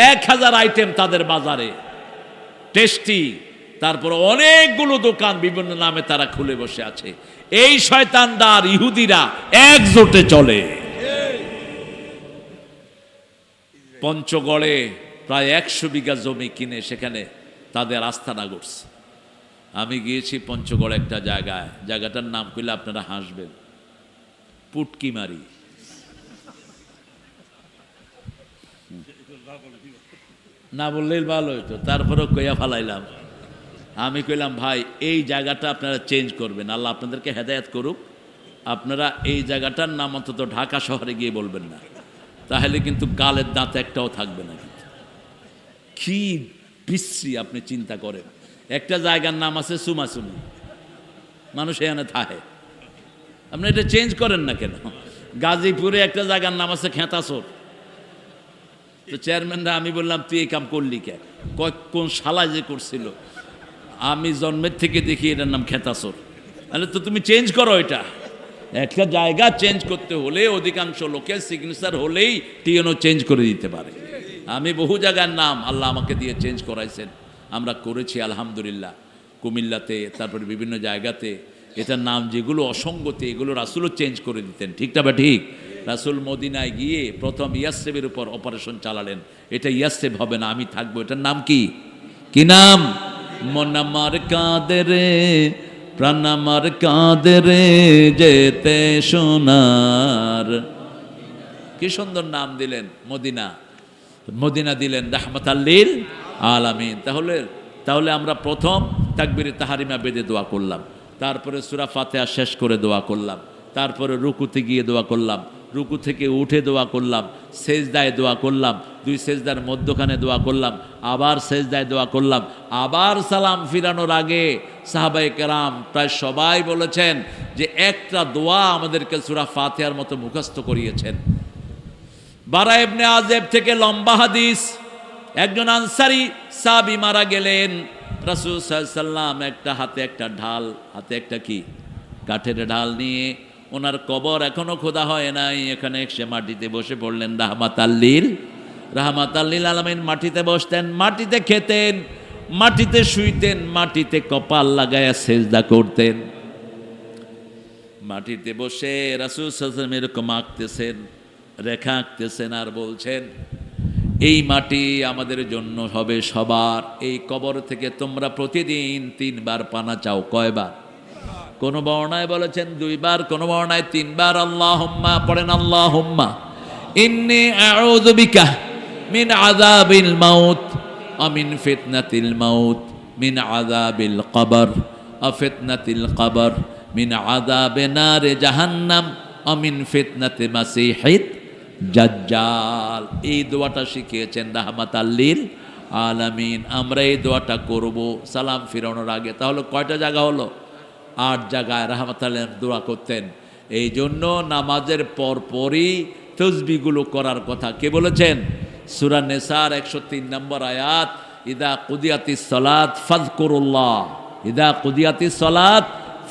1000 আইটেম তাদের বাজারে, টেস্টি, তারপর অনেকগুলো দোকান বিভিন্ন নামে তারা খুলে বসে আছে। এই শয়তানদার ইহুদিরা একজোটে চলে। পঞ্চগড়ে প্রায় 100 বিঘা জমি কিনে সেখানে তাদের আস্তানা গড়ছে। আমি গিয়েছি পঞ্চগড় একটা জায়গায়, জায়গাটার নাম কইলে আপনারা হাসবেন, পুটকিমারি। না বললেই ভালো হইতো, তারপরেও কইয়া ফালাইলাম। আমি কইলাম ভাই এই জায়গাটা আপনারা চেঞ্জ করবেন, আল্লাহ আপনাদেরকে হেদায়েত করুক। আপনারা এই জায়গাটার নাম অন্তত ঢাকা শহরে গিয়ে বলবেন না, তাহলে কিন্তু গালের দাঁত একটাও থাকবে না। কি বিশ্রী আপনি চিন্তা করেন। একটা জায়গার নাম আছে সুমাসুমি, মানুষ এখানে থাকে, আপনি এটা চেঞ্জ করেন না কেন? গাজীপুরে একটা জায়গার নাম আছে খেতাসর। তো চেয়ারম্যানরা আমি বললাম তুই এই কাম করলি কে? কোন শালা যে করছিল, আমি জন্মের থেকে দেখি এটার নাম খেতাসর। তাহলে তো তুমি চেঞ্জ করো এটা। একটা জায়গা চেঞ্জ করতে হলে অধিকাংশ লোকের সিগনেচার হলেই টিএনও চেঞ্জ করে দিতে পারে। আমি বহু জায়গার নাম আল্লাহ আমাকে দিয়ে চেঞ্জ করাইছেন, আমরা করেছি আলহামদুলিল্লাহ। কুমিল্লাতে, তারপরে বিভিন্ন জায়গাতে এটার নাম যেগুলো অসঙ্গতি এগুলো রাসূলও চেঞ্জ করে দিতেন। ঠিকটা বা ঠিক? রাসূল মদিনায় গিয়ে প্রথম ইয়াসরিবের উপর অপারেশন চালালেন। এটা ইয়াসরিব হবে না, আমি থাকবো। এটার নাম কি? কি নাম? মন আমার কাঁদে রে, প্রাণ আমার কাঁদে রে, যেতে সোনার। কি সুন্দর নাম দিলেন, মদিনা। মদিনা দিলেন রাহমাতাল লিল আলামিন। তাহলে আমরা প্রথম তাকবীরে তাহরিমা বেঁধে দোয়া করলাম, তারপরে সূরা ফাতিহা শেষ করে দোয়া করলাম, তারপরে রুকুতে গিয়ে দোয়া করলাম, রুকু থেকে উঠে দোয়া করলাম, সেজদায় দোয়া করলাম, 2 সেজদার মধ্যখানে দোয়া করলাম, আবার সেজদায় দোয়া করলাম, আবার সালাম ফিরানোর আগে সাহাবায়ে কেরাম প্রায় সবাই বলেছেন যে একটা দোয়া আমাদেরকে সূরা ফাতিহার মতো মুখস্থ করিয়েছেন। বারা ইবনে আযেব থেকে লম্বা হাদিস, একজন আনসারী সাহাবী মারা গেলেন, রাসূল সাল্লাল্লাহু আলাইহি সাল্লাম একটা হাতে একটা ঢাল, হাতে একটা কি কাঠের ঢাল নিয়ে, ওনার কবর এখনো খোদা হয় নাই, এখানে এসে মাটিতে বসে পড়লেন। রাহমাতাল লিল আলামিন মাটিতে বসতেন, মাটিতে খেতেন, মাটিতে শুইতেন, মাটিতে কপাল লাগায়া সেজদা করতেন। মাটিতে বসে রাসূল সাল্লাল্লাহু আলাইহি ওয়াসাল্লাম এরকম আঁকতেছেন, রেখা আঁকতেছেন আর বলছেন এই মাটি আমাদের জন্য হবে সবার। এই কবর থেকে তোমরা প্রতিদিন 3 বার পানা চাও। কয়বার? কোন বর্ণায় বলেছেন 2 বার, কোন বর্ণায় 3 বার। আল্লাহুম্মা পড়েন, আল্লাহুম্মা ইন্নী আউযু বিকা মিন আযাবিল মাউত ওয়া মিন ফিতনাতিল মাউত মিন আযাবিল কবর ওয়া ফিতনাতিল কবর মিন আযাবি নারে জাহান্নাম ওয়া মিন ফিতনাতি মাসিহিদ দাজ্জাল। এই দোয়াটা শিখিয়েছেন রাহমাতাল লিল আলামিন। আমরা এই দোয়াটা করব সালাম ফিরানোর আগে। তাহলে কয়টা জায়গা হলো? 8 জায়গায় রাহমাতাল দোয়া করতেন। এই জন্য নামাজের পরপরই তসবিহগুলো করার কথা কে বলেছেন? সূরা নিসার 103 নম্বর আয়াত, ইদা কুদিয়াতিস সালাত ফাযকুরুল্লাহ, ইদা কুদিয়াতিস সালাত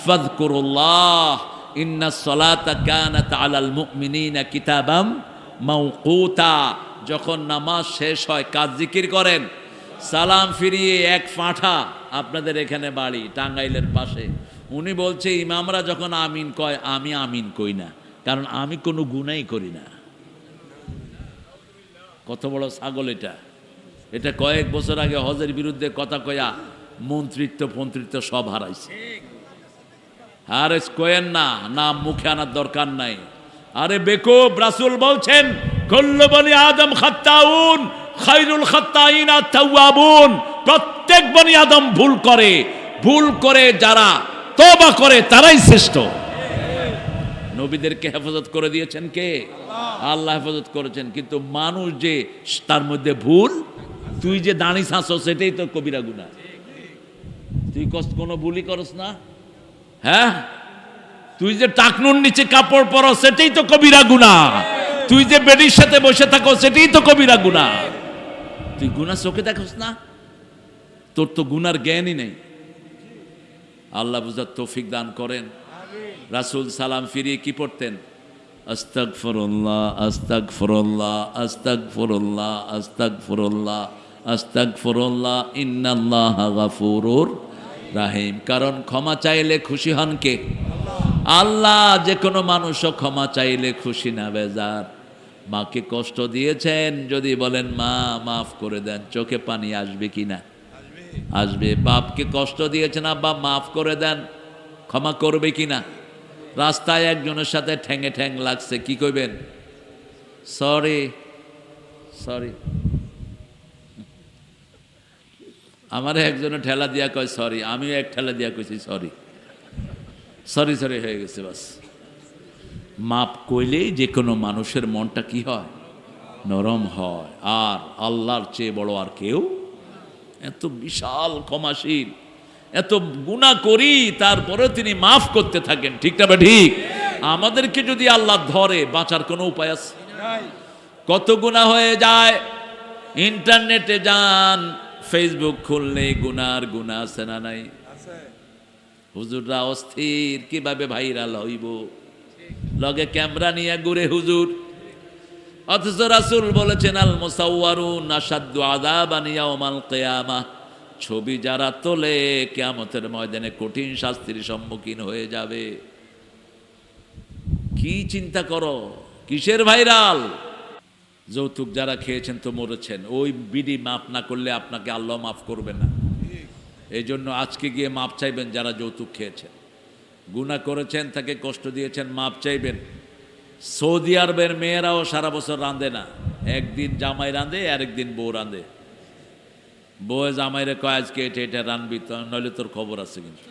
ফাযকুরুল্লাহ ইন্নাস সালাতা কানাত আলাল মুমিনিনা কিতাবাম মাওকুতা। যখন নামাজ শেষ হয় কাজ জিকির করেন, সালাম ফিরিয়ে 1 পাঁঠা আপনাদের এখানে বাড়ি টাঙ্গাইলের পাশে। উনি বলছে ইমামরা যখন আমিন কয় আমি আমিন কই না, কারণ আমি কোনো গুনাই করি না। কত বড় ছাগল এটা! এটা কয়েক বছর আগে হজের বিরুদ্ধে কথা কয়া মন্ত্রিত্ব সব হারাইছে। আর কয়েন না, নাম মুখে আনার দরকার নাই। আরে বেকুব, রাসূল বলছেন কুল্লু বনি আদম খাত্তাউন খায়রুল খাত্তাইনা তাওয়াবুন। প্রত্যেক বনি আদম ভুল করে যারা তওবা করে তারাই শ্রেষ্ঠ। নবীদেরকে হেফাজত করে দিয়েছেন কে? আল্লাহ হেফাজত করেছেন। কিন্তু মানুষ যে তার মধ্যে ভুল, তুই যে দাঁড়ি ছাঁচো সেটাই তো কবিরা গুনাহ। তুই কোনো ভুলই করস না, হ্যাঁ? তুই যে টাকনুর নিচে কাপড় পরো সেটাই তো কবিরা গুনাহ। তুই যে বেডির সাথে বসে থাকো সেটাই তো কবিরা গুনাহ। তুই গুনাহ চোখে দেখোস না, তোর তো গুনার জ্ঞানই নেই। আল্লাহ বুঝার তৌফিক দান করেন। রাসূল সালাম ফিরিয়ে কি পড়তেন? আস্তাগফিরুল্লাহ আস্তাগফিরুল্লাহ আস্তাগফিরুল্লাহ আস্তাগফিরুল্লাহ আস্তাগফিরুল্লাহ ইন্নাল্লাহা গাফুরুর রাহিম। কারণ ক্ষমা চাইলে খুশি হন কে? আল্লাহ। যে কোনো মানুষও ক্ষমা চাইলে খুশি না বেজার। মাকে কষ্ট দিয়েছেন, যদি বলেন মা মাফ করে দেন, চোখে পানি আসবে কি না? আসবে। বাপকে কষ্ট দিয়েছেন, আব্বা মাফ করে দেন, ক্ষমা করবে কি না? রাস্তায় একজনের সাথে ঠ্যাঙে ঠ্যাং লাগছে, কি কইবেন? Sorry sorry. আমার একজনে ঠেলা দিয়া কয় সরি, আমিও এক ঠেলা দিয়া কইছি সরি। সরি সরি হয়ে গেছে বাস। মাপ কইলেই যে কোনো মানুষের মনটা কি হয়? নরম হয়। আর আল্লাহর চেয়ে বড় আর কেউ, এত বিশাল ক্ষমাশীল, এত গুনাহ করি তারপরে তিনি মাফ করতে থাকেন। ঠিক না? ঠিক। আমাদেরকে যদি আল্লাহ ধরে বাঁচার কোনো উপায় আছে? কত গুনাহ হয়ে যায়। ইন্টারনেটে যান, ফেসবুক খুললে গুনার গুনাহ আছে না নাই? হুজুররা অস্থির কিভাবে ভাইরাল হইব, লগে ক্যামেরা নিয়ে ঘুরে হুজুর। অথচ রাসূল বলেছেন আল মুসাওয়ারুন আশাদ্দু আযাবান ইয়াউমাল কিয়ামাহ। ছবি যারা তোলে কিয়ামতের ময়দানে কঠিন শাস্তির সম্মুখীন হয়ে যাবে। কি চিন্তা করো, কিসের ভাইরাল? যৌতুক যারা খেয়েছেন তো মরেছেন, ওই বিডি মাফ না করলে আপনাকে আল্লাহ মাফ করবে না। এই জন্য আজকে গিয়ে মাপ চাইবেন। যারা যৌতুক খেয়েছেন, গুনাহ করেছেন, তাকে কষ্ট দিয়েছেন, মাপ চাইবেন। সৌদি আরবের মেয়েরাও সারা বছর রাঁধে না, একদিন জামাই রাঁধে আর একদিন বউ রাঁধে। বউ জামাইরে কয় আজকে এটা এটা রাঁধবি, নইলে তোর খবর আছে কিন্তু।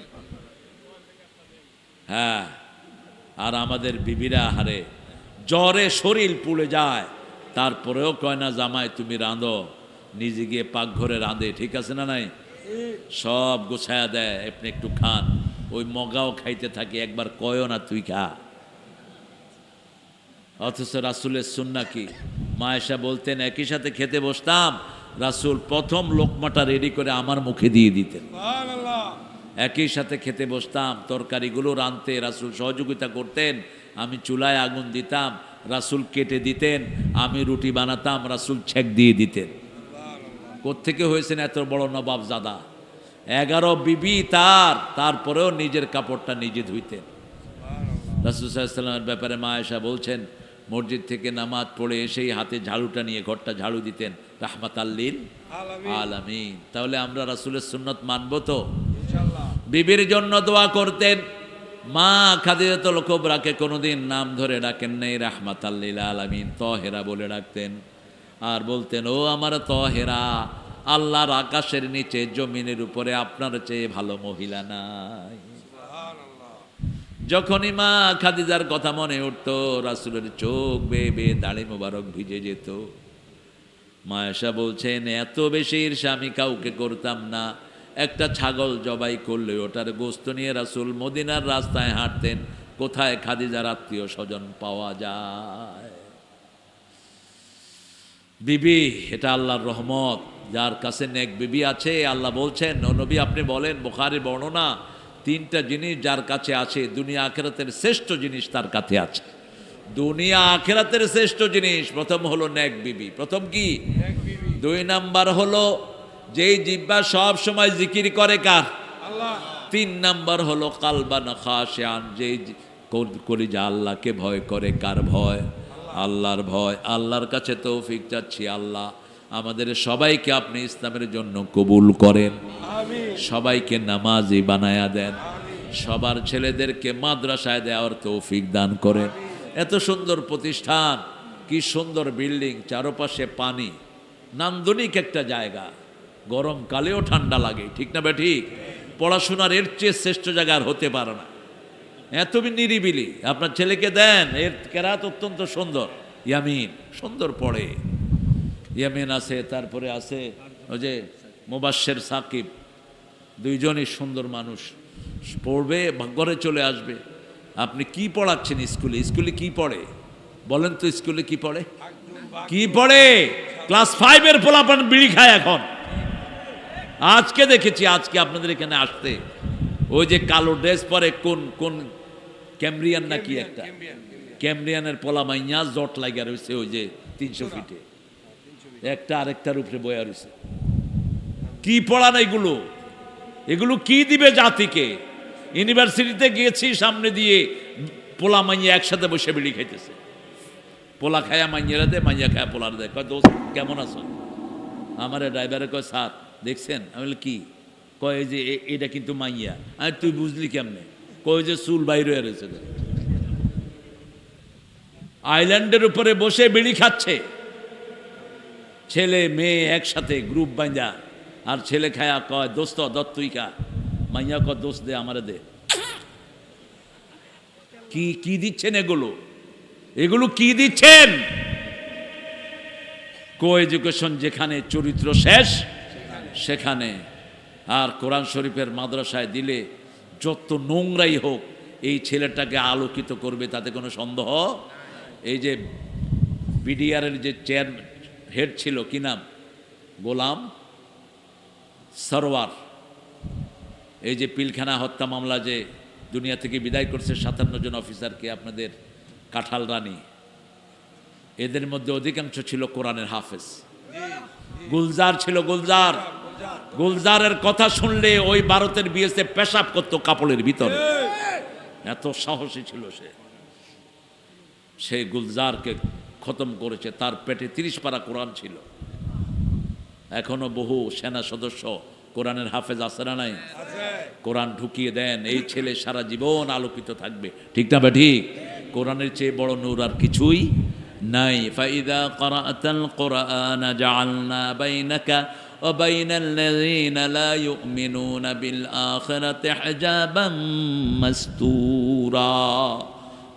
হ্যাঁ, আর আমাদের বিবিরা হারে জ্বরে শরীর পুড়ে যায়, তারপরেও কয় না জামাই তুমি রাঁধো, নিজে গিয়ে পাকঘরে রাঁধে। ঠিক আছে না নাই? সব গোছায়া দেয়, আপনি একটু খান। ওই মগাও খাইতে থাকে, একবার কয়ও না তুই খা। অথচ রাসূলের সুন্নাহ কি? মা আয়েশা বলতেন একই সাথে খেতে বসতাম, রাসূল প্রথম লোকমাটা রেডি করে আমার মুখে দিয়ে দিতেন। একই সাথে খেতে বসতাম, তরকারিগুলো রাঁধতে রাসূল সহযোগিতা করতেন। আমি চুলায় আগুন দিতাম, রাসূল কেটে দিতেন। আমি রুটি বানাতাম, রাসূল ছেঁক দিয়ে দিতেন। কোত্থেকে হয়েছেন এত বড় নবাবজাদা? 11 বিবি তারপরেও নিজের কাপড়টা নিজে ধুইতেন। রাসূল সাল্লাল্লাহু আলাইহি ওয়াসাল্লামের ব্যাপারে মা আয়েশা বলছেন, মসজিদ থেকে নামাজ পড়ে এসেই হাতে ঝাড়ুটা নিয়ে ঘরটা ঝাড়ু দিতেন, রাহমাতাল লিল আলামিন। তাহলে আমরা রাসূলের সুন্নাত মানব তো? বিবির জন্য দোয়া করতেন। মা খাদিজাতুল কুবরাকে কোনোদিন নাম ধরে ডাকেন নাই, রাহমাতাল লিল আলামিন তাহেরা বলে ডাকতেন। আর বলতেন, ও আমার তাহেরা, আল্লাহর আকাশের নিচে জমিনের উপরে আপনার চেয়ে ভালো মহিলা নাই। যখনই মা খাদিজার কথা মনে উঠতো, রাসূলের চোখ বেয়ে বেয়ে দাড়ি মোবারক ভিজে যেত। মা আয়েশা বলছেন, এত বেশি ঈর্ষা আমি কাউকে করতাম না। একটা ছাগল জবাই করলে ওটার গোশত নিয়ে রাসূল মদিনার রাস্তায় হাঁটতেন, কোথায় খাদিজার আত্মীয় স্বজন পাওয়া যায়। বিবি, এটা আল্লাহর রহমত। যার কাছে নেক বিবি আছে, আল্লাহ বলছেন, ও নবী আপনি বলেন, বুখারীর বর্ণনা, 3টা জিনিস যার কাছে আছে, দুনিয়া আখিরাতের শ্রেষ্ঠ জিনিস তার কাছে আছে। দুনিয়া আখিরাতের শ্রেষ্ঠ জিনিস, প্রথম হলো নেক বিবি। প্রথম কি? 2 নাম্বার হলো যেই জিহ্বা সব সময় জিকির করে কার? আল্লাহ। 3 নাম্বার হলো কালবান খাশিয়ান, যেই কলিজা আল্লাহকে ভয় করে। কার ভয়? আল্লাহর ভয়। আল্লাহর কাছে তৌফিক চাচ্ছি, আল্লাহ আমাদের সবাইকে আপনি ইসলামের জন্য কবুল করেন, আমিন। সবাইকে নামাজি বানায়া দেন, সবার ছেলেদেরকে মাদ্রাসায় দেওয়ার তৌফিক দান করেন। এত সুন্দর প্রতিষ্ঠান, কি সুন্দর বিল্ডিং, চারপাশে পানি, নান্দনিক একটা জায়গা, গরমকালেও ঠান্ডা লাগে, ঠিক না ঠিক? পড়াশোনার এর চেয়ে শ্রেষ্ঠ জায়গা আর হতে পারে না। এত নিরিবিলি, আপনার ছেলেকে দেন, এর কেরাত অত্যন্ত সুন্দর। ইয়ামিন সুন্দর পড়ে, ইয়ামিন আছে, তারপরে আছে ওই যে মুবাশশির সাকিব, দুইজনই সুন্দর মানুষ, পড়বে ঘরে চলে আসবে। আপনি কি পড়াচ্ছেন স্কুলে? স্কুলে কি পড়ে বলেন তো? স্কুলে কি পড়ে? কি পড়ে? ক্লাস 5-এর পোলাপান বিড়ি খায় এখন। আজকে দেখেছি, আজকে আপনাদের এখানে আসতে, ওই যে কালো ড্রেস পরে, কোন কোন ক্যামরিয়ান নাকি একটা, ক্যামরিয়ানের পোলা মাইয়া জট লাগিয়া রয়েছে ওই যে 300 ফিটে, একটা আরেকটার উপরে বয়া রয়েছে। কি পড়ান এগুলো? এগুলো কি দিবে জাতিকে? ইউনিভার্সিটিতে গিয়েছি, সামনে দিয়ে পোলা মাইয়া একসাথে বসে বিড়ি খাইতেছে। পোলা খায়া মাইয়ারা দে, মাইয়া খায়া পোলার দেয়, কয় দোস্ত কেমন আছো? আমার ড্রাইভারে কয় স্যার দেখছেন? আমি বলি কি? কয় যে এটা কিন্তু মাইয়া। আর তুই বুঝলি কেমনে? কয় যে চুল বাইরে রয়েছে। আইল্যান্ডের উপরে বসে বিড়ি খাচ্ছে, ছেলে মেয়ে একসাথে গ্রুপ বাঁধা, আর ছেলে খায়া কয় দোস্ত দত্তুই খা, মাইয়া কয় দোস্ত দে আমারে দে। কি কি দিচ্ছেন এগুলো? এগুলো কি দিচ্ছেন? কো এডুকেশন যেখানে চরিত্র শেষ সেখানে। আর কোরআন শরীফের মাদ্রাসায় দিলে যত নোংরাই হোক, এই ছেলেটাকে আলোকিত করবে, তাতে কোনো সন্দেহ। এই যে বিডিআরের যে চেয়ার হেড ছিল, কি নাম? গোলাম সরওয়ার, এই যে পিলখানা হত্যা মামলা যে দুনিয়া থেকে বিদায় করছে 57 জন অফিসারকে, আপনাদের কাঁঠাল রানী, এদের মধ্যে অধিকাংশ ছিল কোরআনের হাফেজ। গুলজার ছিল, গুলজার। গুলজারের কথা শুনলে ওই ভারতের বিএসএ পেশাব করতো কাপড়ের ভিতরে, এত সাহসী ছিল সে। সেই গুলজারকে খতম করেছে, তার পেটে 30 পারা কোরআন ছিল। এখনো বহু সেনা সদস্য কোরআনের হাফেজ আছে না নাই? কোরআন ঢুকিয়ে দেন, এই ছেলে সারা জীবন আলোকিত থাকবে, ঠিক না বা ঠিক? কোরআনের চেয়ে বড় নূর আর কিছুই নাই। ফাইদা ক্বরাআতাল কুরআন জাআলনা বাইনাকা ওয়া বাইনাল লাযিনা লা ইউমিনুনা বিল আখিরাতি হিজাবাম মাসতুরা।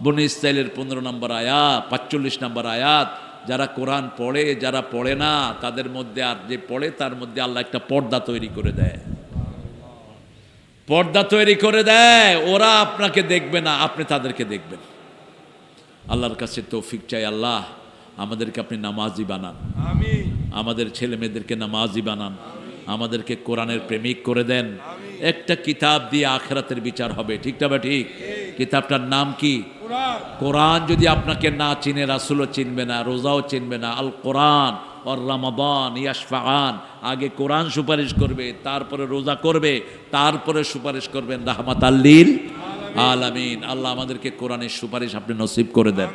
বনী ইসরাঈলের 15 নম্বর আয়াত, 45 নম্বর আয়াত। যারা কোরআন পড়ে, যারা পড়ে না, তাদের মধ্যে, আর যে পড়ে তার মধ্যে আল্লাহ একটা পর্দা তৈরি করে দেয়, পর্দা তৈরি করে দেয়। ওরা আপনাকে দেখবে না, আপনি তাদেরকে দেখবেন। আল্লাহর কাছে তৌফিক চাই, আল্লাহ আমাদেরকে আপনি নামাজি বানান, আমিন। আমাদের ছেলে মেয়েদেরকে নামাজি বানান, আমাদেরকে কোরআনের প্রেমিক করে দেন। একটা কিতাব দিয়ে আখিরাতের বিচার হবে, ঠিক না বা ঠিক? কিতাবটার নাম কি? কোরআন। কোরআন যদি আপনাকে না চিনে, রাসূলও চিনবে না, রোজাও চিনবে না। আল কোরআন আর রমাদান ইয়াশফাআন, আগে কোরআন সুপারিশ করবে, তারপরে রোজা করবে, তারপরে সুপারিশ করবেন রাহমাতাল লিল আলামিন। আল্লাহ আমাদেরকে কোরআনের সুপারিশ আপনি নসিব করে দেন।